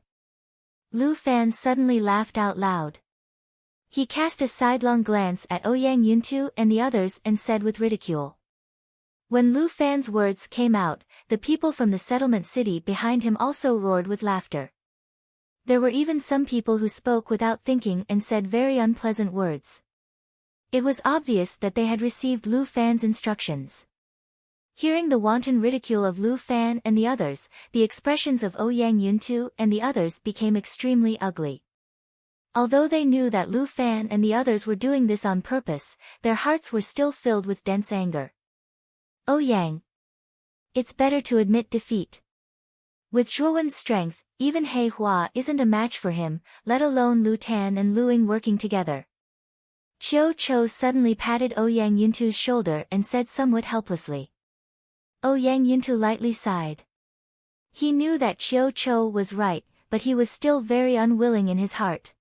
Lu Fan suddenly laughed out loud. He cast a sidelong glance at Ouyang Yuntu and the others and said with ridicule. When Lu Fan's words came out, the people from the settlement city behind him also roared with laughter. There were even some people who spoke without thinking and said very unpleasant words. It was obvious that they had received Lu Fan's instructions. Hearing the wanton ridicule of Lu Fan and the others, the expressions of Ouyang Yuntu and the others became extremely ugly. Although they knew that Lu Fan and the others were doing this on purpose, their hearts were still filled with dense anger. Ouyang. It's better to admit defeat. With Zhuowen's strength, even He Hua isn't a match for him, let alone Lu Tan and Luing working together. Qiu Chou suddenly patted Ouyang Yuntu's shoulder and said somewhat helplessly. Ouyang Yuntu lightly sighed. He knew that Qiu Chou was right, but he was still very unwilling in his heart.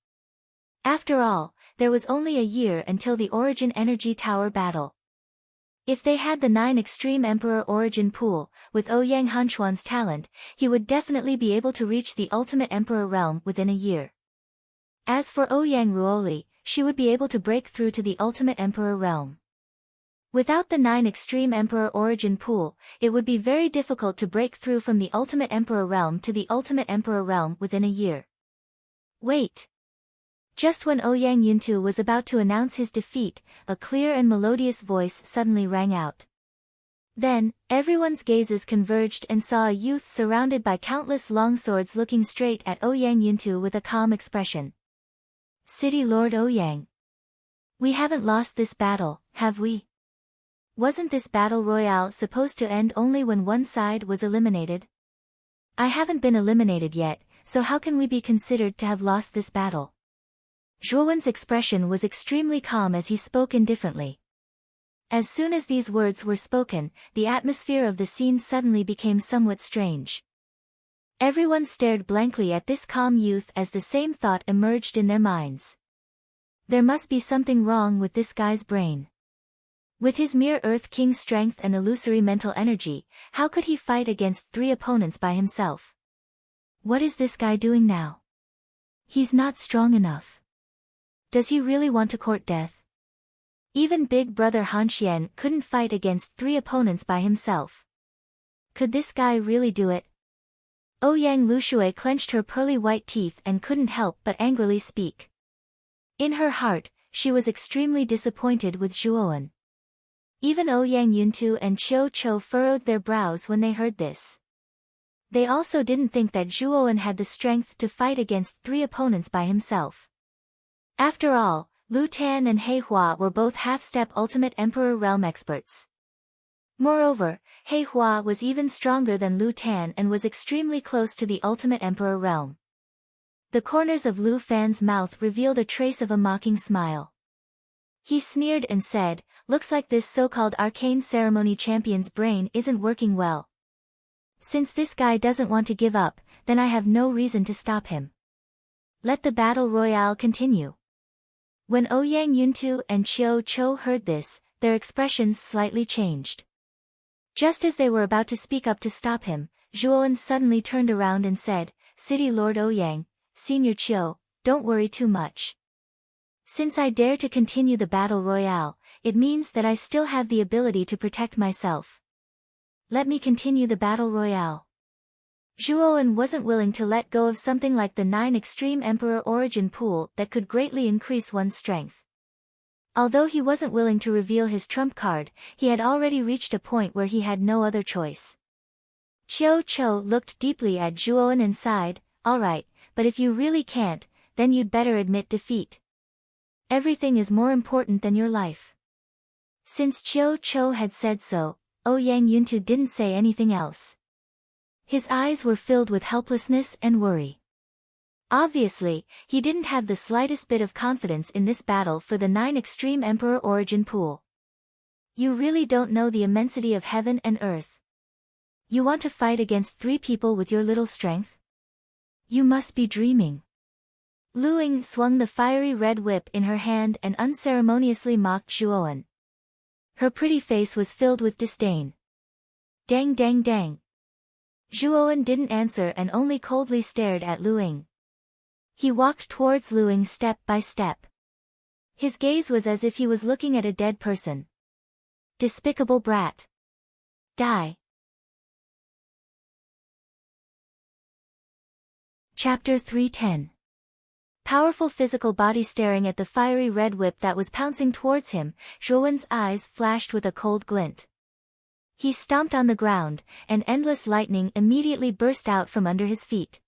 After all, there was only a year until the Origin Energy Tower battle. If they had the 9 Extreme Emperor Origin Pool, with Ouyang Hanxuan's talent, he would definitely be able to reach the Ultimate Emperor realm within a year. As for Ouyang Ruoli, she would be able to break through to the Ultimate Emperor realm. Without the 9 Extreme Emperor Origin Pool, it would be very difficult to break through from the Ultimate Emperor realm to the Ultimate Emperor realm within a year. Wait! Just when Ouyang Yuntu was about to announce his defeat, a clear and melodious voice suddenly rang out. Then, everyone's gazes converged and saw a youth surrounded by countless longswords looking straight at Ouyang Yuntu with a calm expression. City Lord Ouyang. We haven't lost this battle, have we? Wasn't this battle royale supposed to end only when one side was eliminated? I haven't been eliminated yet, so how can we be considered to have lost this battle? Zhuowen's expression was extremely calm as he spoke indifferently. As soon as these words were spoken, the atmosphere of the scene suddenly became somewhat strange. Everyone stared blankly at this calm youth as the same thought emerged in their minds. There must be something wrong with this guy's brain. With his mere Earth King strength and illusory mental energy, how could he fight against 3 opponents by himself? What is this guy doing now? He's not strong enough. Does he really want to court death? Even big brother Han Xian couldn't fight against 3 opponents by himself. Could this guy really do it? Ouyang Lushui clenched her pearly white teeth and couldn't help but angrily speak. In her heart, she was extremely disappointed with Zhuowen. Even Ouyang Yuntu and Qiu Chou furrowed their brows when they heard this. They also didn't think that Zhuowen had the strength to fight against 3 opponents by himself. After all, Lu Tan and He Hua were both half-step Ultimate Emperor Realm experts. Moreover, He Hua was even stronger than Lu Tan and was extremely close to the Ultimate Emperor Realm. The corners of Lu Fan's mouth revealed a trace of a mocking smile. He sneered and said, "Looks like this so-called arcane ceremony champion's brain isn't working well. Since this guy doesn't want to give up, then I have no reason to stop him. Let the battle royale continue." When Ouyang Yuntu and Qiu Chou heard this, their expressions slightly changed. Just as they were about to speak up to stop him, Zhuowen suddenly turned around and said, "City Lord Ouyang, Senior Qiu, don't worry too much. Since I dare to continue the battle royale, it means that I still have the ability to protect myself. Let me continue the battle royale." Zhuowen wasn't willing to let go of something like the 9 Extreme Emperor Origin Pool that could greatly increase one's strength. Although he wasn't willing to reveal his trump card, he had already reached a point where he had no other choice. Qiu Chou looked deeply at Zhuowen and sighed, "Alright, but if you really can't, then you'd better admit defeat. Everything is more important than your life." Since Qiu Chou had said so, Ouyang Yuntu didn't say anything else. His eyes were filled with helplessness and worry. Obviously, he didn't have the slightest bit of confidence in this battle for the 9 Extreme Emperor Origin Pool. You really don't know the immensity of heaven and earth. You want to fight against 3 people with your little strength? You must be dreaming. Lu Ying swung the fiery red whip in her hand and unceremoniously mocked Zhuowen. Her pretty face was filled with disdain. Dang dang dang. Zhuowen didn't answer and only coldly stared at Lu Ying. He walked towards Lu Ying step by step. His gaze was as if he was looking at a dead person. Despicable brat. Die. Chapter 310. Powerful physical body staring at the fiery red whip that was pouncing towards him, Zhuowen's eyes flashed with a cold glint. He stomped on the ground, and endless lightning immediately burst out from under his feet.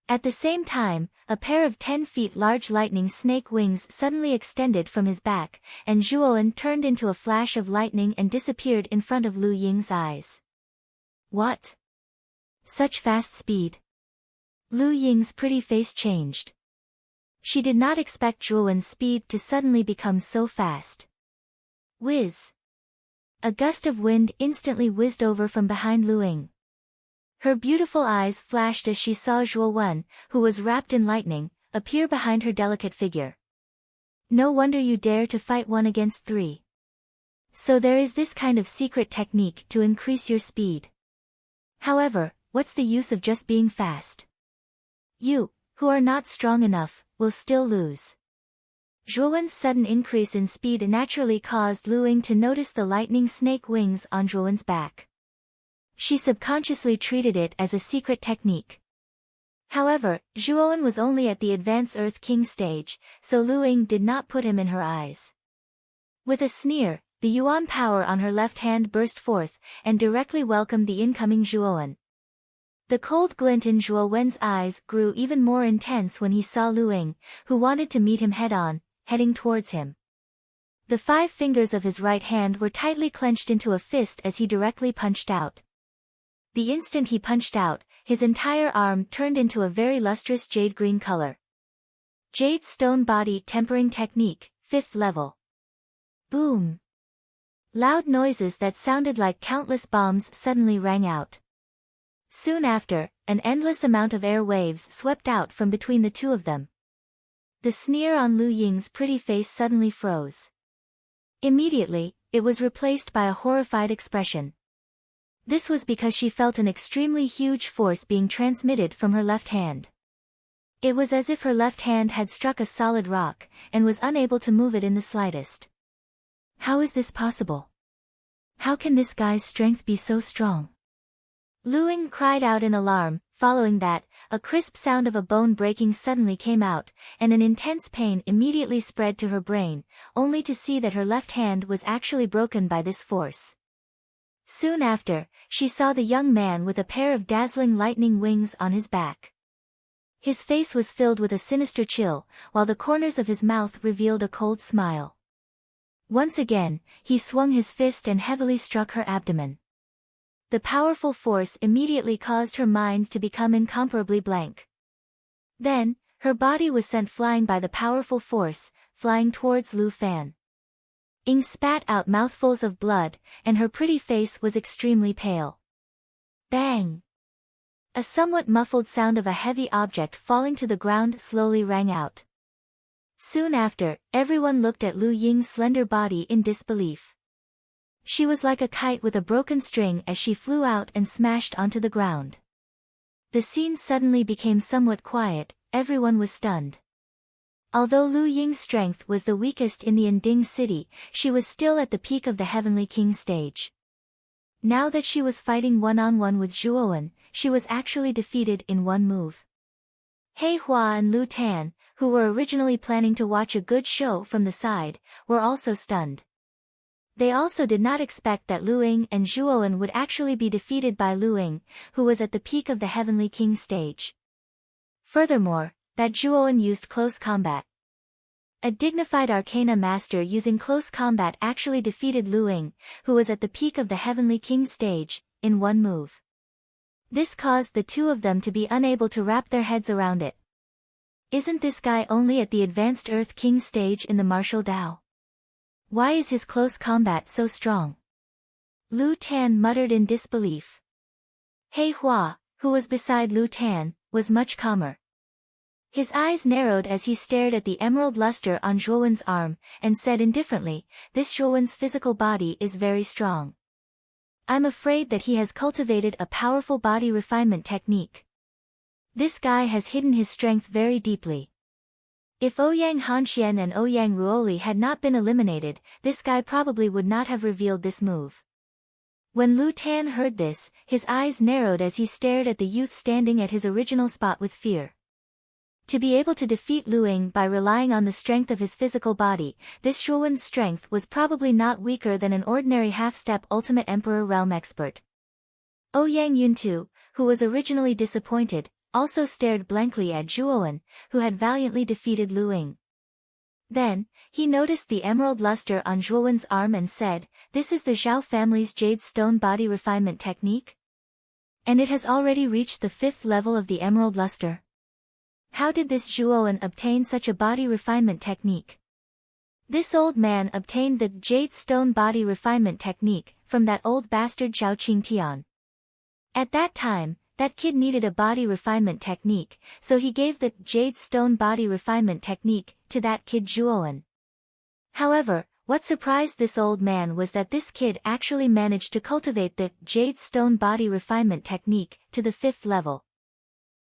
At the same time, a pair of 10 feet large lightning snake wings suddenly extended from his back, and Zhuowen turned into a flash of lightning and disappeared in front of Lu Ying's eyes. What? Such fast speed. Lu Ying's pretty face changed. She did not expect Zhuowen's speed to suddenly become so fast. Whiz! A gust of wind instantly whizzed over from behind Lu Ying. Her beautiful eyes flashed as she saw Zhuowen, who was wrapped in lightning, appear behind her delicate figure. No wonder you dare to fight 1 against 3. So there is this kind of secret technique to increase your speed. However, what's the use of just being fast? You, who are not strong enough, will still lose. Zhuowen's sudden increase in speed naturally caused Lu Ying to notice the lightning snake wings on Zhuowen's back. She subconsciously treated it as a secret technique. However, Zhuowen was only at the Advanced Earth King stage, so Lu Ying did not put him in her eyes. With a sneer, the yuan power on her left hand burst forth, and directly welcomed the incoming Zhuowen. The cold glint in Zhuo Wen's eyes grew even more intense when he saw Lu Ying, who wanted to meet him head-on, heading towards him. The 5 fingers of his right hand were tightly clenched into a fist as he directly punched out. The instant he punched out, his entire arm turned into a very lustrous jade green color. Jade Stone Body Tempering Technique, 5th level. Boom! Loud noises that sounded like countless bombs suddenly rang out. Soon after, an endless amount of air waves swept out from between the two of them. The sneer on Lu Ying's pretty face suddenly froze. Immediately, it was replaced by a horrified expression. This was because she felt an extremely huge force being transmitted from her left hand. It was as if her left hand had struck a solid rock, and was unable to move it in the slightest. How is this possible? How can this guy's strength be so strong? Lu Ying cried out in alarm. Following that, a crisp sound of a bone breaking suddenly came out, and an intense pain immediately spread to her brain, only to see that her left hand was actually broken by this force. Soon after, she saw the young man with a pair of dazzling lightning wings on his back. His face was filled with a sinister chill, while the corners of his mouth revealed a cold smile. Once again, he swung his fist and heavily struck her abdomen. The powerful force immediately caused her mind to become incomparably blank. Then, her body was sent flying by the powerful force, flying towards Lu Fan. Ying spat out mouthfuls of blood, and her pretty face was extremely pale. Bang! A somewhat muffled sound of a heavy object falling to the ground slowly rang out. Soon after, everyone looked at Lu Ying's slender body in disbelief. She was like a kite with a broken string as she flew out and smashed onto the ground. The scene suddenly became somewhat quiet, everyone was stunned. Although Lu Ying's strength was the weakest in the Ending city, she was still at the peak of the Heavenly King stage. Now that she was fighting one-on-one with Zhuowen, she was actually defeated in one move. He Hua and Lu Tan, who were originally planning to watch a good show from the side, were also stunned. They also did not expect that Lu Ying and Zhuowen would actually be defeated by Lu Ying, who was at the peak of the Heavenly King stage. Furthermore, that Zhuowen used close combat. A dignified Arcana master using close combat actually defeated Lu Ying, who was at the peak of the Heavenly King stage, in one move. This caused the two of them to be unable to wrap their heads around it. Isn't this guy only at the Advanced Earth King stage in the martial Dao? Why is his close combat so strong? Lu Tan muttered in disbelief. He Hua, who was beside Lu Tan, was much calmer. His eyes narrowed as he stared at the emerald luster on Zhuowen's arm, and said indifferently, "This Zhuowen's physical body is very strong. I'm afraid that he has cultivated a powerful body refinement technique. This guy has hidden his strength very deeply. If Ouyang Hanxian and Ouyang Ruoli had not been eliminated, this guy probably would not have revealed this move." When Lu Tan heard this, his eyes narrowed as he stared at the youth standing at his original spot with fear. To be able to defeat Lu Ying by relying on the strength of his physical body, this Zhuowen's strength was probably not weaker than an ordinary half-step Ultimate Emperor Realm expert. Ouyang Yuntu, who was originally disappointed, also stared blankly at Zhuowen, who had valiantly defeated Lu Ying. Then, he noticed the emerald luster on Zhuowen's arm and said, "This is the Zhao family's Jade Stone Body Refinement Technique? And it has already reached the 5th level of the emerald luster. How did this Zhuowen obtain such a body refinement technique?" This old man obtained the Jade Stone Body Refinement Technique from that old bastard Zhao Qingtian. At that time, that kid needed a body refinement technique, so he gave the Jade Stone Body Refinement Technique to that kid Zhuowen. However, what surprised this old man was that this kid actually managed to cultivate the Jade Stone Body Refinement Technique to the 5th level.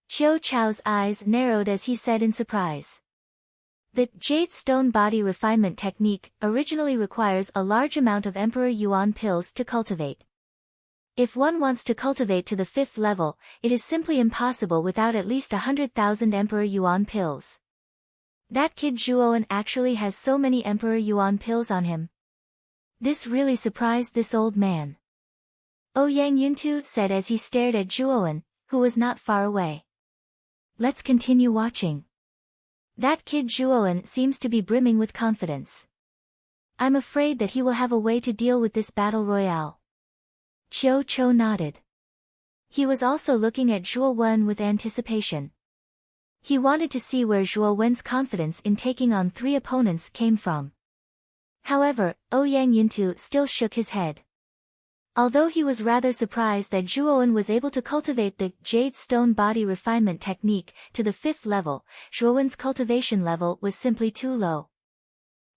Qiu Chao's eyes narrowed as he said in surprise. The Jade Stone Body Refinement Technique originally requires a large amount of Emperor Yuan pills to cultivate. If one wants to cultivate to the 5th level, it is simply impossible without at least 100,000 Emperor Yuan pills. That kid Zhuowen actually has so many Emperor Yuan pills on him. This really surprised this old man. Yang Yuntu said as he stared at Zhuowen, who was not far away. Let's continue watching. That kid Zhuowen seems to be brimming with confidence. I'm afraid that he will have a way to deal with this battle royale. Qiu Chou nodded. He was also looking at Zhuowen with anticipation. He wanted to see where Zhuowen's confidence in taking on 3 opponents came from. However, Yang Yuntu still shook his head. Although he was rather surprised that Zhuowen was able to cultivate the jade stone body refinement technique to the 5th level, Zhuowen's cultivation level was simply too low.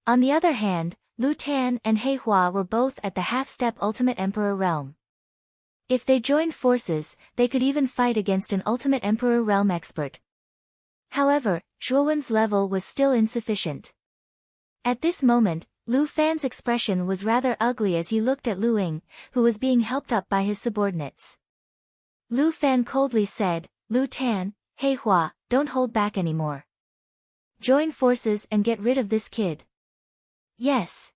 On the other hand, Lu Tan and He Hua were both at the half-step Ultimate Emperor realm. If they joined forces, they could even fight against an Ultimate Emperor realm expert. However, Zhuowen's level was still insufficient. At this moment, Lu Fan's expression was rather ugly as he looked at Lu Ying, who was being helped up by his subordinates. Lu Fan coldly said, Lu Tan, He Hua, don't hold back anymore. Join forces and get rid of this kid. Yes.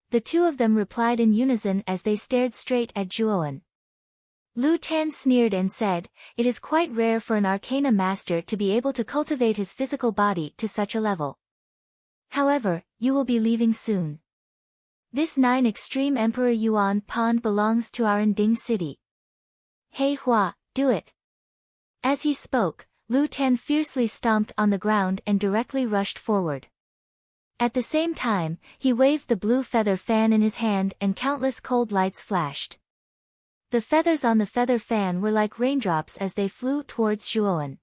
The 2 of them replied in unison as they stared straight at Zhuowen. Lu Tan sneered and said, it is quite rare for an Arcana master to be able to cultivate his physical body to such a level. However, you will be leaving soon. This 9 Extreme Emperor Yuan Pond belongs to our Ding city. He Hua, do it. As he spoke, Lu Tan fiercely stomped on the ground and directly rushed forward. At the same time, he waved the blue feather fan in his hand and countless cold lights flashed. The feathers on the feather fan were like raindrops as they flew towards Zhuowen.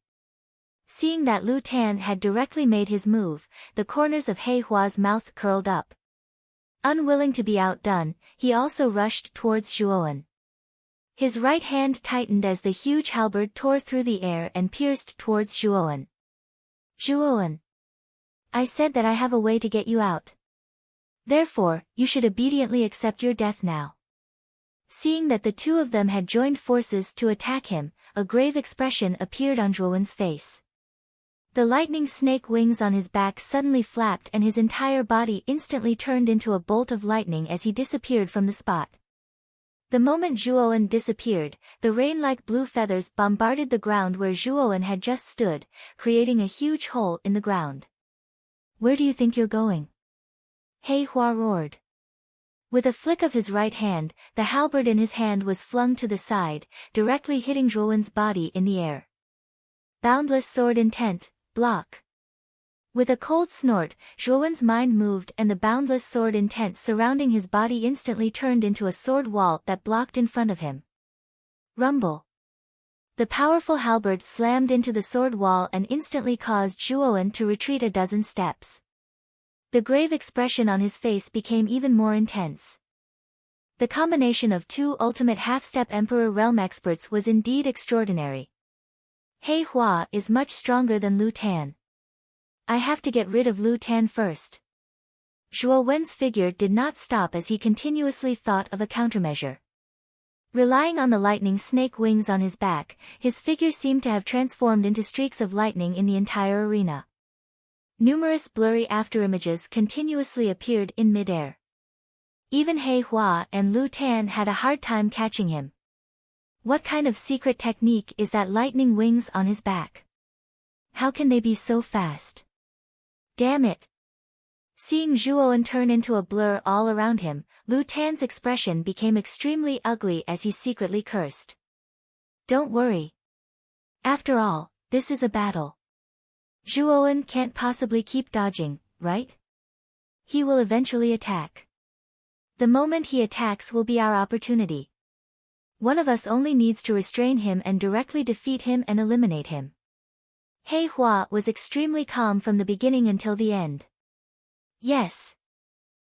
Seeing that Lu Tan had directly made his move, the corners of He Hua's mouth curled up. Unwilling to be outdone, he also rushed towards Zhuowen. His right hand tightened as the huge halberd tore through the air and pierced towards Zhuowen. Zhuowen! I said that I have a way to get you out. Therefore, you should obediently accept your death now. Seeing that the 2 of them had joined forces to attack him, a grave expression appeared on Zhuowen's face. The lightning snake wings on his back suddenly flapped and his entire body instantly turned into a bolt of lightning as he disappeared from the spot. The moment Zhuowen disappeared, the rain-like blue feathers bombarded the ground where Zhuowen had just stood, creating a huge hole in the ground. Where do you think you're going? He Hua roared. With a flick of his right hand, the halberd in his hand was flung to the side, directly hitting Zhuowen's body in the air. Boundless sword intent, block. With a cold snort, Zhuowen's mind moved and the boundless sword intent surrounding his body instantly turned into a sword wall that blocked in front of him. Rumble. The powerful halberd slammed into the sword wall and instantly caused Zhuowen to retreat a dozen steps. The grave expression on his face became even more intense. The combination of 2 ultimate half-step Emperor realm experts was indeed extraordinary. He Hua is much stronger than Lu Tan. I have to get rid of Lu Tan first. Zhuowen's figure did not stop as he continuously thought of a countermeasure. Relying on the lightning snake wings on his back, his figure seemed to have transformed into streaks of lightning in the entire arena. Numerous blurry afterimages continuously appeared in midair. Even He Hua and Lu Tan had a hard time catching him. What kind of secret technique is that lightning wings on his back? How can they be so fast? Damn it! Seeing Zhuowen turn into a blur all around him, Lu Tan's expression became extremely ugly as he secretly cursed. Don't worry. After all, this is a battle. Zhuowen can't possibly keep dodging, right? He will eventually attack. The moment he attacks will be our opportunity. One of us only needs to restrain him and directly defeat him and eliminate him. He Hua was extremely calm from the beginning until the end. Yes.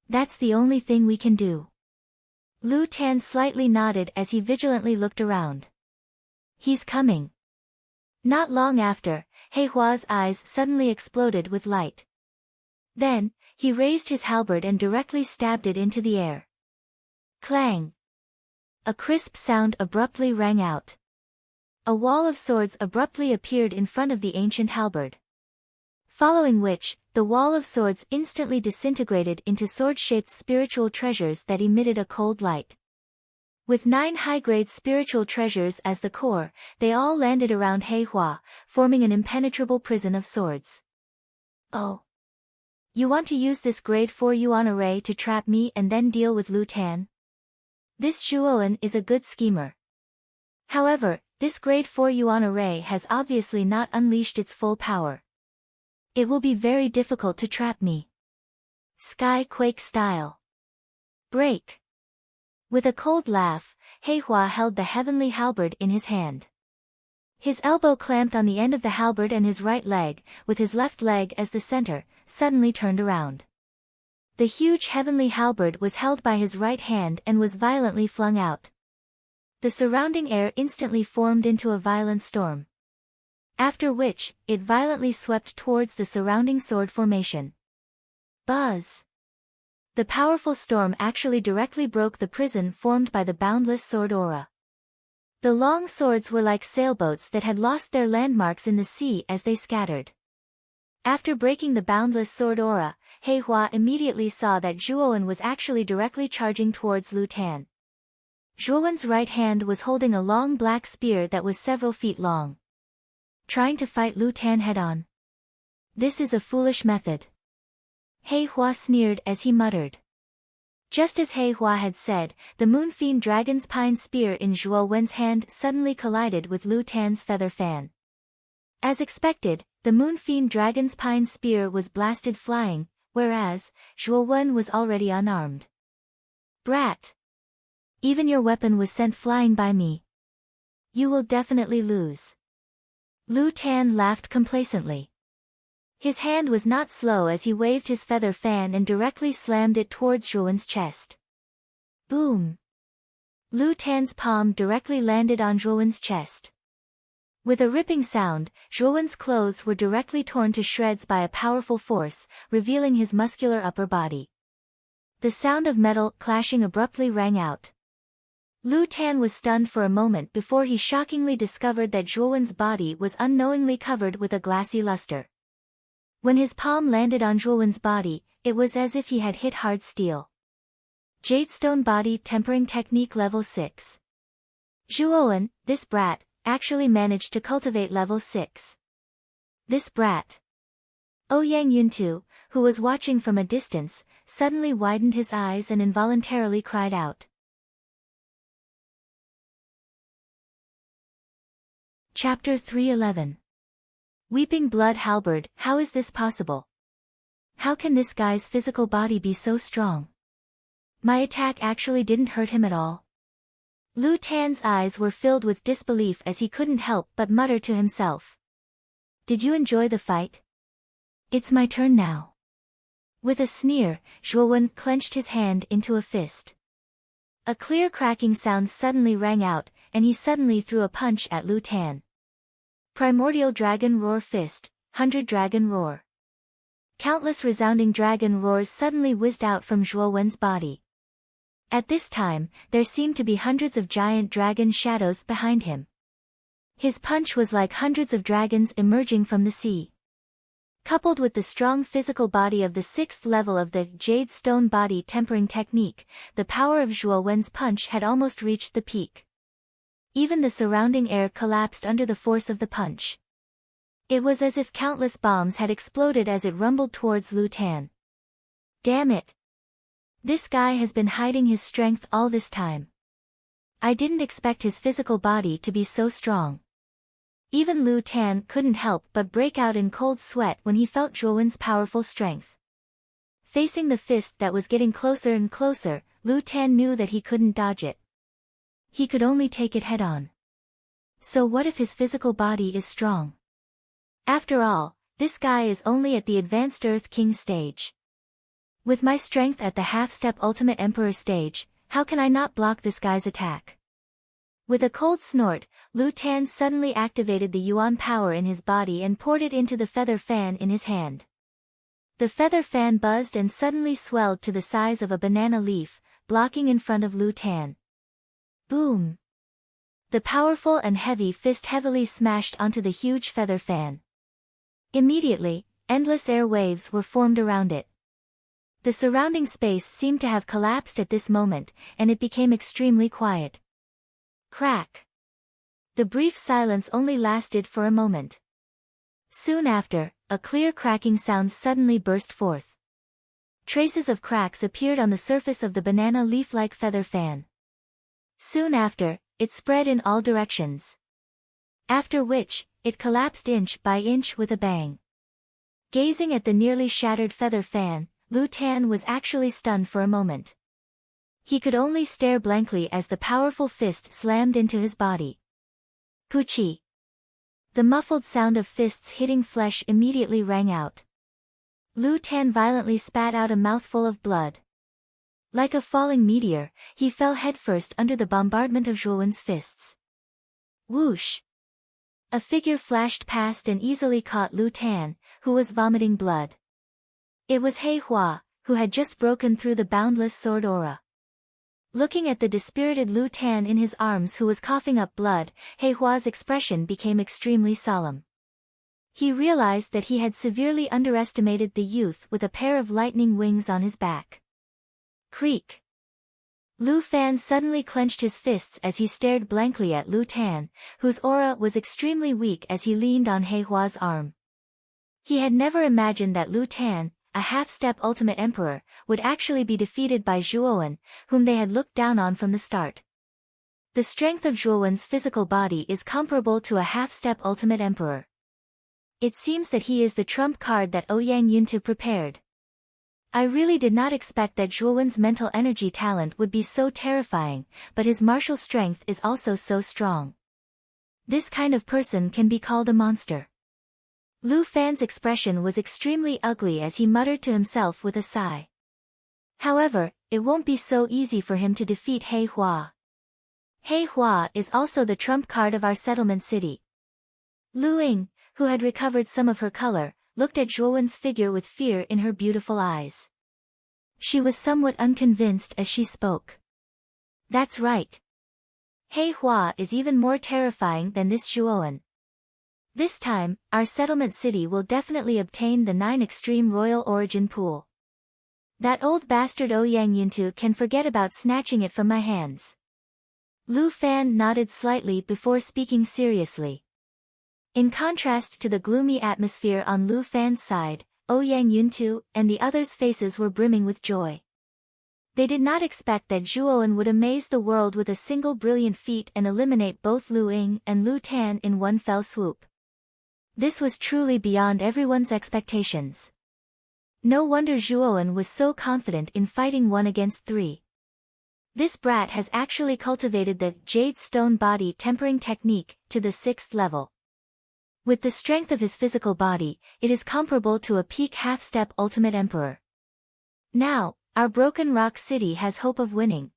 That's the only thing we can do. Lu Tan slightly nodded as he vigilantly looked around. He's coming. Not long after, He Hua's eyes suddenly exploded with light. Then, he raised his halberd and directly stabbed it into the air. Clang! A crisp sound abruptly rang out. A wall of swords abruptly appeared in front of the ancient halberd. Following which, the wall of swords instantly disintegrated into sword-shaped spiritual treasures that emitted a cold light. With 9 high-grade spiritual treasures as the core, they all landed around Heihua, forming an impenetrable prison of swords. Oh. You want to use this grade 4 yuan array to trap me and then deal with Lu Tan? This Zhuowen is a good schemer. However, this grade 4 yuan array has obviously not unleashed its full power. It will be very difficult to trap me. Sky Quake style. Break. With a cold laugh, Heihua held the heavenly halberd in his hand. His elbow clamped on the end of the halberd and his right leg, with his left leg as the center, suddenly turned around. The huge heavenly halberd was held by his right hand and was violently flung out. The surrounding air instantly formed into a violent storm. After which, it violently swept towards the surrounding sword formation. Buzz! The powerful storm actually directly broke the prison formed by the boundless sword aura. The long swords were like sailboats that had lost their landmarks in the sea as they scattered. After breaking the boundless sword aura, Heihua immediately saw that Zhuowen was actually directly charging towards Lu Tan. Zhuowen's right hand was holding a long black spear that was several feet long. Trying to fight Lu Tan head-on. This is a foolish method. Heihua sneered as he muttered. Just as Heihua had said, the Moonfiend Dragon's Pine Spear in Zhuowen's hand suddenly collided with Lu Tan's feather fan. As expected, the Moonfiend Dragon's Pine Spear was blasted flying, whereas, Zhuowen was already unarmed. Brat! Even your weapon was sent flying by me. You will definitely lose. Lu Tan laughed complacently. His hand was not slow as he waved his feather fan and directly slammed it towards Zhuowen's chest. Boom! Lu Tan's palm directly landed on Zhuowen's chest. With a ripping sound, Zhuowen's clothes were directly torn to shreds by a powerful force, revealing his muscular upper body. The sound of metal clashing abruptly rang out. Lu Tan was stunned for a moment before he shockingly discovered that Zhuowen's body was unknowingly covered with a glassy luster. When his palm landed on Zhuowen's body, it was as if he had hit hard steel. Jadestone Body Tempering Technique Level 6. Zhuowen, this brat, actually managed to cultivate Level 6. This brat. Ouyang Yuntu, who was watching from a distance, suddenly widened his eyes and involuntarily cried out. Chapter 311. Weeping Blood Halberd, how is this possible? How can this guy's physical body be so strong? My attack actually didn't hurt him at all. Lu Tan's eyes were filled with disbelief as he couldn't help but mutter to himself. Did you enjoy the fight? It's my turn now. With a sneer, Zhuowen clenched his hand into a fist. A clear cracking sound suddenly rang out, and he suddenly threw a punch at Lu Tan. Primordial Dragon Roar Fist, 100 Dragon Roar. Countless resounding dragon roars suddenly whizzed out from Zhuowen's body. At this time, there seemed to be hundreds of giant dragon shadows behind him. His punch was like hundreds of dragons emerging from the sea. Coupled with the strong physical body of the 6th level of the Jade Stone Body Tempering Technique, the power of Zhuowen's punch had almost reached the peak. Even the surrounding air collapsed under the force of the punch. It was as if countless bombs had exploded as it rumbled towards Lu Tan. Damn it! This guy has been hiding his strength all this time. I didn't expect his physical body to be so strong. Even Lu Tan couldn't help but break out in cold sweat when he felt Zhuowen's powerful strength. Facing the fist that was getting closer and closer, Lu Tan knew that he couldn't dodge it. He could only take it head-on. So what if his physical body is strong? After all, this guy is only at the Advanced Earth King stage. With my strength at the half-step Ultimate Emperor stage, how can I not block this guy's attack? With a cold snort, Lu Tan suddenly activated the Yuan power in his body and poured it into the feather fan in his hand. The feather fan buzzed and suddenly swelled to the size of a banana leaf, blocking in front of Lu Tan. Boom! The powerful and heavy fist heavily smashed onto the huge feather fan. Immediately, Endless air waves were formed around it. The surrounding space seemed to have collapsed at this moment, and it became extremely quiet. Crack. The brief silence only lasted for a moment. Soon after, a clear cracking sound suddenly burst forth. Traces of cracks appeared on the surface of the banana leaf-like feather fan. Soon after, it spread in all directions. After which, it collapsed inch by inch with a bang. Gazing at the nearly shattered feather fan, Lu Tan was actually stunned for a moment. He could only stare blankly as the powerful fist slammed into his body. Poochie. The muffled sound of fists hitting flesh immediately rang out. Lu Tan violently spat out a mouthful of blood. Like a falling meteor, he fell headfirst under the bombardment of Zhuowen's fists. Whoosh! A figure flashed past and easily caught Lu Tan, who was vomiting blood. It was He Hua, who had just broken through the boundless sword aura. Looking at the dispirited Lu Tan in his arms who was coughing up blood, He Hua's expression became extremely solemn. He realized that he had severely underestimated the youth with a pair of lightning wings on his back. Creak. Lu Fan suddenly clenched his fists as he stared blankly at Lu Tan, whose aura was extremely weak as he leaned on He Hua's arm. He had never imagined that Lu Tan, a half-step ultimate emperor, would actually be defeated by Zhuowen, whom they had looked down on from the start. The strength of Zhuowen's physical body is comparable to a half-step ultimate emperor. It seems that he is the trump card that Ouyang Yuntu prepared. I really did not expect that Zhuowen's mental energy talent would be so terrifying, but his martial strength is also so strong. This kind of person can be called a monster. Lu Fan's expression was extremely ugly as he muttered to himself with a sigh. However, it won't be so easy for him to defeat He Hua. He Hua is also the trump card of our settlement city. Lu Ying, who had recovered some of her color, looked at Zhuowen's figure with fear in her beautiful eyes. She was somewhat unconvinced as she spoke. That's right. He Hua is even more terrifying than this Zhuowen. This time, our settlement city will definitely obtain the 9 Extreme Royal Origin Pool. That old bastard Ouyang Yuntu can forget about snatching it from my hands. Lu Fan nodded slightly before speaking seriously. In contrast to the gloomy atmosphere on Lu Fan's side, Ouyang Yuntu and the others' faces were brimming with joy. They did not expect that Zhuowen would amaze the world with a single brilliant feat and eliminate both Lu Ying and Lu Tan in one fell swoop. This was truly beyond everyone's expectations. No wonder Zhuowen was so confident in fighting 1 against 3. This brat has actually cultivated the Jade Stone Body Tempering Technique to the 6th level. With the strength of his physical body, it is comparable to a peak half-step ultimate emperor. Now, our Broken Rock City has hope of winning.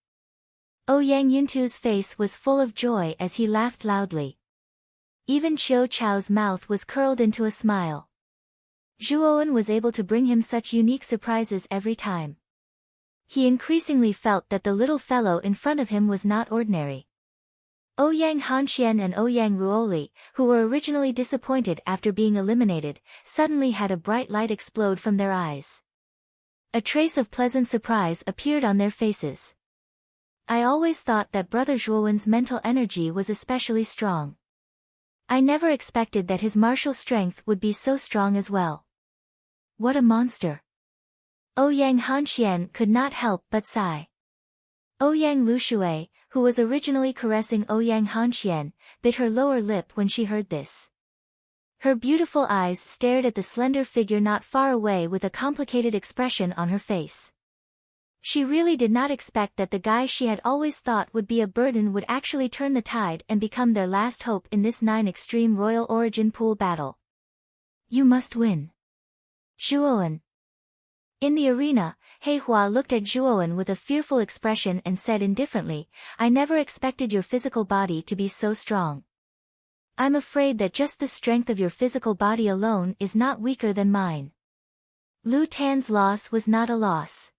Ouyang Yuntu's face was full of joy as he laughed loudly. Even Qiu Chao's mouth was curled into a smile. Zhuowen was able to bring him such unique surprises every time. He increasingly felt that the little fellow in front of him was not ordinary. Ouyang Hanxian and Ouyang Ruoli, who were originally disappointed after being eliminated, suddenly had a bright light explode from their eyes. A trace of pleasant surprise appeared on their faces. I always thought that Brother Zhuowen's mental energy was especially strong. I never expected that his martial strength would be so strong as well. What a monster! Ouyang Hanxian could not help but sigh. Ouyang Lushui, who was originally caressing Ouyang Hanxian, bit her lower lip when she heard this. Her beautiful eyes stared at the slender figure not far away with a complicated expression on her face. She really did not expect that the guy she had always thought would be a burden would actually turn the tide and become their last hope in this 9 Extreme Royal Origin Pool battle. You must win. Zhuowen. In the arena, He Hua looked at Zhuowen with a fearful expression and said indifferently, I never expected your physical body to be so strong. I'm afraid that just the strength of your physical body alone is not weaker than mine. Lu Tan's loss was not a loss.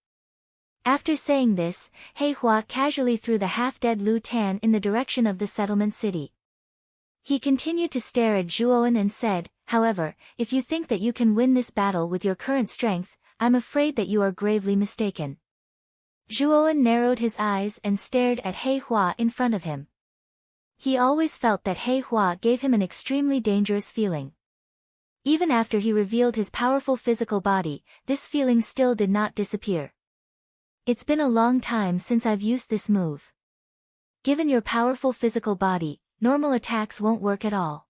After saying this, He Hua casually threw the half-dead Lu Tan in the direction of the settlement city. He continued to stare at Zhuowen and said, However, if you think that you can win this battle with your current strength, I'm afraid that you are gravely mistaken. Zhuowen narrowed his eyes and stared at He Hua in front of him. He always felt that He Hua gave him an extremely dangerous feeling. Even after he revealed his powerful physical body, this feeling still did not disappear. It's been a long time since I've used this move. Given your powerful physical body, normal attacks won't work at all.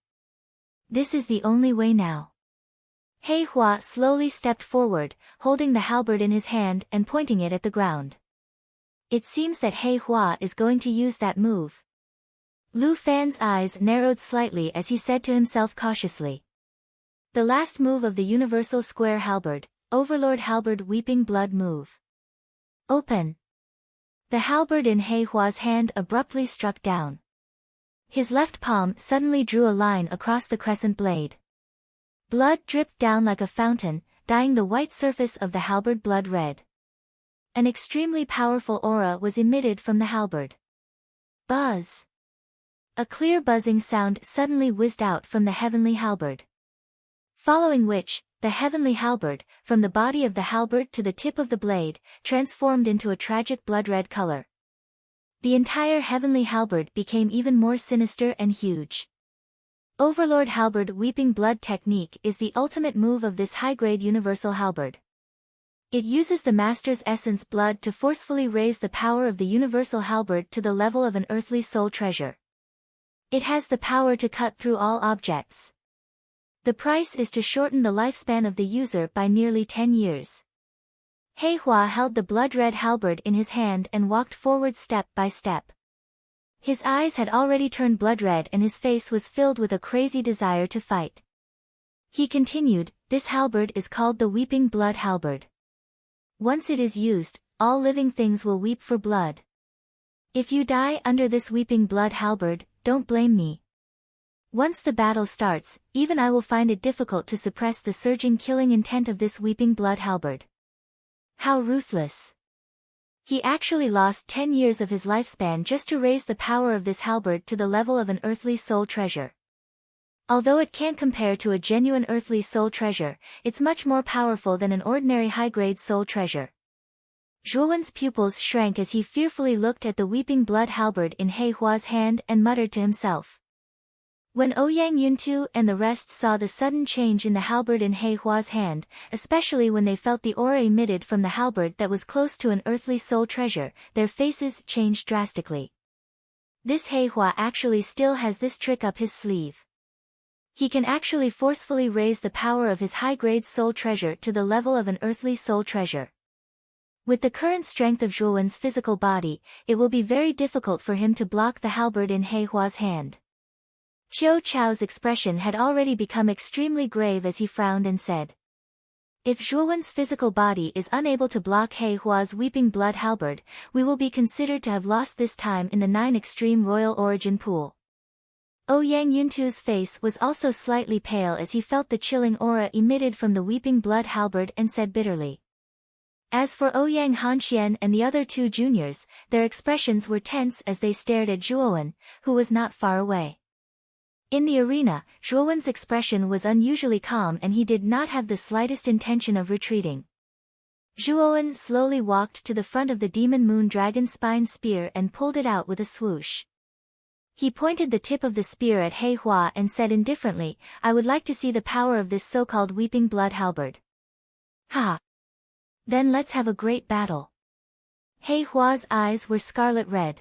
This is the only way now. He Hua slowly stepped forward, holding the halberd in his hand and pointing it at the ground. It seems that He Hua is going to use that move. Lu Fan's eyes narrowed slightly as he said to himself cautiously. The last move of the Universal Square Halberd, Overlord Halberd Weeping Blood move. Open. The halberd in He Hua's hand abruptly struck down. His left palm suddenly drew a line across the crescent blade. Blood dripped down like a fountain, dyeing the white surface of the halberd blood red. An extremely powerful aura was emitted from the halberd. Buzz. A clear buzzing sound suddenly whizzed out from the heavenly halberd. Following which, the heavenly halberd, from the body of the halberd to the tip of the blade, transformed into a tragic blood-red color. The entire heavenly halberd became even more sinister and huge. Overlord Halberd Weeping Blood technique is the ultimate move of this high-grade universal halberd. It uses the master's essence blood to forcefully raise the power of the universal halberd to the level of an earthly soul treasure. It has the power to cut through all objects. The price is to shorten the lifespan of the user by nearly 10 years. He Hua held the blood-red halberd in his hand and walked forward step by step. His eyes had already turned blood-red and his face was filled with a crazy desire to fight. He continued, "This halberd is called the Weeping Blood Halberd. Once it is used, all living things will weep for blood. If you die under this Weeping Blood Halberd, don't blame me. Once the battle starts, even I will find it difficult to suppress the surging killing intent of this Weeping Blood Halberd." How ruthless. He actually lost 10 years of his lifespan just to raise the power of this halberd to the level of an earthly soul treasure. Although it can't compare to a genuine earthly soul treasure, it's much more powerful than an ordinary high-grade soul treasure. Zhuowen's pupils shrank as he fearfully looked at the Weeping Blood halberd in He Hua's hand and muttered to himself. When Ouyang Yuntu and the rest saw the sudden change in the halberd in He Hua's hand, especially when they felt the aura emitted from the halberd that was close to an earthly soul treasure, their faces changed drastically. This He Hua actually still has this trick up his sleeve. He can actually forcefully raise the power of his high-grade soul treasure to the level of an earthly soul treasure. With the current strength of Zhuowen's physical body, it will be very difficult for him to block the halberd in He Hua's hand. Qiu Chao's expression had already become extremely grave as he frowned and said, "If Zhuowen's physical body is unable to block He Hua's Weeping Blood halberd, we will be considered to have lost this time in the 9 Extreme Royal Origin pool." Ouyang Yuntu's face was also slightly pale as he felt the chilling aura emitted from the Weeping Blood halberd and said bitterly. As for Ouyang Hanxian and the other 2 juniors, their expressions were tense as they stared at Zhuowen, who was not far away. In the arena, Zhuowen's expression was unusually calm and he did not have the slightest intention of retreating. Zhuowen slowly walked to the front of the Demon Moon Dragon Spine Spear and pulled it out with a swoosh. He pointed the tip of the spear at He Hua and said indifferently, "I would like to see the power of this so-called Weeping Blood halberd." "Ha! Then let's have a great battle." He Hua's eyes were scarlet red.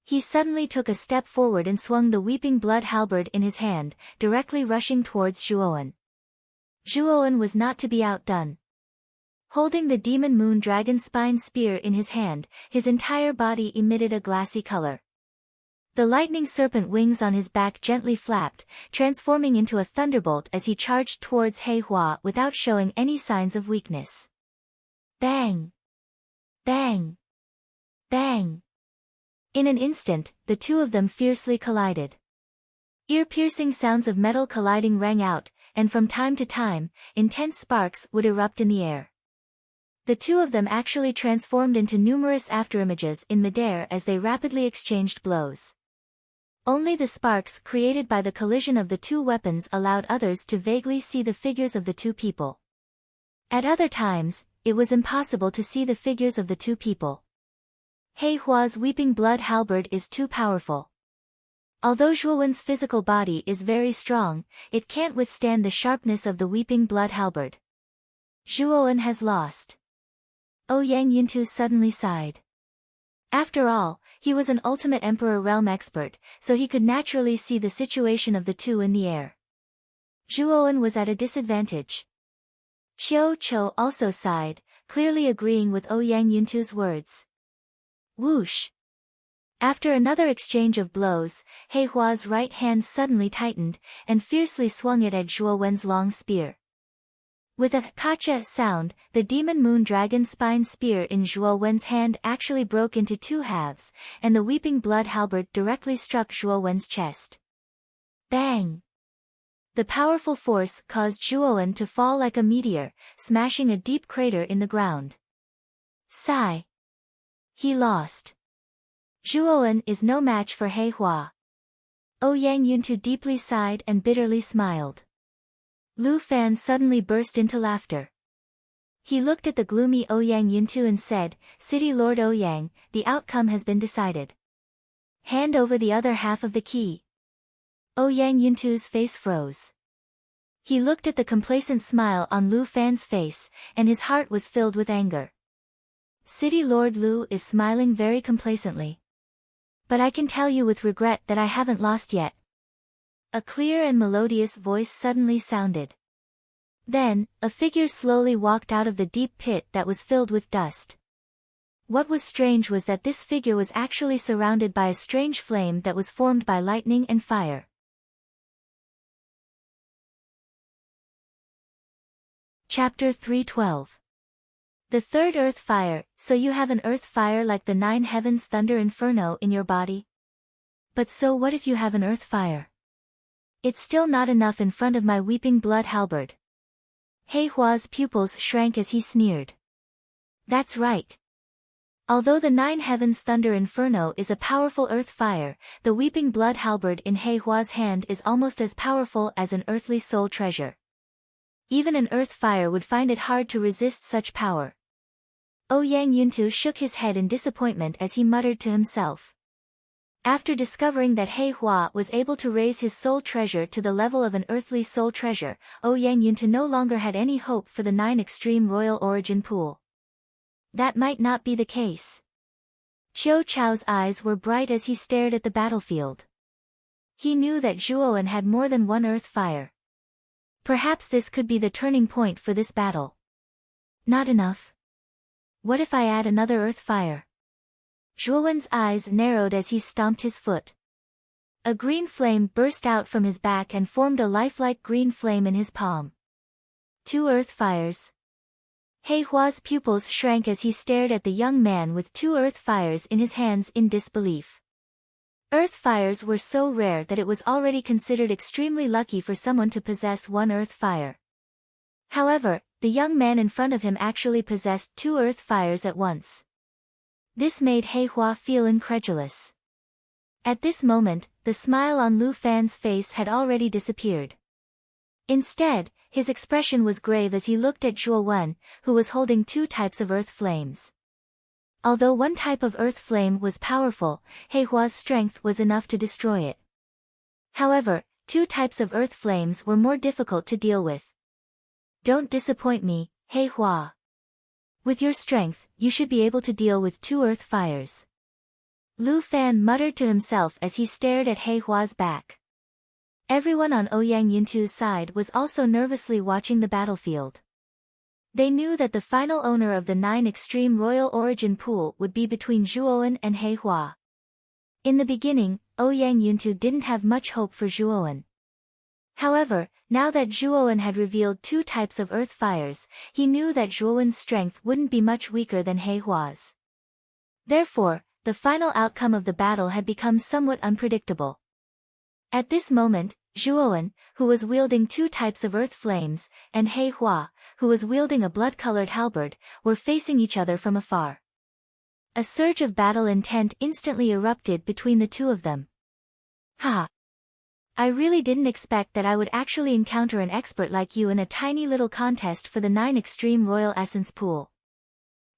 He suddenly took a step forward and swung the Weeping Blood halberd in his hand, directly rushing towards Zhuowen. Zhuowen was not to be outdone. Holding the Demon Moon Dragon Spine Spear in his hand, his entire body emitted a glassy color. The lightning serpent wings on his back gently flapped, transforming into a thunderbolt as he charged towards He Hua without showing any signs of weakness. Bang! Bang! Bang! In an instant, the 2 of them fiercely collided. Ear-piercing sounds of metal colliding rang out, and from time to time, intense sparks would erupt in the air. The 2 of them actually transformed into numerous afterimages in midair as they rapidly exchanged blows. Only the sparks created by the collision of the two weapons allowed others to vaguely see the figures of the two people. At other times, it was impossible to see the figures of the two people. He Hua's weeping blood halberd is too powerful. Although Zhuowen's physical body is very strong, it can't withstand the sharpness of the weeping blood halberd. Zhuowen has lost. Ouyang Yuntu suddenly sighed. After all, he was an ultimate emperor realm expert, so he could naturally see the situation of the two in the air. Zhuowen was at a disadvantage. Qiu Chou also sighed, clearly agreeing with Ouyang Yuntu's words. Whoosh! After another exchange of blows, He Hua's right hand suddenly tightened, and fiercely swung it at Zhuowen's long spear. With a kacha sound, the demon moon dragon spine spear in Zhuowen's hand actually broke into two halves, and the weeping blood halberd directly struck Zhuowen's chest. Bang! The powerful force caused Zhuowen to fall like a meteor, smashing a deep crater in the ground. Sigh. He lost. Zhuowen is no match for He Hua. Ouyang Yuntu deeply sighed and bitterly smiled. Lu Fan suddenly burst into laughter. He looked at the gloomy Ouyang Yuntu and said, "City Lord Ouyang, the outcome has been decided. Hand over the other half of the key." Ouyang Yuntu's face froze. He looked at the complacent smile on Lu Fan's face, and his heart was filled with anger. City Lord Lu is smiling very complacently. But I can tell you with regret that I haven't lost yet. A clear and melodious voice suddenly sounded. Then, a figure slowly walked out of the deep pit that was filled with dust. What was strange was that this figure was actually surrounded by a strange flame that was formed by lightning and fire. Chapter 312. The third earth fire. So you have an earth fire like the 9 heavens thunder inferno in your body? But so what if you have an earth fire? It's still not enough in front of my weeping blood halberd. He Hua's pupils shrank as he sneered. That's right. Although the 9 heavens thunder inferno is a powerful earth fire, the weeping blood halberd in He Hua's hand is almost as powerful as an earthly soul treasure. Even an earth fire would find it hard to resist such power. Ouyang Yuntu shook his head in disappointment as he muttered to himself. After discovering that He Hua was able to raise his soul treasure to the level of an earthly soul treasure, Ouyang Yuntu no longer had any hope for the 9 extreme royal origin pool. That might not be the case. Qiu Chao's eyes were bright as he stared at the battlefield. He knew that Zhuowen had more than one earth fire. Perhaps this could be the turning point for this battle. Not enough. What if I add another earth fire? Zhuowen's eyes narrowed as he stomped his foot. A green flame burst out from his back and formed a lifelike green flame in his palm. 2 earth fires. He Hua's pupils shrank as he stared at the young man with 2 earth fires in his hands in disbelief. Earth fires were so rare that it was already considered extremely lucky for someone to possess 1 earth fire. However, the young man in front of him actually possessed 2 earth fires at once. This made He Hua feel incredulous. At this moment, the smile on Lu Fan's face had already disappeared. Instead, his expression was grave as he looked at Zhuowen, who was holding 2 types of earth flames. Although one type of earth flame was powerful, He Hua's strength was enough to destroy it. However, 2 types of earth flames were more difficult to deal with. Don't disappoint me, He Hua. With your strength, you should be able to deal with 2 earth fires. Lu Fan muttered to himself as he stared at He Hua's back. Everyone on Ouyang Yuntu's side was also nervously watching the battlefield. They knew that the final owner of the 9 extreme royal origin pool would be between Zhuowen and He Hua. In the beginning, Ouyang Yuntu didn't have much hope for Zhuowen. However, now that Zhuowen had revealed 2 types of earth fires, he knew that Zhuowen's strength wouldn't be much weaker than He Hua's. Therefore, the final outcome of the battle had become somewhat unpredictable. At this moment, Zhuowen, who was wielding 2 types of earth flames, and He Hua, who was wielding a blood-colored halberd, were facing each other from afar. A surge of battle intent instantly erupted between the two of them. Ha! I really didn't expect that I would actually encounter an expert like you in a tiny little contest for the 9 Extreme Royal Essence Pool.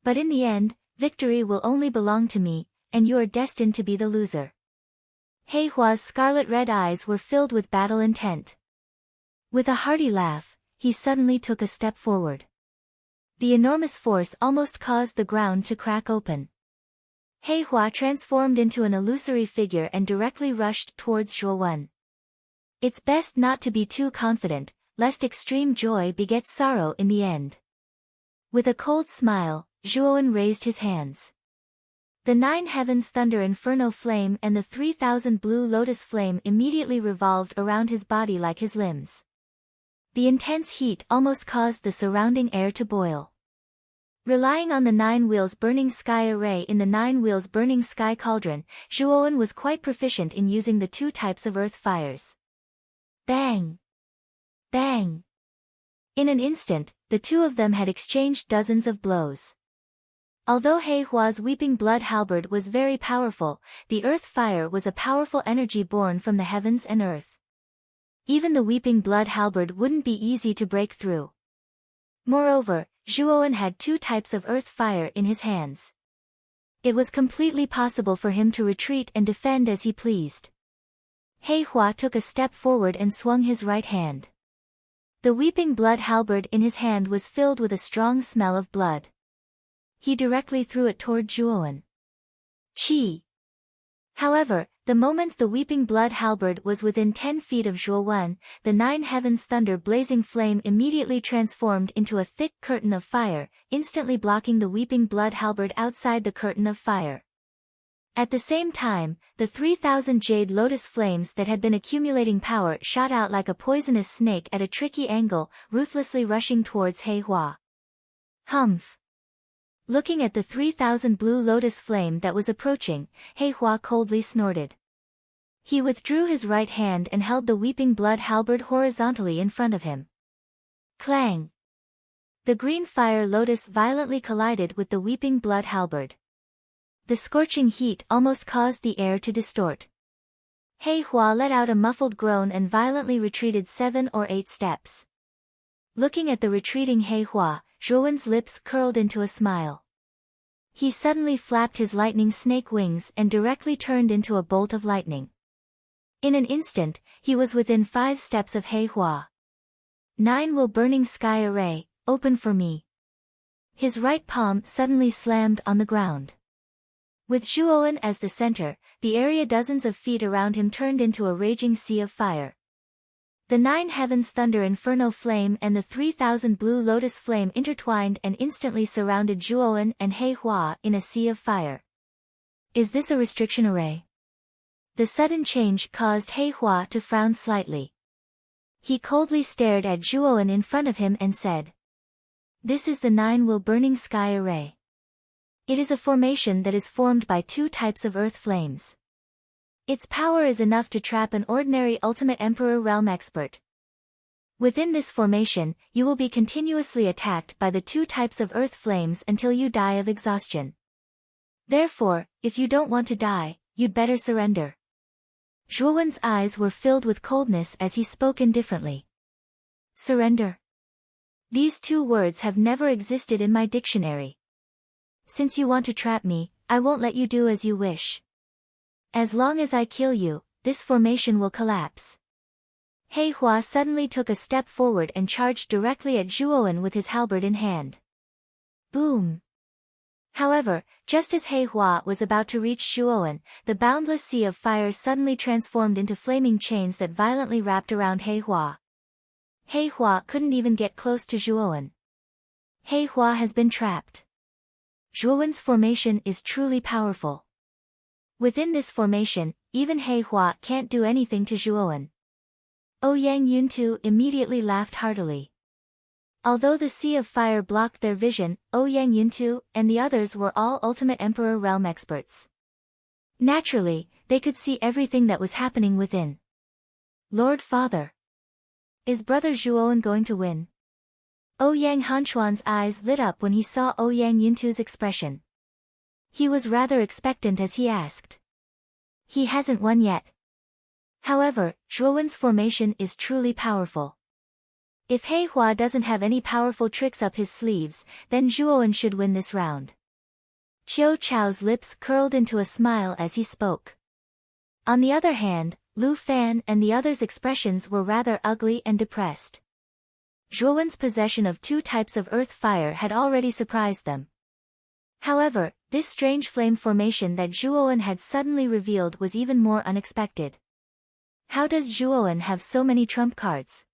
But in the end, victory will only belong to me, and you are destined to be the loser. Hei Hua's scarlet-red eyes were filled with battle intent. With a hearty laugh, he suddenly took a step forward. The enormous force almost caused the ground to crack open. Hei Hua transformed into an illusory figure and directly rushed towards Zhuowen. It's best not to be too confident, lest extreme joy begets sorrow in the end. With a cold smile, Zhuowen raised his hands. The 9 heavens thunder inferno flame and the 3,000 blue lotus flame immediately revolved around his body like his limbs. The intense heat almost caused the surrounding air to boil. Relying on the 9 wheels burning sky array in the 9 wheels burning sky cauldron, Zhuowen was quite proficient in using the 2 types of earth fires. Bang! Bang! In an instant, the 2 of them had exchanged dozens of blows. Although Hei Hua's weeping blood halberd was very powerful, the earth fire was a powerful energy born from the heavens and earth. Even the weeping blood halberd wouldn't be easy to break through. Moreover, Zhuowen had 2 types of earth fire in his hands. It was completely possible for him to retreat and defend as he pleased. Hei Hua took a step forward and swung his right hand. The weeping blood halberd in his hand was filled with a strong smell of blood. He directly threw it toward Zhuowen. Chi! However, the moment the weeping blood halberd was within 10 feet of Zhuowen, the 9 heavens thunder blazing flame immediately transformed into a thick curtain of fire, instantly blocking the weeping blood halberd outside the curtain of fire. At the same time, the 3,000 jade lotus flames that had been accumulating power shot out like a poisonous snake at a tricky angle, ruthlessly rushing towards Hei Hua. Humph! Looking at the 3,000 blue lotus flame that was approaching, Hei Hua coldly snorted. He withdrew his right hand and held the weeping blood halberd horizontally in front of him. Clang! The green fire lotus violently collided with the weeping blood halberd. The scorching heat almost caused the air to distort. Hei Hua let out a muffled groan and violently retreated 7 or 8 steps. Looking at the retreating Hei Hua, Zhuowen's lips curled into a smile. He suddenly flapped his lightning snake wings and directly turned into a bolt of lightning. In an instant, he was within 5 steps of Hei Hua. 9 will burning sky array, open for me. His right palm suddenly slammed on the ground. With Zhuowen as the center, the area dozens of feet around him turned into a raging sea of fire. The 9 heavens thunder inferno flame and the 3,000 blue lotus flame intertwined and instantly surrounded Zhuowen and Hei Hua in a sea of fire. Is this a restriction array? The sudden change caused Hei Hua to frown slightly. He coldly stared at Zhuowen in front of him and said, "This is the 9 will burning sky array. It is a formation that is formed by 2 types of earth flames. Its power is enough to trap an ordinary Ultimate Emperor realm expert. Within this formation, you will be continuously attacked by the 2 types of earth flames until you die of exhaustion. Therefore, if you don't want to die, you'd better surrender." Zhuowen's eyes were filled with coldness as he spoke indifferently. Surrender? These 2 words have never existed in my dictionary. Since you want to trap me, I won't let you do as you wish. As long as I kill you, this formation will collapse. Hei Hua suddenly took a step forward and charged directly at Zhuowen with his halberd in hand. Boom! However, just as Hei Hua was about to reach Zhuowen, the boundless sea of fire suddenly transformed into flaming chains that violently wrapped around Hei Hua. Hei Hua couldn't even get close to Zhuowen. Hei Hua has been trapped. Zhuowen's formation is truly powerful. Within this formation, even Hei Hua can't do anything to Zhuowen. Ouyang Yuntu immediately laughed heartily. Although the sea of fire blocked their vision, Ouyang Yuntu and the others were all Ultimate Emperor realm experts. Naturally, they could see everything that was happening within. Lord Father. Is Brother Zhuowen going to win? Ouyang Hanchuan's eyes lit up when he saw Ouyang Yuntu's expression. He was rather expectant as he asked. He hasn't won yet. However, Zhuowen's formation is truly powerful. If He Hua doesn't have any powerful tricks up his sleeves, then Zhuowen should win this round. Qiu Chao's lips curled into a smile as he spoke. On the other hand, Lu Fan and the others' expressions were rather ugly and depressed. Zhuowen's possession of two types of earth fire had already surprised them. However, this strange flame formation that Zhuowen had suddenly revealed was even more unexpected. How does Zhuowen have so many trump cards?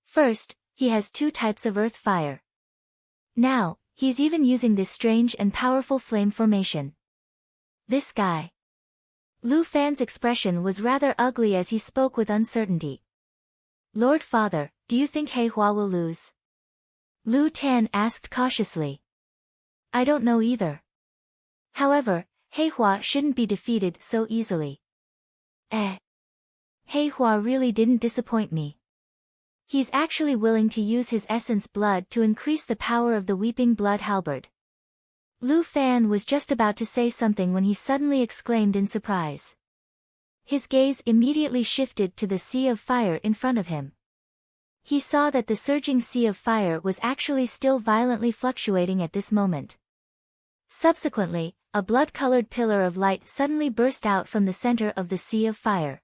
First, he has two types of earth fire. Now, he's even using this strange and powerful flame formation. This guy. Lu Fan's expression was rather ugly as he spoke with uncertainty. Lord Father, do you think He Hua will lose? Lu Tan asked cautiously. I don't know either. However, He Hua shouldn't be defeated so easily. He Hua really didn't disappoint me. He's actually willing to use his essence blood to increase the power of the weeping blood halberd. Lu Fan was just about to say something when he suddenly exclaimed in surprise. His gaze immediately shifted to the sea of fire in front of him. He saw that the surging sea of fire was actually still violently fluctuating at this moment. Subsequently, a blood-colored pillar of light suddenly burst out from the center of the sea of fire.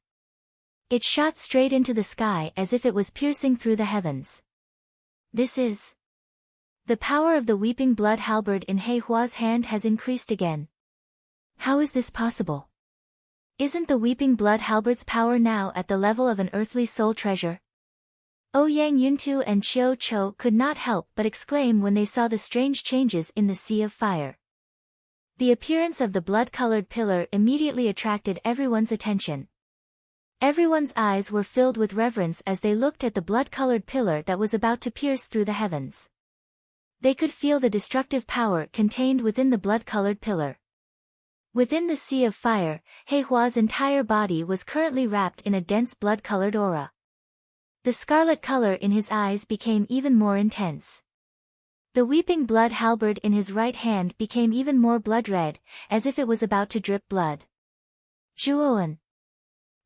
It shot straight into the sky as if it was piercing through the heavens. This is... The power of the weeping blood halberd in He Hua's hand has increased again. How is this possible? Isn't the weeping blood halberd's power now at the level of an earthly soul treasure? Ouyang Yuntu and Qiu Chou could not help but exclaim when they saw the strange changes in the sea of fire. The appearance of the blood-colored pillar immediately attracted everyone's attention. Everyone's eyes were filled with reverence as they looked at the blood-colored pillar that was about to pierce through the heavens. They could feel the destructive power contained within the blood-colored pillar. Within the sea of fire, He Hua's entire body was currently wrapped in a dense blood-colored aura. The scarlet color in his eyes became even more intense. The weeping blood halberd in his right hand became even more blood-red, as if it was about to drip blood. Zhuowen.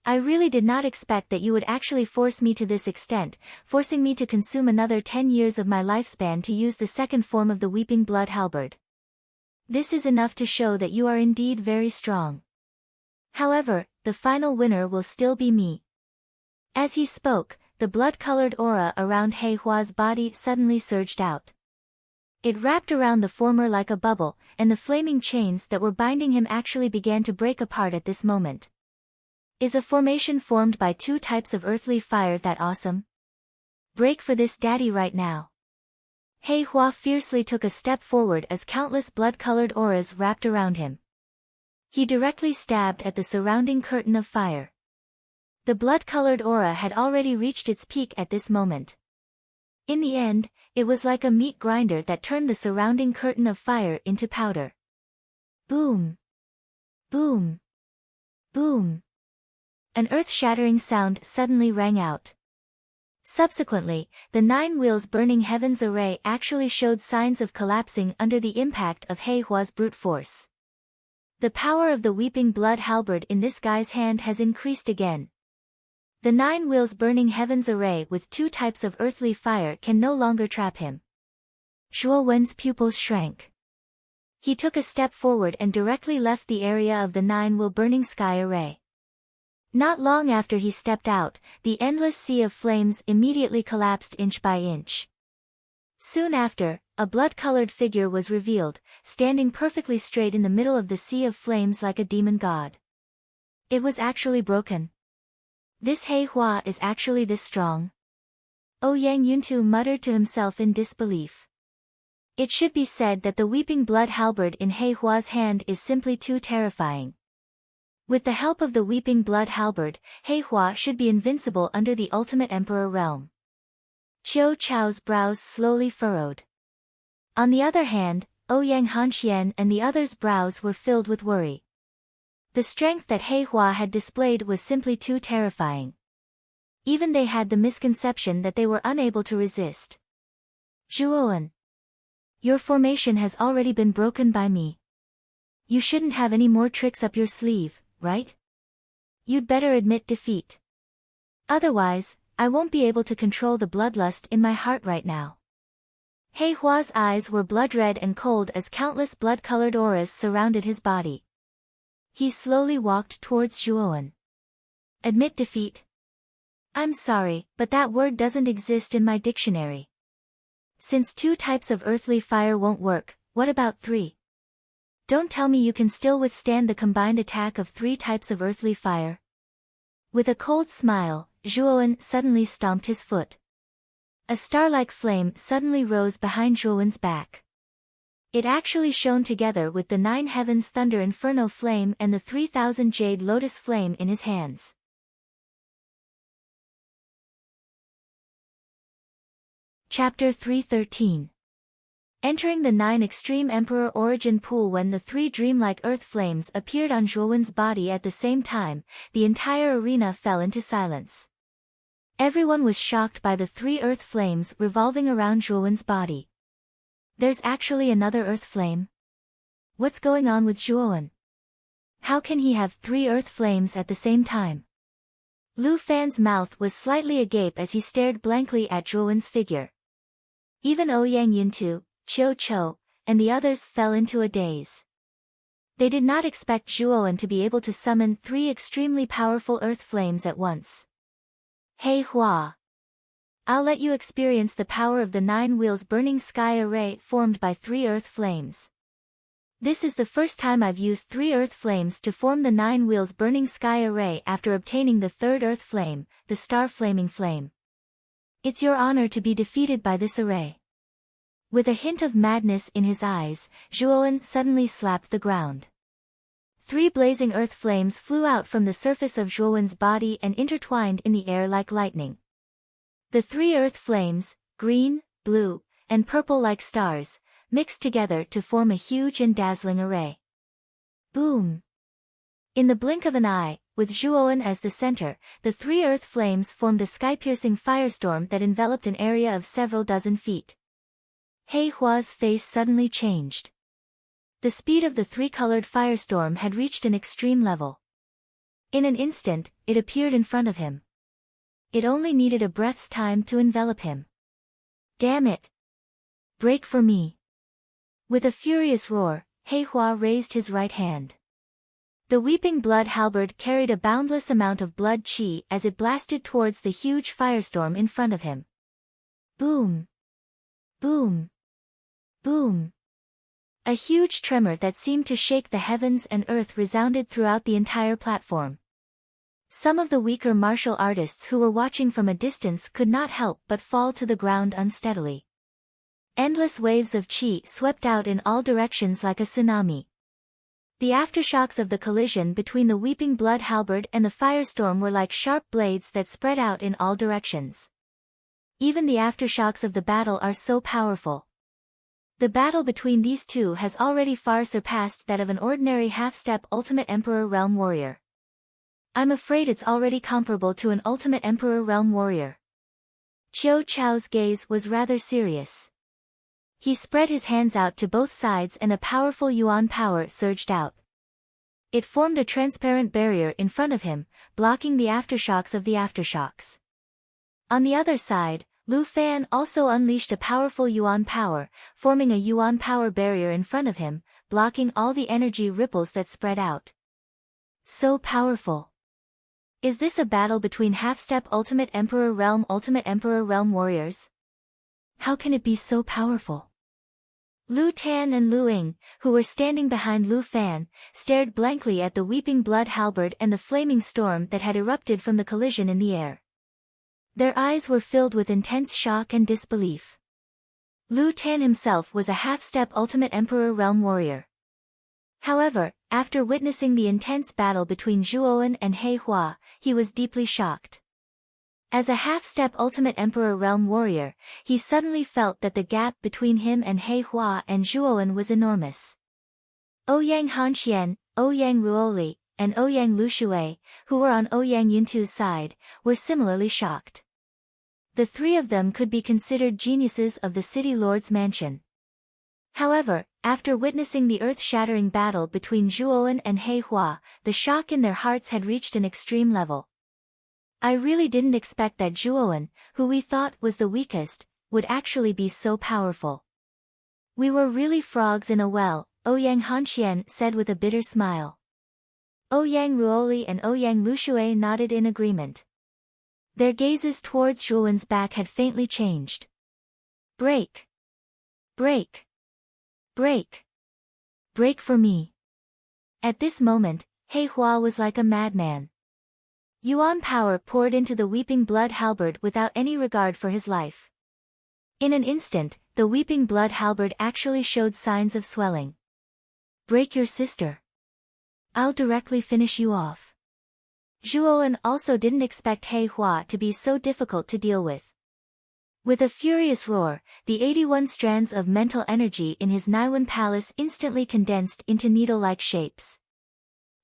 I really did not expect that you would actually force me to this extent, forcing me to consume another 10 years of my lifespan to use the second form of the weeping blood halberd. This is enough to show that you are indeed very strong. However, the final winner will still be me. As he spoke, the blood-colored aura around He Hua's body suddenly surged out. It wrapped around the former like a bubble, and the flaming chains that were binding him actually began to break apart at this moment. Is a formation formed by two types of earthly fire that awesome? Break for this daddy right now. He Hua fiercely took a step forward as countless blood-colored auras wrapped around him. He directly stabbed at the surrounding curtain of fire. The blood-colored aura had already reached its peak at this moment. In the end, it was like a meat grinder that turned the surrounding curtain of fire into powder. Boom! Boom! Boom! An earth-shattering sound suddenly rang out. Subsequently, the 9 wheels burning heavens array actually showed signs of collapsing under the impact of He Hua's brute force. The power of the weeping blood halberd in this guy's hand has increased again. The 9 wheels burning heavens array with two types of earthly fire can no longer trap him. Zhuo Wen's pupils shrank. He took a step forward and directly left the area of the 9 wheel burning sky array. Not long after he stepped out, the endless sea of flames immediately collapsed inch by inch. Soon after, a blood-colored figure was revealed, standing perfectly straight in the middle of the sea of flames like a demon god. It was actually broken. This He Hua is actually this strong? Ouyang Yuntu muttered to himself in disbelief. It should be said that the weeping blood halberd in He Hua's hand is simply too terrifying. With the help of the weeping blood halberd, He Hua should be invincible under the ultimate emperor realm. Qiu Chao's brows slowly furrowed. On the other hand, Ouyang Hanxian and the others' brows were filled with worry. The strength that He Hua had displayed was simply too terrifying. Even they had the misconception that they were unable to resist. Zhuowen. Your formation has already been broken by me. You shouldn't have any more tricks up your sleeve, right? you'd better admit defeat. Otherwise, I won't be able to control the bloodlust in my heart right now. He Hua's eyes were blood-red and cold as countless blood-colored auras surrounded his body. He slowly walked towards Zhuowen. Admit defeat? I'm sorry, but that word doesn't exist in my dictionary. Since 2 types of earthly fire won't work, what about 3? Don't tell me you can still withstand the combined attack of 3 types of earthly fire. With a cold smile, Zhuowen suddenly stomped his foot. A star-like flame suddenly rose behind Zhuowen's back. It actually shone together with the 9 heavens thunder inferno flame and the 3,000 jade lotus flame in his hands. Chapter 313. Entering the 9 extreme emperor origin pool. When the 3 dreamlike earth flames appeared on Zhuowen's body at the same time, the entire arena fell into silence. Everyone was shocked by the 3 earth flames revolving around Zhuowen's body. There's actually another earth flame? What's going on with Zhuowen? How can he have 3 earth flames at the same time? Lu Fan's mouth was slightly agape as he stared blankly at Zhuowen's figure. Even Ouyang Yuntu, Qiu Chou, and the others fell into a daze. They did not expect Zhuowen to be able to summon 3 extremely powerful earth flames at once. He Hua. I'll let you experience the power of the 9 wheels burning sky array formed by 3 earth flames. This is the first time I've used 3 earth flames to form the 9 wheels burning sky array after obtaining the 3rd earth flame, the star flaming flame. It's your honor to be defeated by this array. With a hint of madness in his eyes, Zhuowen suddenly slapped the ground. 3 blazing earth flames flew out from the surface of Zhuowen's body and intertwined in the air like lightning. The 3 earth flames, green, blue, and purple like stars, mixed together to form a huge and dazzling array. Boom! In the blink of an eye, with Zhuowen as the center, the 3 earth flames formed a sky-piercing firestorm that enveloped an area of several dozen feet. He Hua's face suddenly changed. The speed of the 3-colored firestorm had reached an extreme level. In an instant, it appeared in front of him. It only needed a breath's time to envelop him. Damn it! Break for me! With a furious roar, He Hua raised his right hand. The weeping blood halberd carried a boundless amount of blood qi as it blasted towards the huge firestorm in front of him. Boom! Boom! Boom! A huge tremor that seemed to shake the heavens and earth resounded throughout the entire platform. Some of the weaker martial artists who were watching from a distance could not help but fall to the ground unsteadily. Endless waves of qi swept out in all directions like a tsunami. The aftershocks of the collision between the weeping blood halberd and the firestorm were like sharp blades that spread out in all directions. Even the aftershocks of the battle are so powerful. The battle between these 2 has already far surpassed that of an ordinary half-step Ultimate Emperor Realm Warrior. I'm afraid it's already comparable to an Ultimate Emperor Realm Warrior. Qiu Chao's gaze was rather serious. He spread his hands out to both sides and a powerful yuan power surged out. It formed a transparent barrier in front of him, blocking the aftershocks of the aftershocks. On the other side, Lu Fan also unleashed a powerful yuan power, forming a yuan power barrier in front of him, blocking all the energy ripples that spread out. So powerful. Is this a battle between half-step Ultimate Emperor Realm Warriors? How can it be so powerful? Lu Tan and Lu Ying, who were standing behind Lu Fan, stared blankly at the weeping blood halberd and the flaming storm that had erupted from the collision in the air. Their eyes were filled with intense shock and disbelief. Lu Tan himself was a half-step Ultimate Emperor Realm Warrior. However, after witnessing the intense battle between Zhuowen and He Hua, he was deeply shocked. As a half-step Ultimate Emperor Realm Warrior, he suddenly felt that the gap between him and He Hua and Zhuowen was enormous. Ouyang Hanxian, Ouyang Ruoli, and Ouyang Lushui, who were on Ouyang Yuntu's side, were similarly shocked. The 3 of them could be considered geniuses of the City Lord's mansion. However, after witnessing the earth-shattering battle between Zhuowen and He Hua, the shock in their hearts had reached an extreme level. I really didn't expect that Zhuowen, who we thought was the weakest, would actually be so powerful. We were really frogs in a well, Ouyang Hanxian said with a bitter smile. Ouyang Ruoli and Ouyang Lushui nodded in agreement. Their gazes towards Zhuowen's back had faintly changed. Break! Break! Break! Break for me! At this moment, He Hua was like a madman. Yuan power poured into the weeping blood halberd without any regard for his life. In an instant, the weeping blood halberd actually showed signs of swelling. Break your sister. I'll directly finish you off. Zhuowen also didn't expect He Hua to be so difficult to deal with. With a furious roar, the 81 strands of mental energy in his Naiwan palace instantly condensed into needle-like shapes.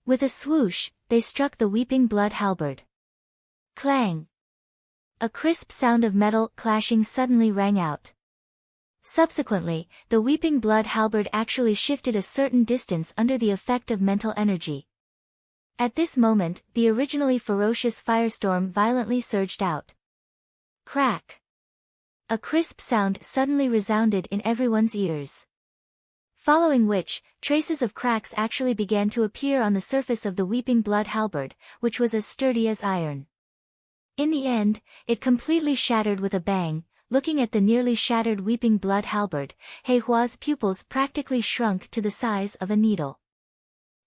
With a swoosh, they struck the weeping blood halberd. Clang! A crisp sound of metal clashing suddenly rang out. Subsequently, the weeping blood halberd actually shifted a certain distance under the effect of mental energy. At this moment, the originally ferocious firestorm violently surged out. Crack! A crisp sound suddenly resounded in everyone's ears. Following which, traces of cracks actually began to appear on the surface of the weeping blood halberd, which was as sturdy as iron. In the end, it completely shattered with a bang. Looking at the nearly shattered weeping blood halberd, He Hua's pupils practically shrunk to the size of a needle.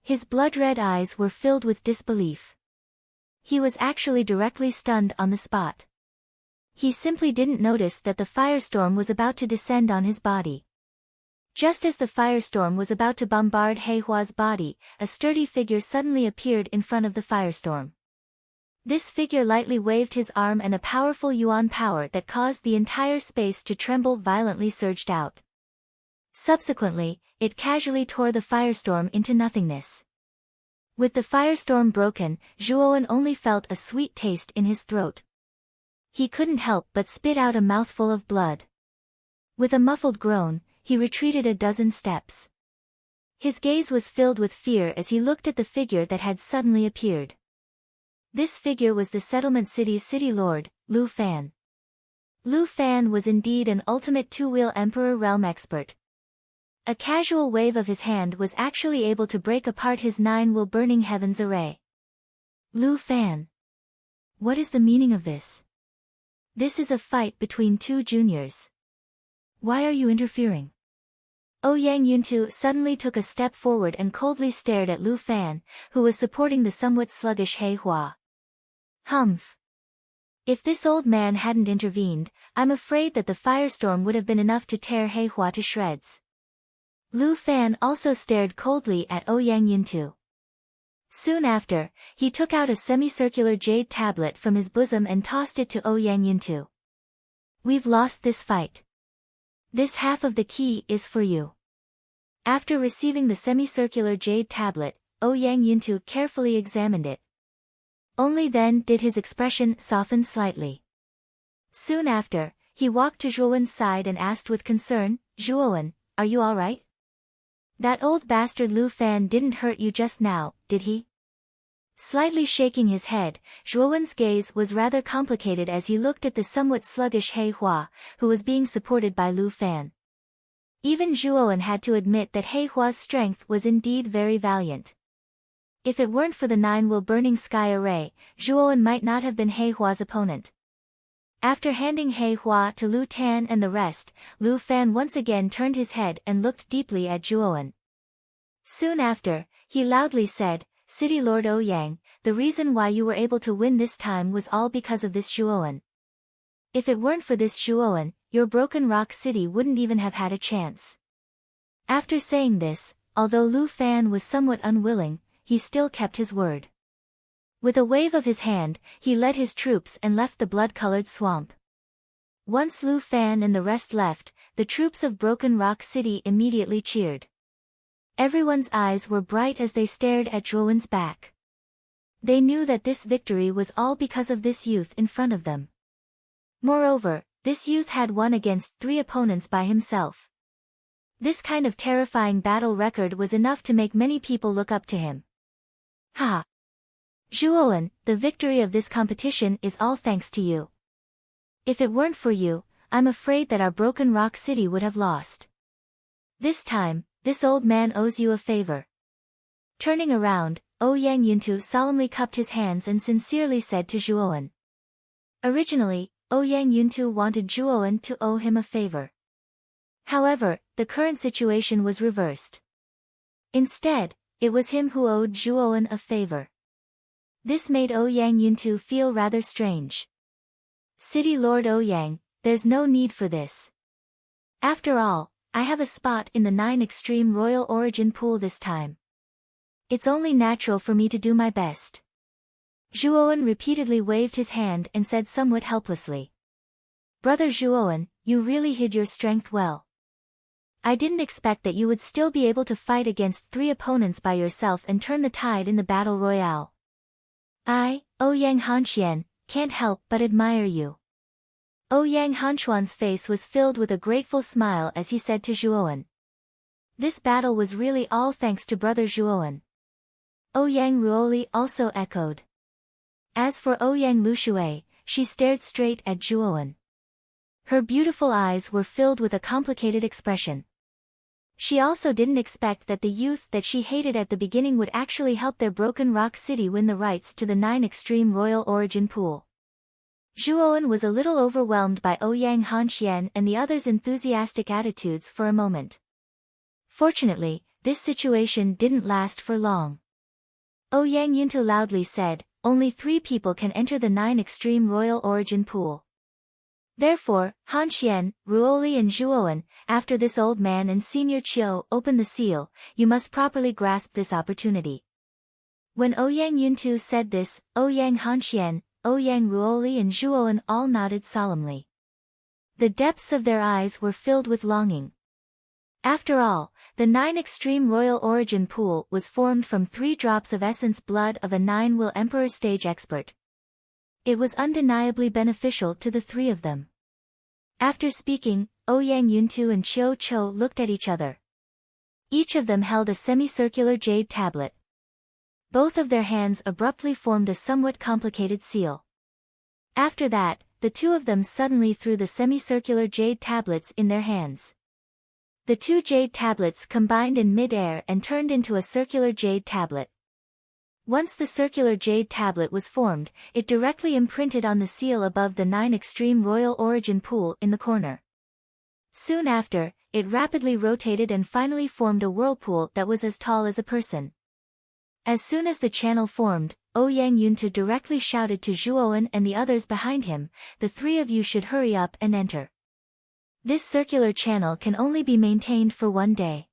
His blood-red eyes were filled with disbelief. He was actually directly stunned on the spot. He simply didn't notice that the firestorm was about to descend on his body. Just as the firestorm was about to bombard He Hua's body, a sturdy figure suddenly appeared in front of the firestorm. This figure lightly waved his arm and a powerful yuan power that caused the entire space to tremble violently surged out. Subsequently, it casually tore the firestorm into nothingness. With the firestorm broken, Zhuowen only felt a sweet taste in his throat. He couldn't help but spit out a mouthful of blood. With a muffled groan, he retreated a dozen steps. His gaze was filled with fear as he looked at the figure that had suddenly appeared. This figure was the settlement city's city lord, Lu Fan. Lu Fan was indeed an ultimate two-wheel emperor realm expert. A casual wave of his hand was actually able to break apart his 9-wheel burning heavens array. Lu Fan. What is the meaning of this? This is a fight between two juniors. Why are you interfering? Ouyang Yuntu suddenly took a step forward and coldly stared at Lu Fan, who was supporting the somewhat sluggish He Hua. Humph. If this old man hadn't intervened, I'm afraid that the firestorm would have been enough to tear He Hua to shreds. Lu Fan also stared coldly at Ouyang Yuntu. Soon after, he took out a semicircular jade tablet from his bosom and tossed it to Ouyang Yuntu. We've lost this fight. This half of the key is for you. After receiving the semicircular jade tablet, Ouyang Yuntu carefully examined it. Only then did his expression soften slightly. Soon after, he walked to Zhuowen's side and asked with concern, Zhuowen, are you alright? That old bastard Lu Fan didn't hurt you just now, did he? Slightly shaking his head, Zhuowen's gaze was rather complicated as he looked at the somewhat sluggish He Hua, who was being supported by Lu Fan. Even Zhuowen had to admit that He Hua's strength was indeed very valiant. If it weren't for the 9-wheel burning sky array, Zhuowen might not have been He Hua's opponent. After handing He Hua to Lu Tan and the rest, Lu Fan once again turned his head and looked deeply at Zhuowen. Soon after, he loudly said, City Lord Ouyang, the reason why you were able to win this time was all because of this Zhuowen. If it weren't for this Zhuowen, your Broken Rock City wouldn't even have had a chance. After saying this, although Lu Fan was somewhat unwilling, he still kept his word. With a wave of his hand, he led his troops and left the blood-colored swamp. Once Lu Fan and the rest left, the troops of Broken Rock City immediately cheered. Everyone's eyes were bright as they stared at Zhuowen's back. They knew that this victory was all because of this youth in front of them. Moreover, this youth had won against 3 opponents by himself. This kind of terrifying battle record was enough to make many people look up to him. Ha! Zhuowen, the victory of this competition is all thanks to you. If it weren't for you, I'm afraid that our Broken Rock City would have lost. This time, this old man owes you a favor. Turning around, Ouyang Yuntu solemnly cupped his hands and sincerely said to Zhuowen. Originally, Ouyang Yuntu wanted Zhuowen to owe him a favor. However, the current situation was reversed. Instead, it was him who owed Zhuowen a favor. This made Ouyang Yuntu feel rather strange. City Lord Ouyang, there's no need for this. After all, I have a spot in the 9 Extreme Royal Origin pool this time. It's only natural for me to do my best. Zhuowen repeatedly waved his hand and said somewhat helplessly. Brother Zhuowen, you really hid your strength well. I didn't expect that you would still be able to fight against 3 opponents by yourself and turn the tide in the battle royale. I, Ouyang Hanxian, can't help but admire you. Ouyang Hanchuan's face was filled with a grateful smile as he said to Zhuowen. This battle was really all thanks to brother Zhuowen. Ouyang Ruoli also echoed. As for Ouyang Lushui, she stared straight at Zhuowen. Her beautiful eyes were filled with a complicated expression. She also didn't expect that the youth that she hated at the beginning would actually help their Broken Rock City win the rights to the 9 Extreme Royal Origin pool. Zhuowen was a little overwhelmed by Ouyang Hanxian and the others' enthusiastic attitudes for a moment. Fortunately, this situation didn't last for long. Ouyang Yuntu loudly said, only 3 people can enter the 9 Extreme Royal Origin pool. Therefore, Hanxian, Ruoli and Zhuowen, after this old man and Senior Qiu open the seal, you must properly grasp this opportunity. When Ouyang Yuntu said this, Ouyang Hanxian, Ouyang Ruoli and Zhuowen all nodded solemnly. The depths of their eyes were filled with longing. After all, the 9 Extreme Royal Origin pool was formed from 3 drops of essence blood of a 9-will Emperor stage expert. It was undeniably beneficial to the 3 of them. After speaking, Ouyang Yuntu and Qiu Chou looked at each other. Each of them held a semicircular jade tablet. Both of their hands abruptly formed a somewhat complicated seal. After that, the 2 of them suddenly threw the semicircular jade tablets in their hands. The 2 jade tablets combined in mid-air and turned into a circular jade tablet. Once the circular jade tablet was formed, it directly imprinted on the seal above the 9 Extreme Royal Origin pool in the corner. Soon after, it rapidly rotated and finally formed a whirlpool that was as tall as a person. As soon as the channel formed, Ouyang Yuntu directly shouted to Zhuowen and the others behind him, the 3 of you should hurry up and enter. This circular channel can only be maintained for 1 day.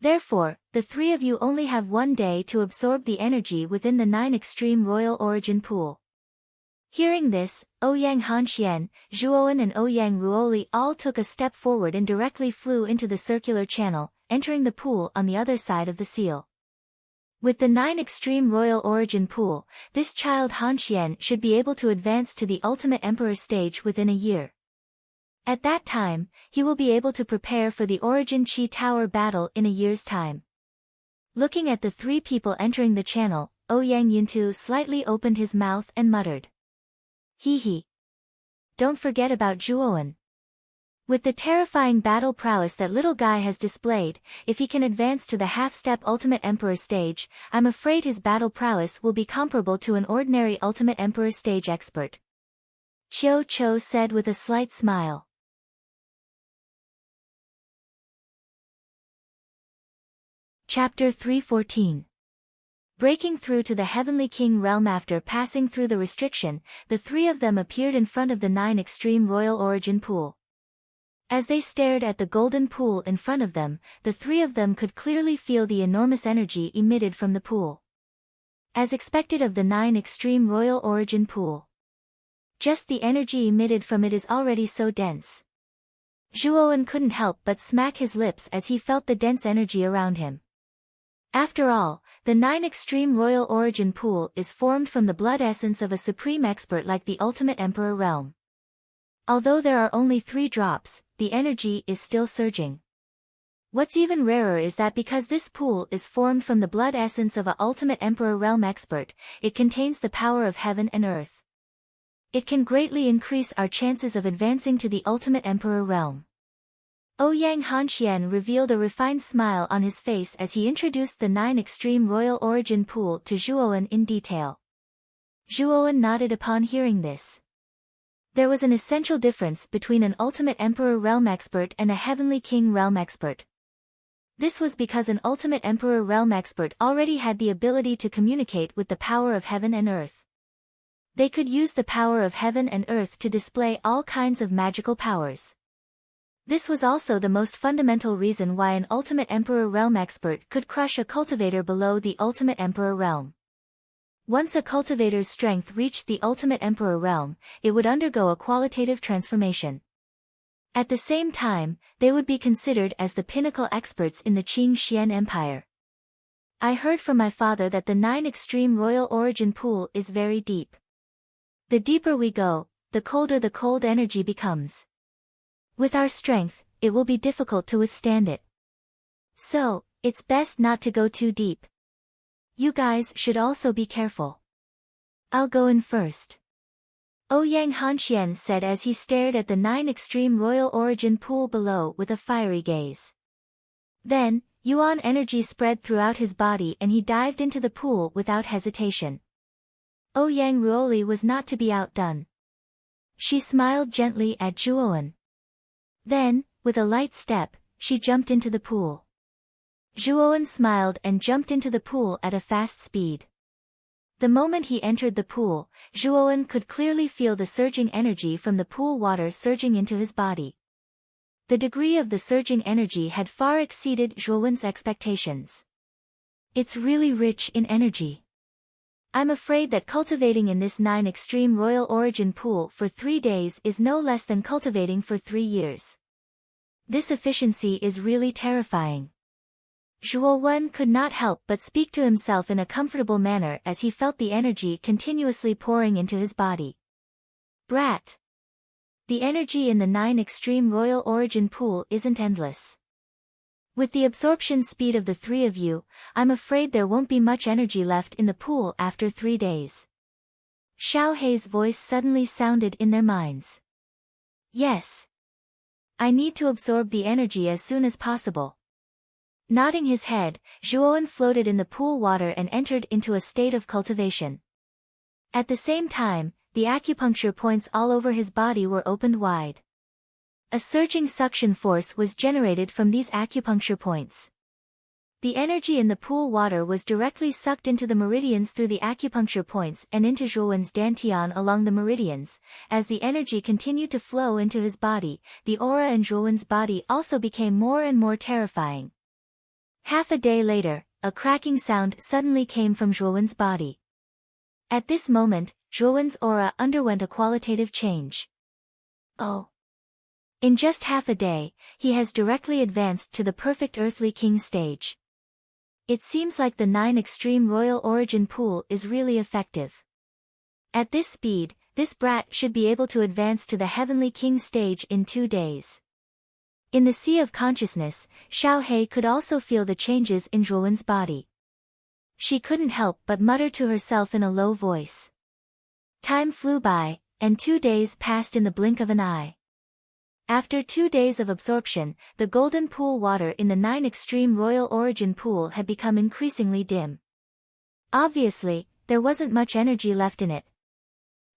Therefore, the 3 of you only have 1 day to absorb the energy within the 9 Extreme Royal Origin pool. Hearing this, Ouyang Hanxian, Zhuowen and Ouyang Ruoli all took a step forward and directly flew into the circular channel, entering the pool on the other side of the seal. With the 9 Extreme Royal Origin pool, this child Hanxian should be able to advance to the Ultimate Emperor stage within a year. At that time, he will be able to prepare for the Origin Chi Tower battle in a year's time. Looking at the 3 people entering the channel, Ouyang Yuntu slightly opened his mouth and muttered. Hee hee. Don't forget about Zhuowen. With the terrifying battle prowess that little guy has displayed, if he can advance to the half-step Ultimate Emperor stage, I'm afraid his battle prowess will be comparable to an ordinary Ultimate Emperor stage expert. Qiu Chou said with a slight smile. Chapter 314. Breaking through to the Heavenly King realm. After passing through the restriction, the 3 of them appeared in front of the 9 Extreme Royal Origin pool. As they stared at the golden pool in front of them, the 3 of them could clearly feel the enormous energy emitted from the pool. As expected of the 9 Extreme Royal Origin pool. Just the energy emitted from it is already so dense. Zhuowen couldn't help but smack his lips as he felt the dense energy around him. After all, the 9 Extreme Royal Origin pool is formed from the blood essence of a supreme expert like the Ultimate Emperor realm. Although there are only 3 drops, the energy is still surging. What's even rarer is that because this pool is formed from the blood essence of a ultimate Emperor realm expert, it contains the power of heaven and earth. It can greatly increase our chances of advancing to the ultimate Emperor realm. Ouyang Hanxian revealed a refined smile on his face as he introduced the 9 extreme royal origin pool to Zhuowen in detail. Zhuowen nodded upon hearing this. There was an essential difference between an ultimate Emperor realm expert and a heavenly king realm expert. This was because an ultimate Emperor realm expert already had the ability to communicate with the power of heaven and earth. They could use the power of heaven and earth to display all kinds of magical powers. This was also the most fundamental reason why an ultimate Emperor realm expert could crush a cultivator below the ultimate Emperor realm. Once a cultivator's strength reached the ultimate Emperor realm, it would undergo a qualitative transformation. At the same time, they would be considered as the pinnacle experts in the Qing Xian Empire. I heard from my father that the 9 extreme royal origin pool is very deep. The deeper we go, the colder the cold energy becomes. With our strength, it will be difficult to withstand it. So, it's best not to go too deep. You guys should also be careful. I'll go in first. Ouyang Hanxian said as he stared at the 9 extreme royal origin pool below with a fiery gaze. Then, Yuan energy spread throughout his body and he dived into the pool without hesitation. Ouyang Ruoli was not to be outdone. She smiled gently at Zhuowen. Then, with a light step, she jumped into the pool. Zhuowen smiled and jumped into the pool at a fast speed. The moment he entered the pool, Zhuowen could clearly feel the surging energy from the pool water surging into his body. The degree of the surging energy had far exceeded Zhuowen's expectations. It's really rich in energy. I'm afraid that cultivating in this 9 extreme royal origin pool for 3 days is no less than cultivating for 3 years. This efficiency is really terrifying. Zhuowen could not help but speak to himself in a comfortable manner as he felt the energy continuously pouring into his body. Brat! The energy in the 9 extreme royal origin pool isn't endless. With the absorption speed of the 3 of you, I'm afraid there won't be much energy left in the pool after 3 days. Xiao Hei's voice suddenly sounded in their minds. Yes. I need to absorb the energy as soon as possible. Nodding his head, Zhuowen floated in the pool water and entered into a state of cultivation. At the same time, the acupuncture points all over his body were opened wide. A surging suction force was generated from these acupuncture points. The energy in the pool water was directly sucked into the meridians through the acupuncture points and into Zhuowen's dantian along the meridians. As the energy continued to flow into his body, the aura in Zhuowen's body also became more and more terrifying. Half a day later, a cracking sound suddenly came from Zhuowen's body. At this moment, Zhuowen's aura underwent a qualitative change. Oh! In just half a day, he has directly advanced to the perfect earthly king stage. It seems like the 9 extreme royal origin pool is really effective. At this speed, this brat should be able to advance to the heavenly king stage in 2 days. In the sea of consciousness, Xiao Hei could also feel the changes in Zhuowen's body. She couldn't help but mutter to herself in a low voice. Time flew by, and 2 days passed in the blink of an eye. After 2 days of absorption, the golden pool water in the 9 extreme royal origin pool had become increasingly dim. Obviously, there wasn't much energy left in it.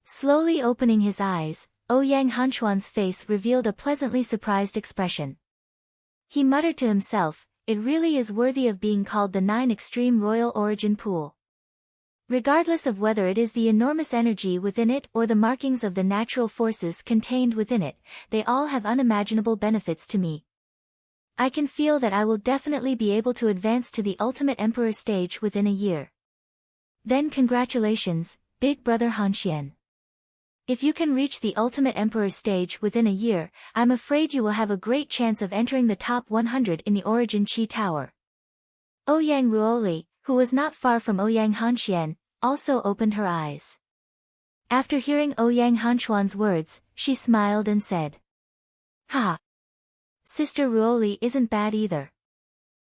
Slowly opening his eyes, Ouyang Hanxuan's face revealed a pleasantly surprised expression. He muttered to himself, it really is worthy of being called the 9 extreme royal origin pool. Regardless of whether it is the enormous energy within it or the markings of the natural forces contained within it, they all have unimaginable benefits to me. I can feel that I will definitely be able to advance to the ultimate emperor stage within a year. Then congratulations, big brother Hanxian. If you can reach the ultimate emperor stage within a year, I'm afraid you will have a great chance of entering the top 100 in the Origin Qi Tower. Ouyang Ruoli, who was not far from Ouyang Hanxian, also opened her eyes. After hearing Ouyang Hanxuan's words, she smiled and said, "Ha! Sister Ruoli isn't bad either."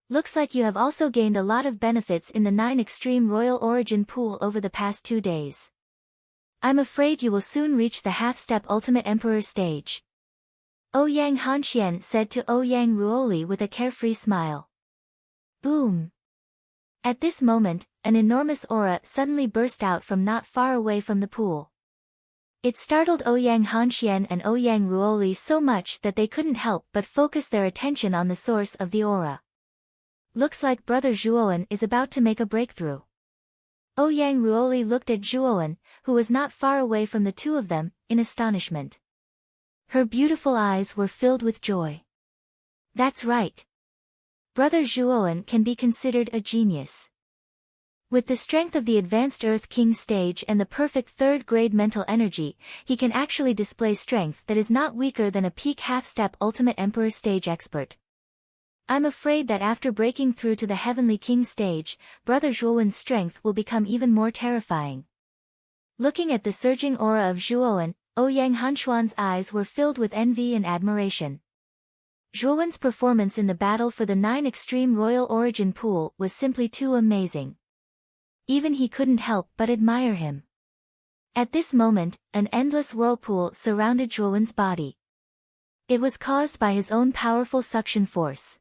Looks like you have also gained a lot of benefits in the 9 Extreme Royal Origin pool over the past 2 days. I'm afraid you will soon reach the half-step Ultimate Emperor stage. Ouyang Hanxian said to Ouyang Ruoli with a carefree smile. Boom! At this moment, an enormous aura suddenly burst out from not far away from the pool. It startled Ouyang Hanxian and Ouyang Ruoli so much that they couldn't help but focus their attention on the source of the aura. Looks like Brother Zhuowen is about to make a breakthrough. Ouyang Ruoli looked at Zhuowen, who was not far away from the two of them, in astonishment. Her beautiful eyes were filled with joy. That's right. Brother Zhuowen can be considered a genius. With the strength of the advanced Earth King stage and the perfect third-grade mental energy, he can actually display strength that is not weaker than a peak half-step Ultimate Emperor stage expert. I'm afraid that after breaking through to the Heavenly King stage, Brother Zhuowen's strength will become even more terrifying. Looking at the surging aura of Zhuowen, Ouyang Hanxuan's eyes were filled with envy and admiration. Zhuowen's performance in the battle for the 9 Extreme Royal Origin pool was simply too amazing. Even he couldn't help but admire him. At this moment, an endless whirlpool surrounded Zhuowen's body. It was caused by his own powerful suction force.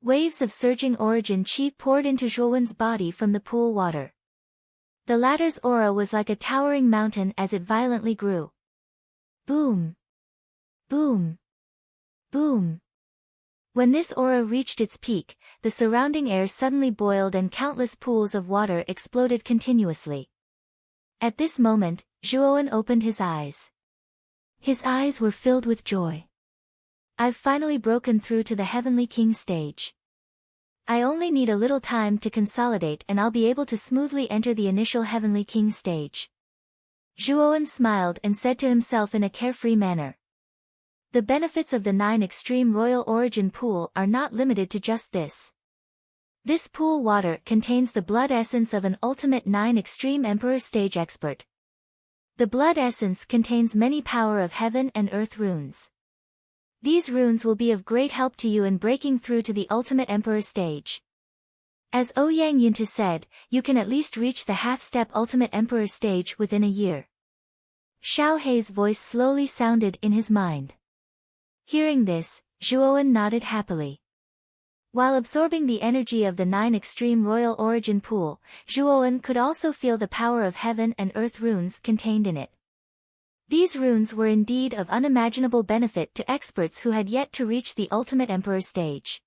Waves of surging origin chi poured into Zhuowen's body from the pool water. The latter's aura was like a towering mountain as it violently grew. Boom! Boom! Boom! When this aura reached its peak, the surrounding air suddenly boiled and countless pools of water exploded continuously. At this moment, Zhuowen opened his eyes. His eyes were filled with joy. I've finally broken through to the Heavenly King stage. I only need a little time to consolidate and I'll be able to smoothly enter the initial Heavenly King stage. Zhuowen smiled and said to himself in a carefree manner. The benefits of the 9 Extreme Royal Origin pool are not limited to just this. This pool water contains the blood essence of an ultimate 9 Extreme Emperor stage expert. The blood essence contains many power of heaven and earth runes. These runes will be of great help to you in breaking through to the Ultimate Emperor stage. As Ouyang Yunta said, you can at least reach the half-step Ultimate Emperor stage within a year. Xiao Hei's voice slowly sounded in his mind. Hearing this, Zhuowen nodded happily. While absorbing the energy of the 9 Extreme Royal Origin pool, Zhuowen could also feel the power of heaven and earth runes contained in it. These runes were indeed of unimaginable benefit to experts who had yet to reach the Ultimate Emperor stage.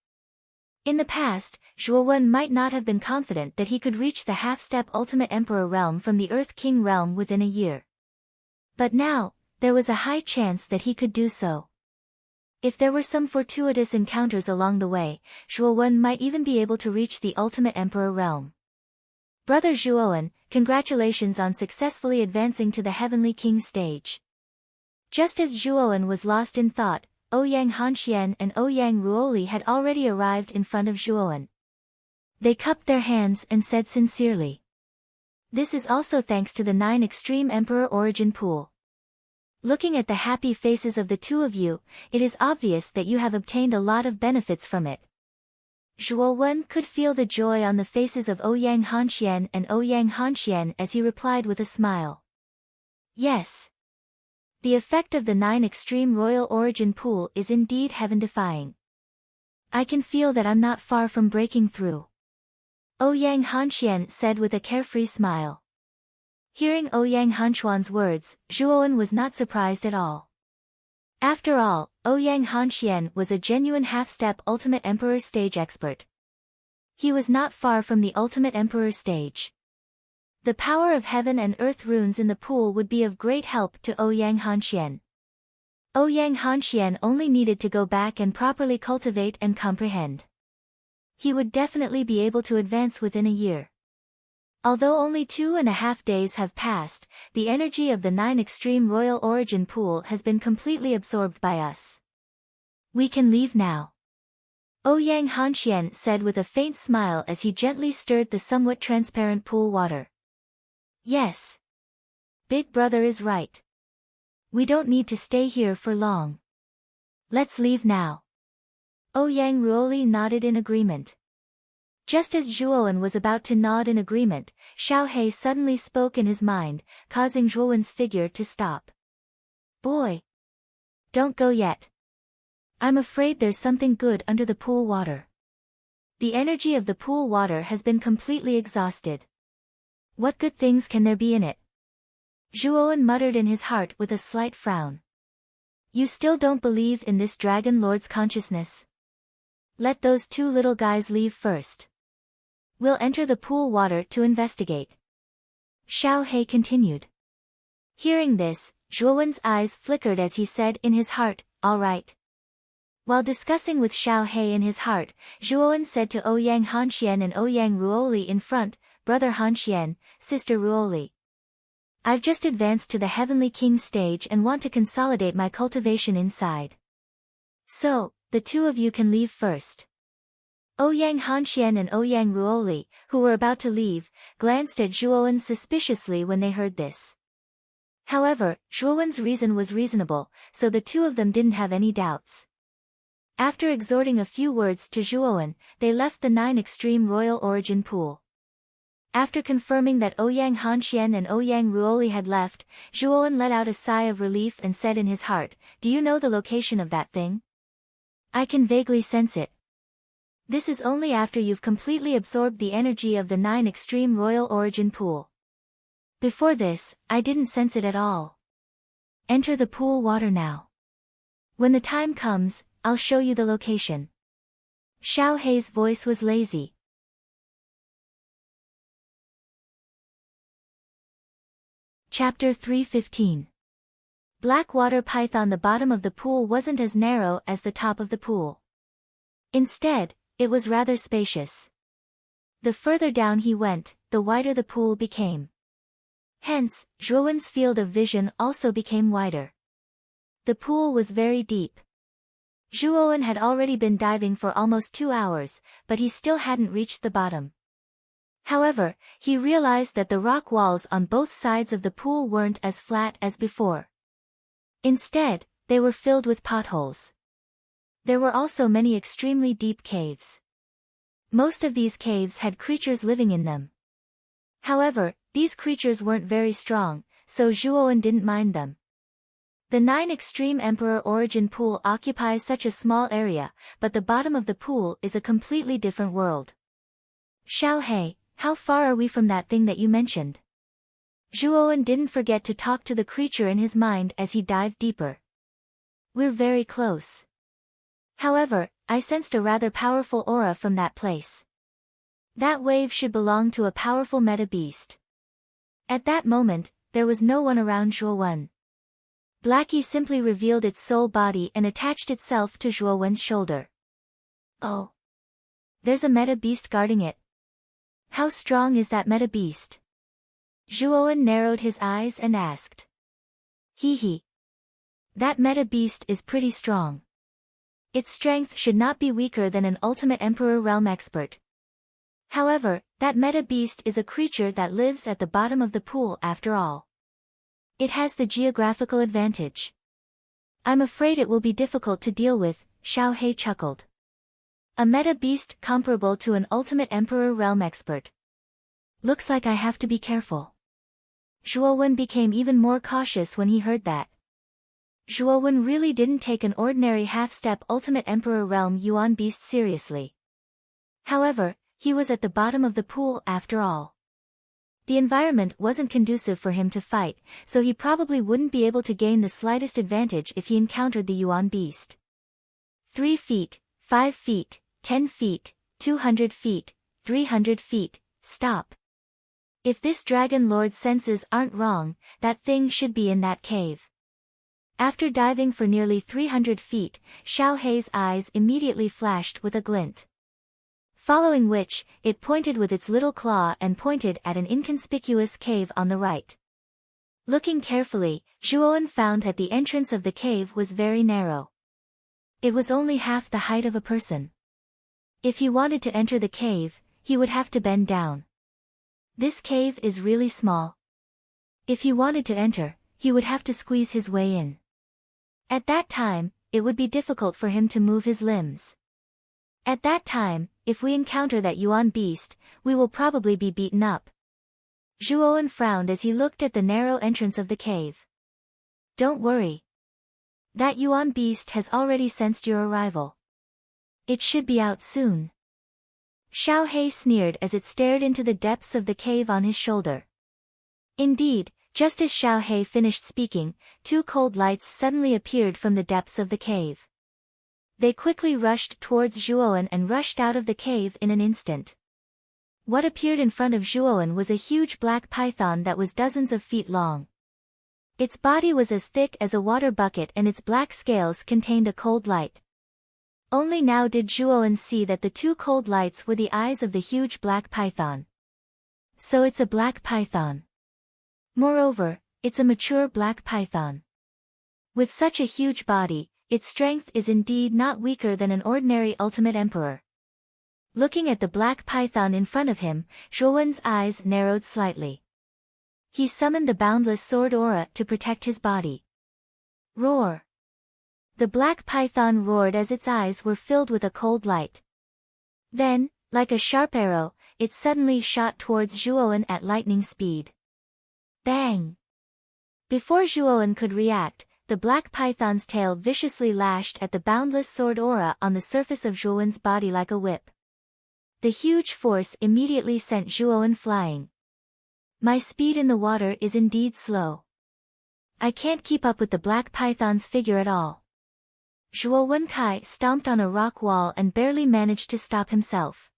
In the past, Zhuowen might not have been confident that he could reach the half-step Ultimate Emperor realm from the Earth King realm within a year. But now, there was a high chance that he could do so. If there were some fortuitous encounters along the way, Zhuowen might even be able to reach the Ultimate Emperor realm. Brother Zhuowen, congratulations on successfully advancing to the Heavenly King stage. Just as Zhuowen was lost in thought, Ouyang Hanxian and Ouyang Ruoli had already arrived in front of Zhuowen. They cupped their hands and said sincerely. This is also thanks to the 9 Extreme Emperor Origin pool. Looking at the happy faces of the two of you, it is obvious that you have obtained a lot of benefits from it. Zhuowen could feel the joy on the faces of Ouyang Hanxian and Ouyang Hanxian as he replied with a smile. Yes. The effect of the 9 Extreme Royal Origin pool is indeed heaven-defying. I can feel that I'm not far from breaking through. Ouyang Hanxian said with a carefree smile. Hearing Ouyang Hanxuan's words, Zhuowen was not surprised at all. After all, Ouyang Hanxian was a genuine half-step Ultimate Emperor stage expert. He was not far from the Ultimate Emperor stage. The power of heaven and earth runes in the pool would be of great help to Ouyang Hanxian. Ouyang Hanxian only needed to go back and properly cultivate and comprehend. He would definitely be able to advance within a year. Although only 2.5 days have passed, the energy of the 9 Extreme Royal Origin pool has been completely absorbed by us. We can leave now. Ouyang Hanxian said with a faint smile as he gently stirred the somewhat transparent pool water. Yes. Big brother is right. We don't need to stay here for long. Let's leave now. Ouyang Ruoli nodded in agreement. Just as Zhuowen was about to nod in agreement, Xiao He suddenly spoke in his mind, causing Zhuowen's figure to stop. Boy! Don't go yet. I'm afraid there's something good under the pool water. The energy of the pool water has been completely exhausted. What good things can there be in it? Zhuowen muttered in his heart with a slight frown. You still don't believe in this Dragon Lord's consciousness? Let those two little guys leave first. We'll enter the pool water to investigate. Xiao He continued. Hearing this, Zhuowen's eyes flickered as he said in his heart, all right. While discussing with Xiao He in his heart, Zhuowen said to Ouyang Hanxian and Ouyang Ruoli in front, Brother Hanxian, Sister Ruoli. I've just advanced to the Heavenly King stage and want to consolidate my cultivation inside. So, the two of you can leave first. Ouyang Hanxian and Ouyang Ruoli, who were about to leave, glanced at Zhuowen suspiciously when they heard this. However, Zhuowen's reason was reasonable, so the two of them didn't have any doubts. After exhorting a few words to Zhuowen, they left the 9 Extreme Royal Origin Pool. After confirming that Ouyang Hanxian and Ouyang Ruoli had left, Zhuowen let out a sigh of relief and said in his heart, do you know the location of that thing? I can vaguely sense it. This is only after you've completely absorbed the energy of the 9 Extreme Royal Origin Pool. Before this, I didn't sense it at all. Enter the pool water now. When the time comes, I'll show you the location. Xiao He's voice was lazy. Chapter 3:15. Black water python. The bottom of the pool wasn't as narrow as the top of the pool. Instead, it was rather spacious. The further down he went, the wider the pool became. Hence, Zhuowen's field of vision also became wider. The pool was very deep. Zhuowen had already been diving for almost 2 hours, but he still hadn't reached the bottom. However, he realized that the rock walls on both sides of the pool weren't as flat as before. Instead, they were filled with potholes. There were also many extremely deep caves. Most of these caves had creatures living in them. However, these creatures weren't very strong, so Zhuowen didn't mind them. The 9 Extreme Emperor Origin Pool occupies such a small area, but the bottom of the pool is a completely different world. Xiao He, how far are we from that thing that you mentioned? Zhuowen didn't forget to talk to the creature in his mind as he dived deeper. We're very close. However, I sensed a rather powerful aura from that place. That wave should belong to a powerful meta beast. At that moment, there was no one around Zhuowen. Blackie simply revealed its soul body and attached itself to Zhuowen's shoulder. Oh. There's a meta beast guarding it. How strong is that meta beast? Zhuowen narrowed his eyes and asked. Hee. That meta beast is pretty strong. Its strength should not be weaker than an ultimate Emperor Realm expert. However, that meta beast is a creature that lives at the bottom of the pool after all. It has the geographical advantage. I'm afraid it will be difficult to deal with, Xiao He chuckled. A meta beast comparable to an ultimate Emperor Realm expert. Looks like I have to be careful. Zhuowen became even more cautious when he heard that. Zhuowen really didn't take an ordinary half-step ultimate Emperor Realm Yuan beast seriously. However, he was at the bottom of the pool after all. The environment wasn't conducive for him to fight, so he probably wouldn't be able to gain the slightest advantage if he encountered the Yuan beast. 3 feet, 5 feet, 10 feet, 200 feet, 300 feet, stop. If this Dragon Lord's senses aren't wrong, that thing should be in that cave. After diving for nearly 300 feet, Xiao He's eyes immediately flashed with a glint. Following which, it pointed with its little claw and pointed at an inconspicuous cave on the right. Looking carefully, Zhuowen found that the entrance of the cave was very narrow. It was only half the height of a person. If he wanted to enter the cave, he would have to bend down. This cave is really small. If he wanted to enter, he would have to squeeze his way in. At that time, it would be difficult for him to move his limbs. At that time, if we encounter that yuan beast, we will probably be beaten up. Zhuowen frowned as he looked at the narrow entrance of the cave. Don't worry. That yuan beast has already sensed your arrival. It should be out soon. Xiao He sneered as it stared into the depths of the cave on his shoulder. Indeed, just as Xiao He finished speaking, two cold lights suddenly appeared from the depths of the cave. They quickly rushed towards Zhuowen and rushed out of the cave in an instant. What appeared in front of Zhuowen was a huge black python that was dozens of feet long. Its body was as thick as a water bucket and its black scales contained a cold light. Only now did Zhuowen see that the two cold lights were the eyes of the huge black python. So it's a black python. Moreover, it's a mature black python. With such a huge body, its strength is indeed not weaker than an ordinary ultimate emperor. Looking at the black python in front of him, Zhuowen's eyes narrowed slightly. He summoned the boundless sword aura to protect his body. Roar! The black python roared as its eyes were filled with a cold light. Then, like a sharp arrow, it suddenly shot towards Zhuowen at lightning speed. Bang! Before Zhuowen could react, the black python's tail viciously lashed at the boundless sword aura on the surface of Zhuowen's body like a whip. The huge force immediately sent Zhuowen flying. My speed in the water is indeed slow. I can't keep up with the black python's figure at all. Zhuo Kai stomped on a rock wall and barely managed to stop himself.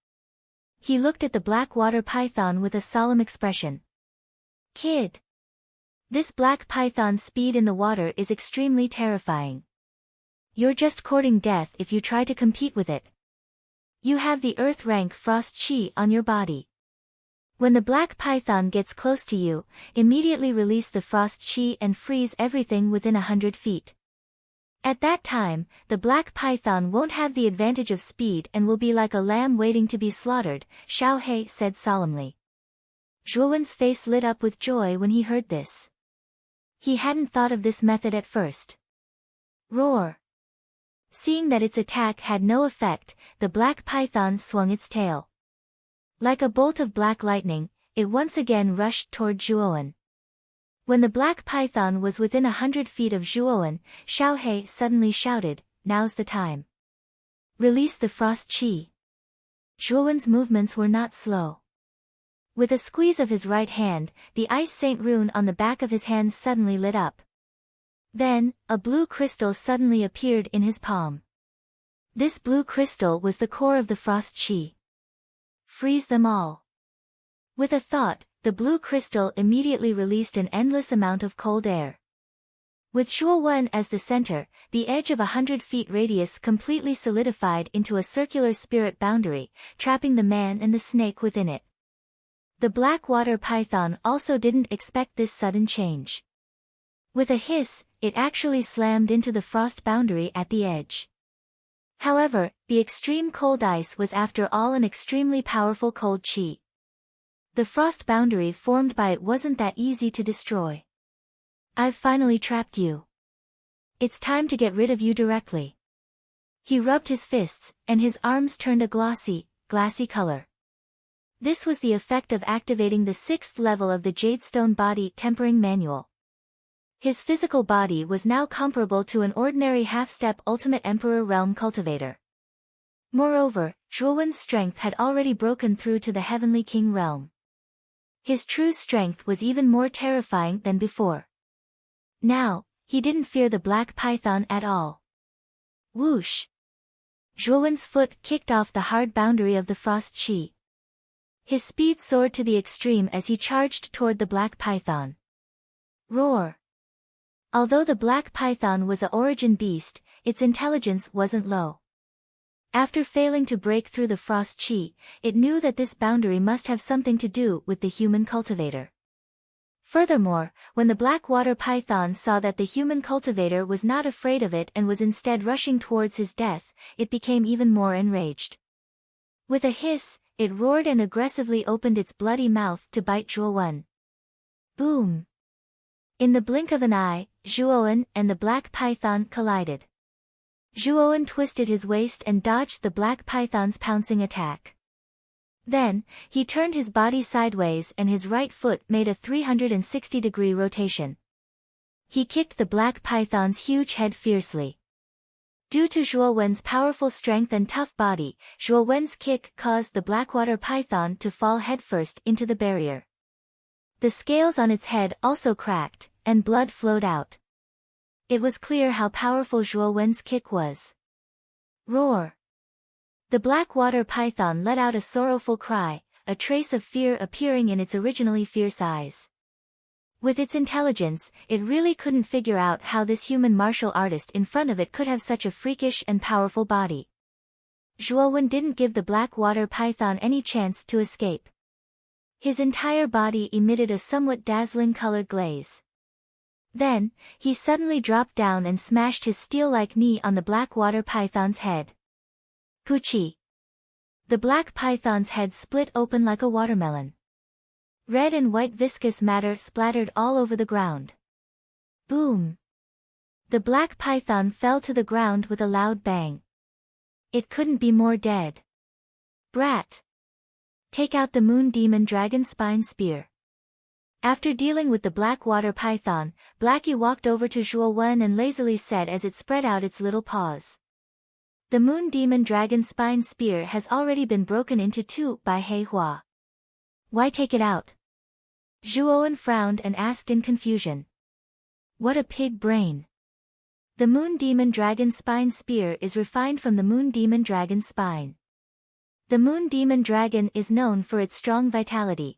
He looked at the black water python with a solemn expression. Kid! This black python's speed in the water is extremely terrifying. You're just courting death if you try to compete with it. You have the earth rank frost chi on your body. When the black python gets close to you, immediately release the frost chi and freeze everything within 100 feet. At that time, the black python won't have the advantage of speed and will be like a lamb waiting to be slaughtered, Xiao He said solemnly. Zhuowen's face lit up with joy when he heard this. He hadn't thought of this method at first. Roar! Seeing that its attack had no effect, the black python swung its tail. Like a bolt of black lightning, it once again rushed toward Zhuowen. When the black python was within 100 feet of Zhuowen, Xiao He suddenly shouted, "Now's the time. Release the frost chi." Zhuowen's movements were not slow. With a squeeze of his right hand, the ice saint rune on the back of his hand suddenly lit up. Then, a blue crystal suddenly appeared in his palm. This blue crystal was the core of the frost chi. Freeze them all. With a thought, the blue crystal immediately released an endless amount of cold air. With Zhuowen as the center, the edge of 100 feet radius completely solidified into a circular spirit boundary, trapping the man and the snake within it. The black water python also didn't expect this sudden change. With a hiss, it actually slammed into the frost boundary at the edge. However, the extreme cold ice was after all an extremely powerful cold chi. The frost boundary formed by it wasn't that easy to destroy. I've finally trapped you. It's time to get rid of you directly. He rubbed his fists, and his arms turned a glassy color. This was the effect of activating the 6th level of the Jadestone Body Tempering Manual. His physical body was now comparable to an ordinary half-step Ultimate Emperor Realm cultivator. Moreover, Zhuowen's strength had already broken through to the Heavenly King realm. His true strength was even more terrifying than before. Now, he didn't fear the black python at all. Whoosh! Zhuowen's foot kicked off the hard boundary of the frost chi. His speed soared to the extreme as he charged toward the black python. Roar! Although the black python was a origin beast, its intelligence wasn't low. After failing to break through the frost chi, it knew that this boundary must have something to do with the human cultivator. Furthermore, when the black water python saw that the human cultivator was not afraid of it and was instead rushing towards his death, it became even more enraged. With a hiss, it roared and aggressively opened its bloody mouth to bite Zhuowen. Boom! In the blink of an eye, Zhuowen and the black python collided. Zhuowen twisted his waist and dodged the black python's pouncing attack. Then, he turned his body sideways and his right foot made a 360-degree rotation. He kicked the black python's huge head fiercely. Due to Zhuowen's powerful strength and tough body, Zhuowen's kick caused the blackwater python to fall headfirst into the barrier. The scales on its head also cracked, and blood flowed out. It was clear how powerful Zhuowen's kick was. Roar! The blackwater python let out a sorrowful cry, a trace of fear appearing in its originally fierce eyes. With its intelligence, it really couldn't figure out how this human martial artist in front of it could have such a freakish and powerful body. Zhuowen didn't give the blackwater python any chance to escape. His entire body emitted a somewhat dazzling colored glaze. Then, he suddenly dropped down and smashed his steel-like knee on the blackwater python's head. Poochie! The black python's head split open like a watermelon. Red and white viscous matter splattered all over the ground. Boom! The black python fell to the ground with a loud bang. It couldn't be more dead. Brat! Take out the moon demon dragon spine spear. After dealing with the blackwater python, Blackie walked over to Zhuowen and lazily said as it spread out its little paws. The moon demon dragon spine spear has already been broken into two by He Hua. Why take it out? Zhuowen frowned and asked in confusion. What a pig brain. The moon demon dragon spine spear is refined from the moon demon dragon spine. The moon demon dragon is known for its strong vitality.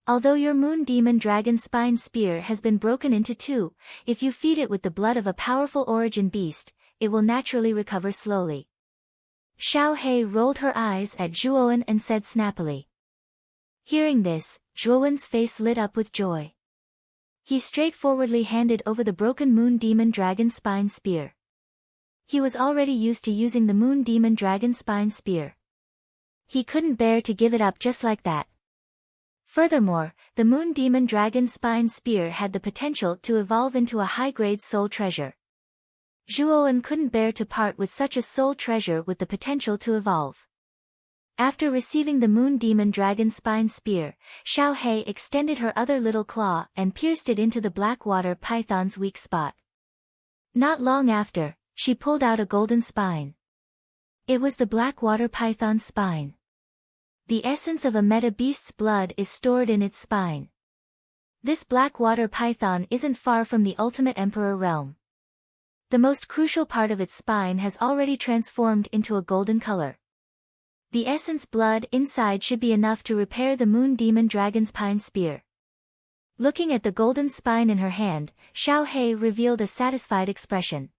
Although your moon demon dragon spine spear has been broken into two, if you feed it with the blood of a powerful origin beast, it will naturally recover slowly. Xiao He rolled her eyes at Zhuowen and said snappily. Hearing this, Zhuowen's face lit up with joy. He straightforwardly handed over the broken moon demon dragon spine spear. He was already used to using the moon demon dragon spine spear. He couldn't bear to give it up just like that. Furthermore, the moon demon dragon spine spear had the potential to evolve into a high-grade soul treasure. Zhuowen couldn't bear to part with such a soul treasure with the potential to evolve. After receiving the moon demon dragon spine spear, Xiao He extended her other little claw and pierced it into the blackwater python's weak spot. Not long after, she pulled out a golden spine. It was the blackwater python's spine. The essence of a meta beast's blood is stored in its spine. This blackwater python isn't far from the ultimate emperor realm. The most crucial part of its spine has already transformed into a golden color. The essence blood inside should be enough to repair the moon demon dragon's spine spear. Looking at the golden spine in her hand, Xiao He revealed a satisfied expression.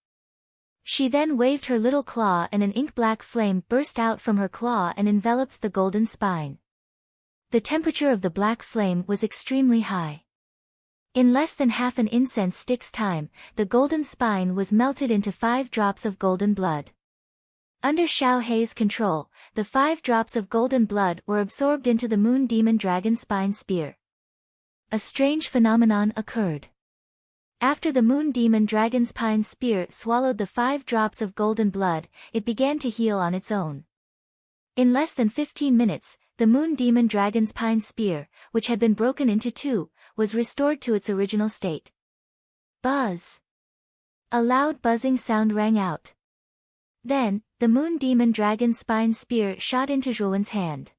She then waved her little claw and an ink-black flame burst out from her claw and enveloped the golden spine. The temperature of the black flame was extremely high. In less than half an incense stick's time, the golden spine was melted into 5 drops of golden blood. Under Xiao He's control, the 5 drops of golden blood were absorbed into the moon demon dragon spine spear. A strange phenomenon occurred. After the moon demon dragon's spine spear swallowed the 5 drops of golden blood, it began to heal on its own. In less than 15 minutes, the moon demon dragon's spine spear, which had been broken into 2, was restored to its original state. Buzz! A loud buzzing sound rang out. Then, the moon demon dragon's spine spear shot into Zhuowen's hand.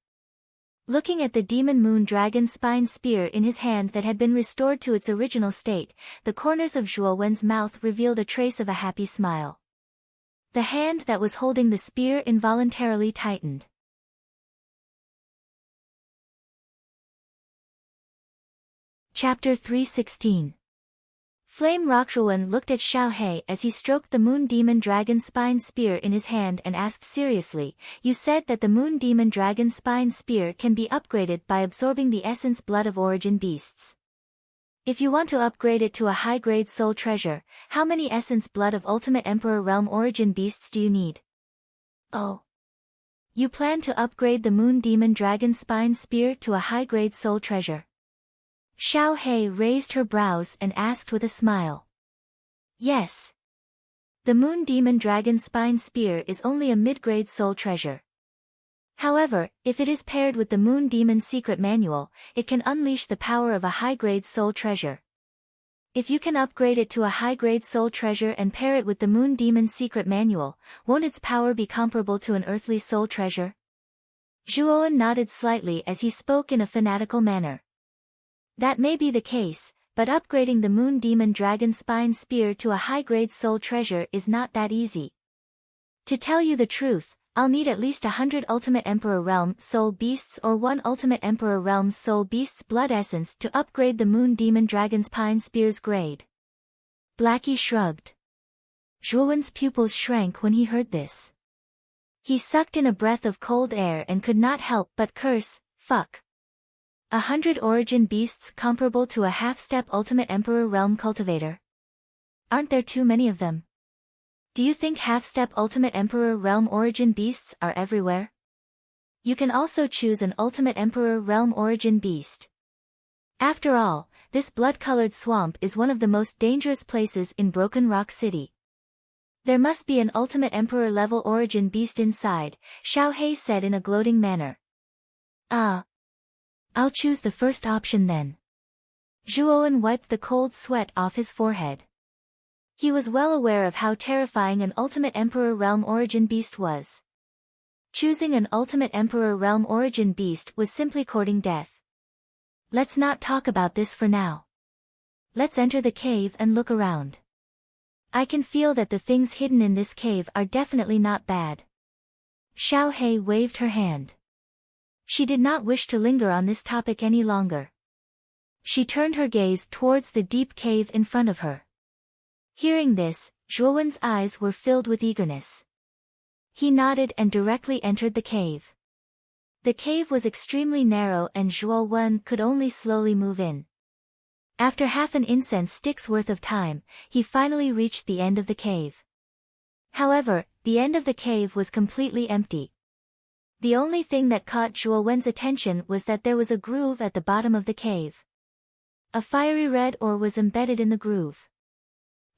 Looking at the demon moon dragon's spine spear in his hand that had been restored to its original state, the corners of Zhuowen's mouth revealed a trace of a happy smile. The hand that was holding the spear involuntarily tightened. Chapter 316. Flame Rock. Zhuowen looked at Xiao He as he stroked the moon demon dragon spine spear in his hand and asked seriously, "You said that the moon demon dragon spine spear can be upgraded by absorbing the essence blood of origin beasts. If you want to upgrade it to a high-grade soul treasure, how many essence blood of ultimate emperor realm origin beasts do you need?" "Oh. You plan to upgrade the moon demon dragon spine spear to a high-grade soul treasure?" Xiao He raised her brows and asked with a smile. "Yes. The Moon Demon Dragon Spine Spear is only a mid-grade soul treasure. However, if it is paired with the Moon Demon's secret manual, it can unleash the power of a high-grade soul treasure. If you can upgrade it to a high-grade soul treasure and pair it with the Moon Demon's secret manual, won't its power be comparable to an earthly soul treasure? Zhuowen nodded slightly as he spoke in a fanatical manner. That may be the case, but upgrading the Moon Demon Dragon Spine Spear to a high-grade soul treasure is not that easy. To tell you the truth, I'll need at least 100 Ultimate Emperor Realm Soul Beasts or 1 Ultimate Emperor Realm Soul Beasts Blood Essence to upgrade the Moon Demon Dragon Spine Spear's grade. Blackie shrugged. Zhuowen's pupils shrank when he heard this. He sucked in a breath of cold air and could not help but curse, fuck. 100 origin beasts comparable to a half-step Ultimate Emperor Realm Cultivator? Aren't there too many of them? Do you think half-step Ultimate Emperor Realm Origin beasts are everywhere? You can also choose an Ultimate Emperor Realm Origin beast. After all, this blood-colored swamp is one of the most dangerous places in Broken Rock City. There must be an Ultimate Emperor level origin beast inside, Xiaohei said in a gloating manner. I'll choose the first option then. Zhuowen wiped the cold sweat off his forehead. He was well aware of how terrifying an Ultimate Emperor Realm Origin Beast was. Choosing an Ultimate Emperor Realm Origin Beast was simply courting death. Let's not talk about this for now. Let's enter the cave and look around. I can feel that the things hidden in this cave are definitely not bad. Xiaohei waved her hand. She did not wish to linger on this topic any longer. She turned her gaze towards the deep cave in front of her. Hearing this, Zhuowen's eyes were filled with eagerness. He nodded and directly entered the cave. The cave was extremely narrow and Zhuowen could only slowly move in. After half an incense stick's worth of time, he finally reached the end of the cave. However, the end of the cave was completely empty. The only thing that caught Zhuowen's attention was that there was a groove at the bottom of the cave. A fiery red ore was embedded in the groove.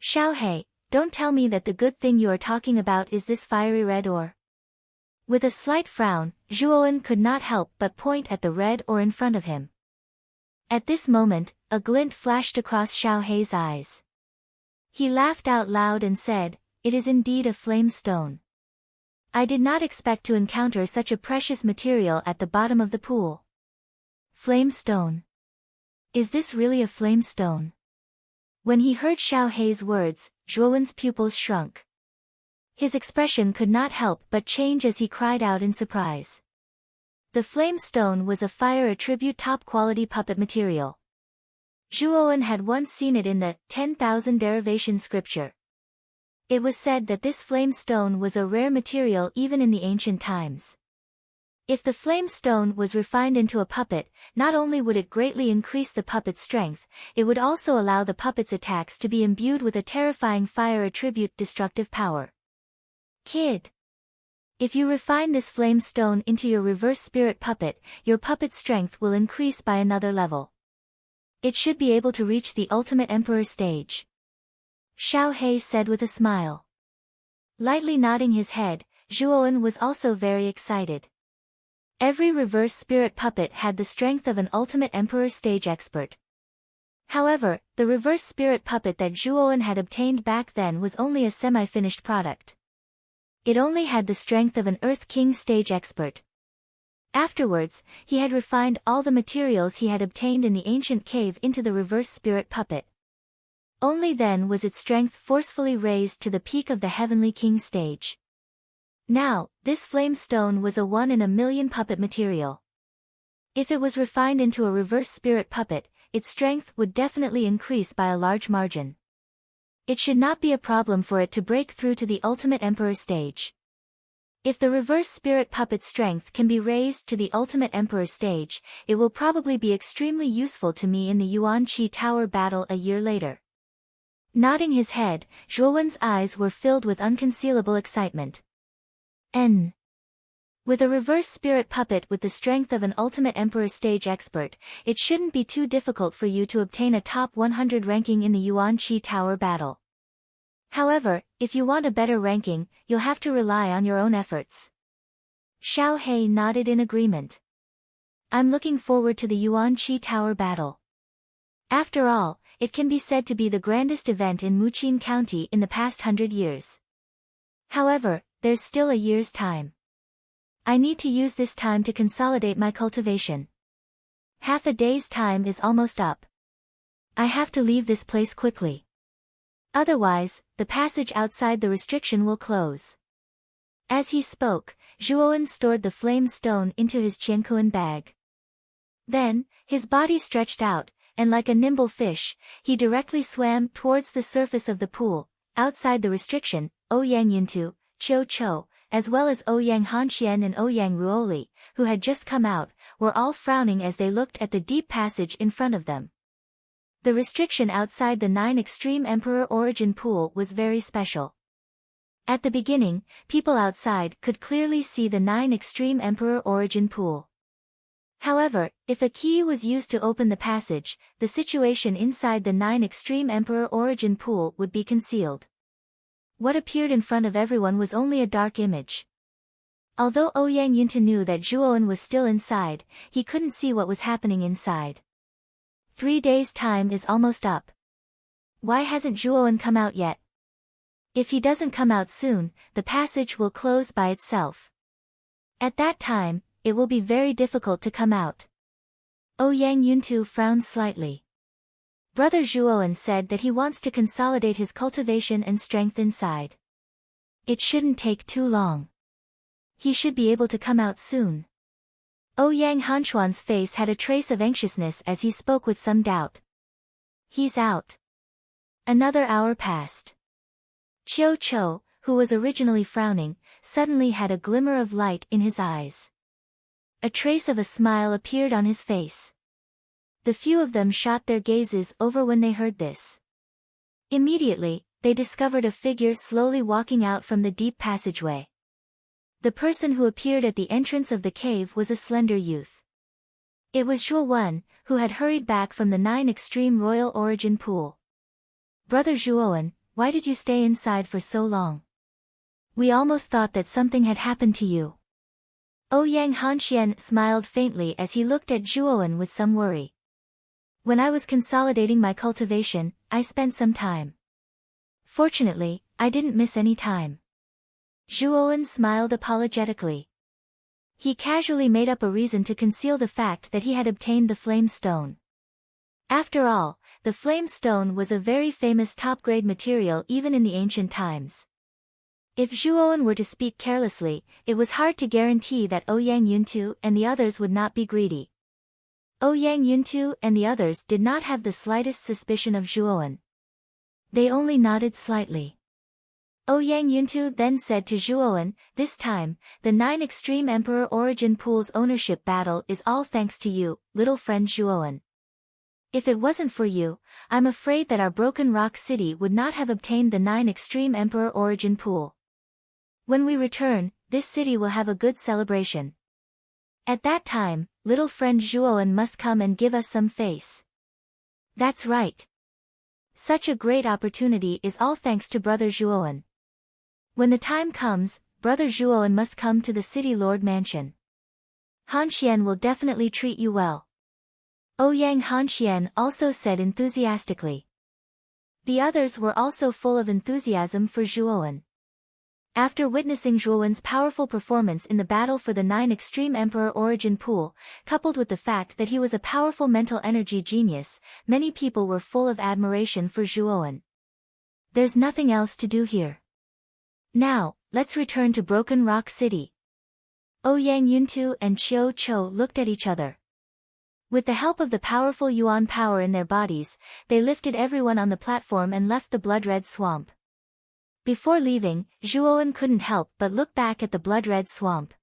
Xiaohei, don't tell me that the good thing you are talking about is this fiery red ore. With a slight frown, Zhuowen could not help but point at the red ore in front of him. At this moment, a glint flashed across Xiaohei's eyes. He laughed out loud and said, "It is indeed a flame stone. I did not expect to encounter such a precious material at the bottom of the pool." Flame stone. Is this really a flame stone? When he heard Xiaohei's words, Zhuowen's pupils shrunk. His expression could not help but change as he cried out in surprise. The flame stone was a fire attribute top-quality puppet material. Zhuowen had once seen it in the 10,000 derivation scripture. It was said that this flame stone was a rare material even in the ancient times. If the flame stone was refined into a puppet, not only would it greatly increase the puppet's strength, it would also allow the puppet's attacks to be imbued with a terrifying fire attribute destructive power. Kid. If you refine this flame stone into your reverse spirit puppet, your puppet's strength will increase by another level. It should be able to reach the Ultimate Emperor stage. Xiaohei said with a smile. Lightly nodding his head, Zhuowen was also very excited. Every reverse spirit puppet had the strength of an Ultimate Emperor stage expert. However, the reverse spirit puppet that Zhuowen had obtained back then was only a semi-finished product. It only had the strength of an Earth King stage expert. Afterwards, he had refined all the materials he had obtained in the ancient cave into the reverse spirit puppet. Only then was its strength forcefully raised to the peak of the Heavenly King stage. Now, this flame stone was a 1 in a million puppet material. If it was refined into a reverse spirit puppet, its strength would definitely increase by a large margin. It should not be a problem for it to break through to the Ultimate Emperor stage. If the reverse spirit puppet's strength can be raised to the Ultimate Emperor stage, it will probably be extremely useful to me in the Yuan-Chi Tower battle a year later. Nodding his head, Zhuowen's eyes were filled with unconcealable excitement. With a reverse spirit puppet with the strength of an Ultimate Emperor stage expert, it shouldn't be too difficult for you to obtain a top 100 ranking in the Yuan-Chi Tower battle. However, if you want a better ranking, you'll have to rely on your own efforts. Xiao He nodded in agreement. I'm looking forward to the Yuan Qi Tower battle. After all, it can be said to be the grandest event in Muqin County in the past 100 years. However, there's still a year's time. I need to use this time to consolidate my cultivation. Half a day's time is almost up. I have to leave this place quickly. Otherwise, the passage outside the restriction will close. As he spoke, Zhuowen stored the flame stone into his qiankuan bag. Then, his body stretched out, and like a nimble fish, he directly swam towards the surface of the pool. Outside the restriction, Ouyang Yuntu, Qiu Chou, as well as Ouyang Hanxian and Ouyang Ruoli, who had just come out, were all frowning as they looked at the deep passage in front of them. The restriction outside the 9 Extreme Emperor Origin Pool was very special. At the beginning, people outside could clearly see the 9 Extreme Emperor Origin Pool. However, if a key was used to open the passage, the situation inside the 9 Extreme Emperor Origin Pool would be concealed. What appeared in front of everyone was only a dark image. Although Ouyang Yunta knew that Zhuowen was still inside, he couldn't see what was happening inside. 3 days' time is almost up. Why hasn't Zhuowen come out yet? If he doesn't come out soon, the passage will close by itself. At that time, it will be very difficult to come out. Ouyang Yuntu frowned slightly. Brother Zhuowen said that he wants to consolidate his cultivation and strength inside. It shouldn't take too long. He should be able to come out soon. Ouyang Hanchuan's face had a trace of anxiousness as he spoke with some doubt. He's out. Another hour passed. Qiu Chou, who was originally frowning, suddenly had a glimmer of light in his eyes. A trace of a smile appeared on his face. The few of them shot their gazes over when they heard this. Immediately, they discovered a figure slowly walking out from the deep passageway. The person who appeared at the entrance of the cave was a slender youth. It was Zhuowen, who had hurried back from the 9 Extreme Royal Origin Pool. Brother Zhuowen, why did you stay inside for so long? We almost thought that something had happened to you. Ouyang Hanxian smiled faintly as he looked at Zhuowen with some worry. When I was consolidating my cultivation, I spent some time. Fortunately, I didn't miss any time. Zhuowen smiled apologetically. He casually made up a reason to conceal the fact that he had obtained the flame stone. After all, the flame stone was a very famous top-grade material even in the ancient times. If Zhuowen were to speak carelessly, it was hard to guarantee that Ouyang Yuntu and the others would not be greedy. Ouyang Yuntu and the others did not have the slightest suspicion of Zhuowen. They only nodded slightly. Ouyang Yuntu then said to Zhuowen, this time, the 9 Extreme Emperor Origin Pool's ownership battle is all thanks to you, little friend Zhuowen. If it wasn't for you, I'm afraid that our Broken Rock City would not have obtained the 9 Extreme Emperor Origin Pool. When we return, this city will have a good celebration. At that time, little friend Zhuowen must come and give us some face. That's right. Such a great opportunity is all thanks to Brother Zhuowen. When the time comes, Brother Zhuowen must come to the City Lord Mansion. Hanxian will definitely treat you well. Ouyang Hanxian also said enthusiastically. The others were also full of enthusiasm for Zhuowen. After witnessing Zhuowen's powerful performance in the battle for the 9 Extreme Emperor Origin Pool, coupled with the fact that he was a powerful mental energy genius, many people were full of admiration for Zhuowen. There's nothing else to do here. Now, let's return to Broken Rock City. Ouyang Yuntu and Qiu Chou looked at each other. With the help of the powerful Yuan power in their bodies, they lifted everyone on the platform and left the blood-red swamp. Before leaving, Zhuowen couldn't help but look back at the blood-red swamp.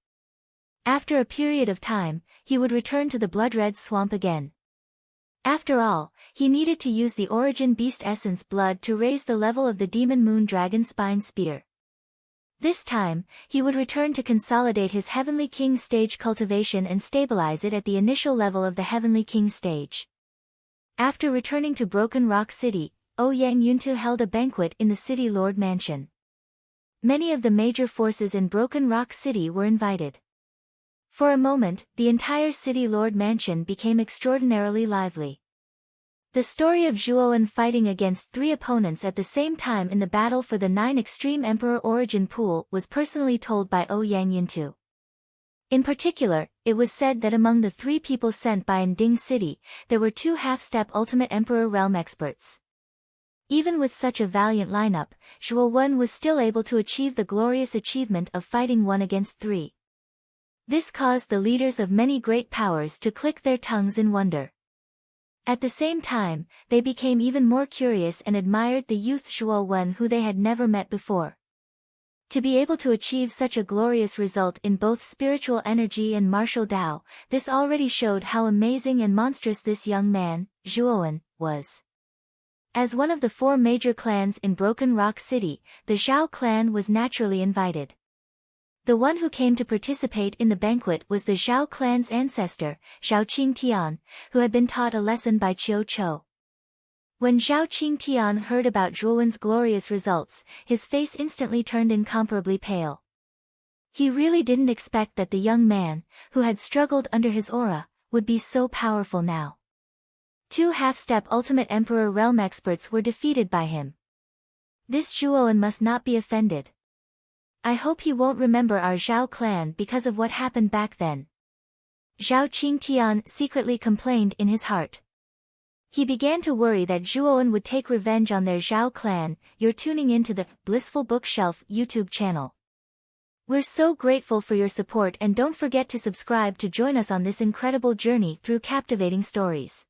After a period of time, he would return to the blood-red swamp again. After all, he needed to use the Origin Beast Essence blood to raise the level of the Demon Moon Dragon Spine Spear. This time, he would return to consolidate his Heavenly King stage cultivation and stabilize it at the initial level of the Heavenly King stage. After returning to Broken Rock City, Ouyang Yuntu held a banquet in the City Lord Mansion. Many of the major forces in Broken Rock City were invited. For a moment, the entire City Lord Mansion became extraordinarily lively. The story of Zhuowen fighting against 3 opponents at the same time in the battle for the 9 Extreme Emperor Origin Pool was personally told by Ouyang Yuntu. In particular, it was said that among the 3 people sent by Nding City, there were 2 half-step Ultimate Emperor Realm experts. Even with such a valiant lineup, Zhuowen was still able to achieve the glorious achievement of fighting 1 against 3. This caused the leaders of many great powers to click their tongues in wonder. At the same time, they became even more curious and admired the youth Zhuowen who they had never met before. To be able to achieve such a glorious result in both spiritual energy and martial Tao, this already showed how amazing and monstrous this young man, Zhuowen, was. As one of the 4 major clans in Broken Rock City, the Zhao clan was naturally invited. The one who came to participate in the banquet was the Zhao clan's ancestor, Zhao Qingtian, who had been taught a lesson by Qiu Chou. When Zhao Qingtian heard about Zhuowen's glorious results, his face instantly turned incomparably pale. He really didn't expect that the young man, who had struggled under his aura, would be so powerful now. 2 half-step Ultimate Emperor Realm experts were defeated by him. This Zhuowen must not be offended. I hope he won't remember our Zhao clan because of what happened back then. Zhao Qingtian secretly complained in his heart. He began to worry that Zhuowen would take revenge on their Zhao clan. You're tuning into the Blissful Bookshelf YouTube channel. We're so grateful for your support and don't forget to subscribe to join us on this incredible journey through captivating stories.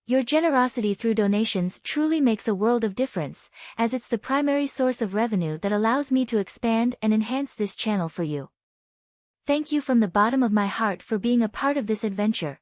Your generosity through donations truly makes a world of difference, as it's the primary source of revenue that allows me to expand and enhance this channel for you. Thank you from the bottom of my heart for being a part of this adventure.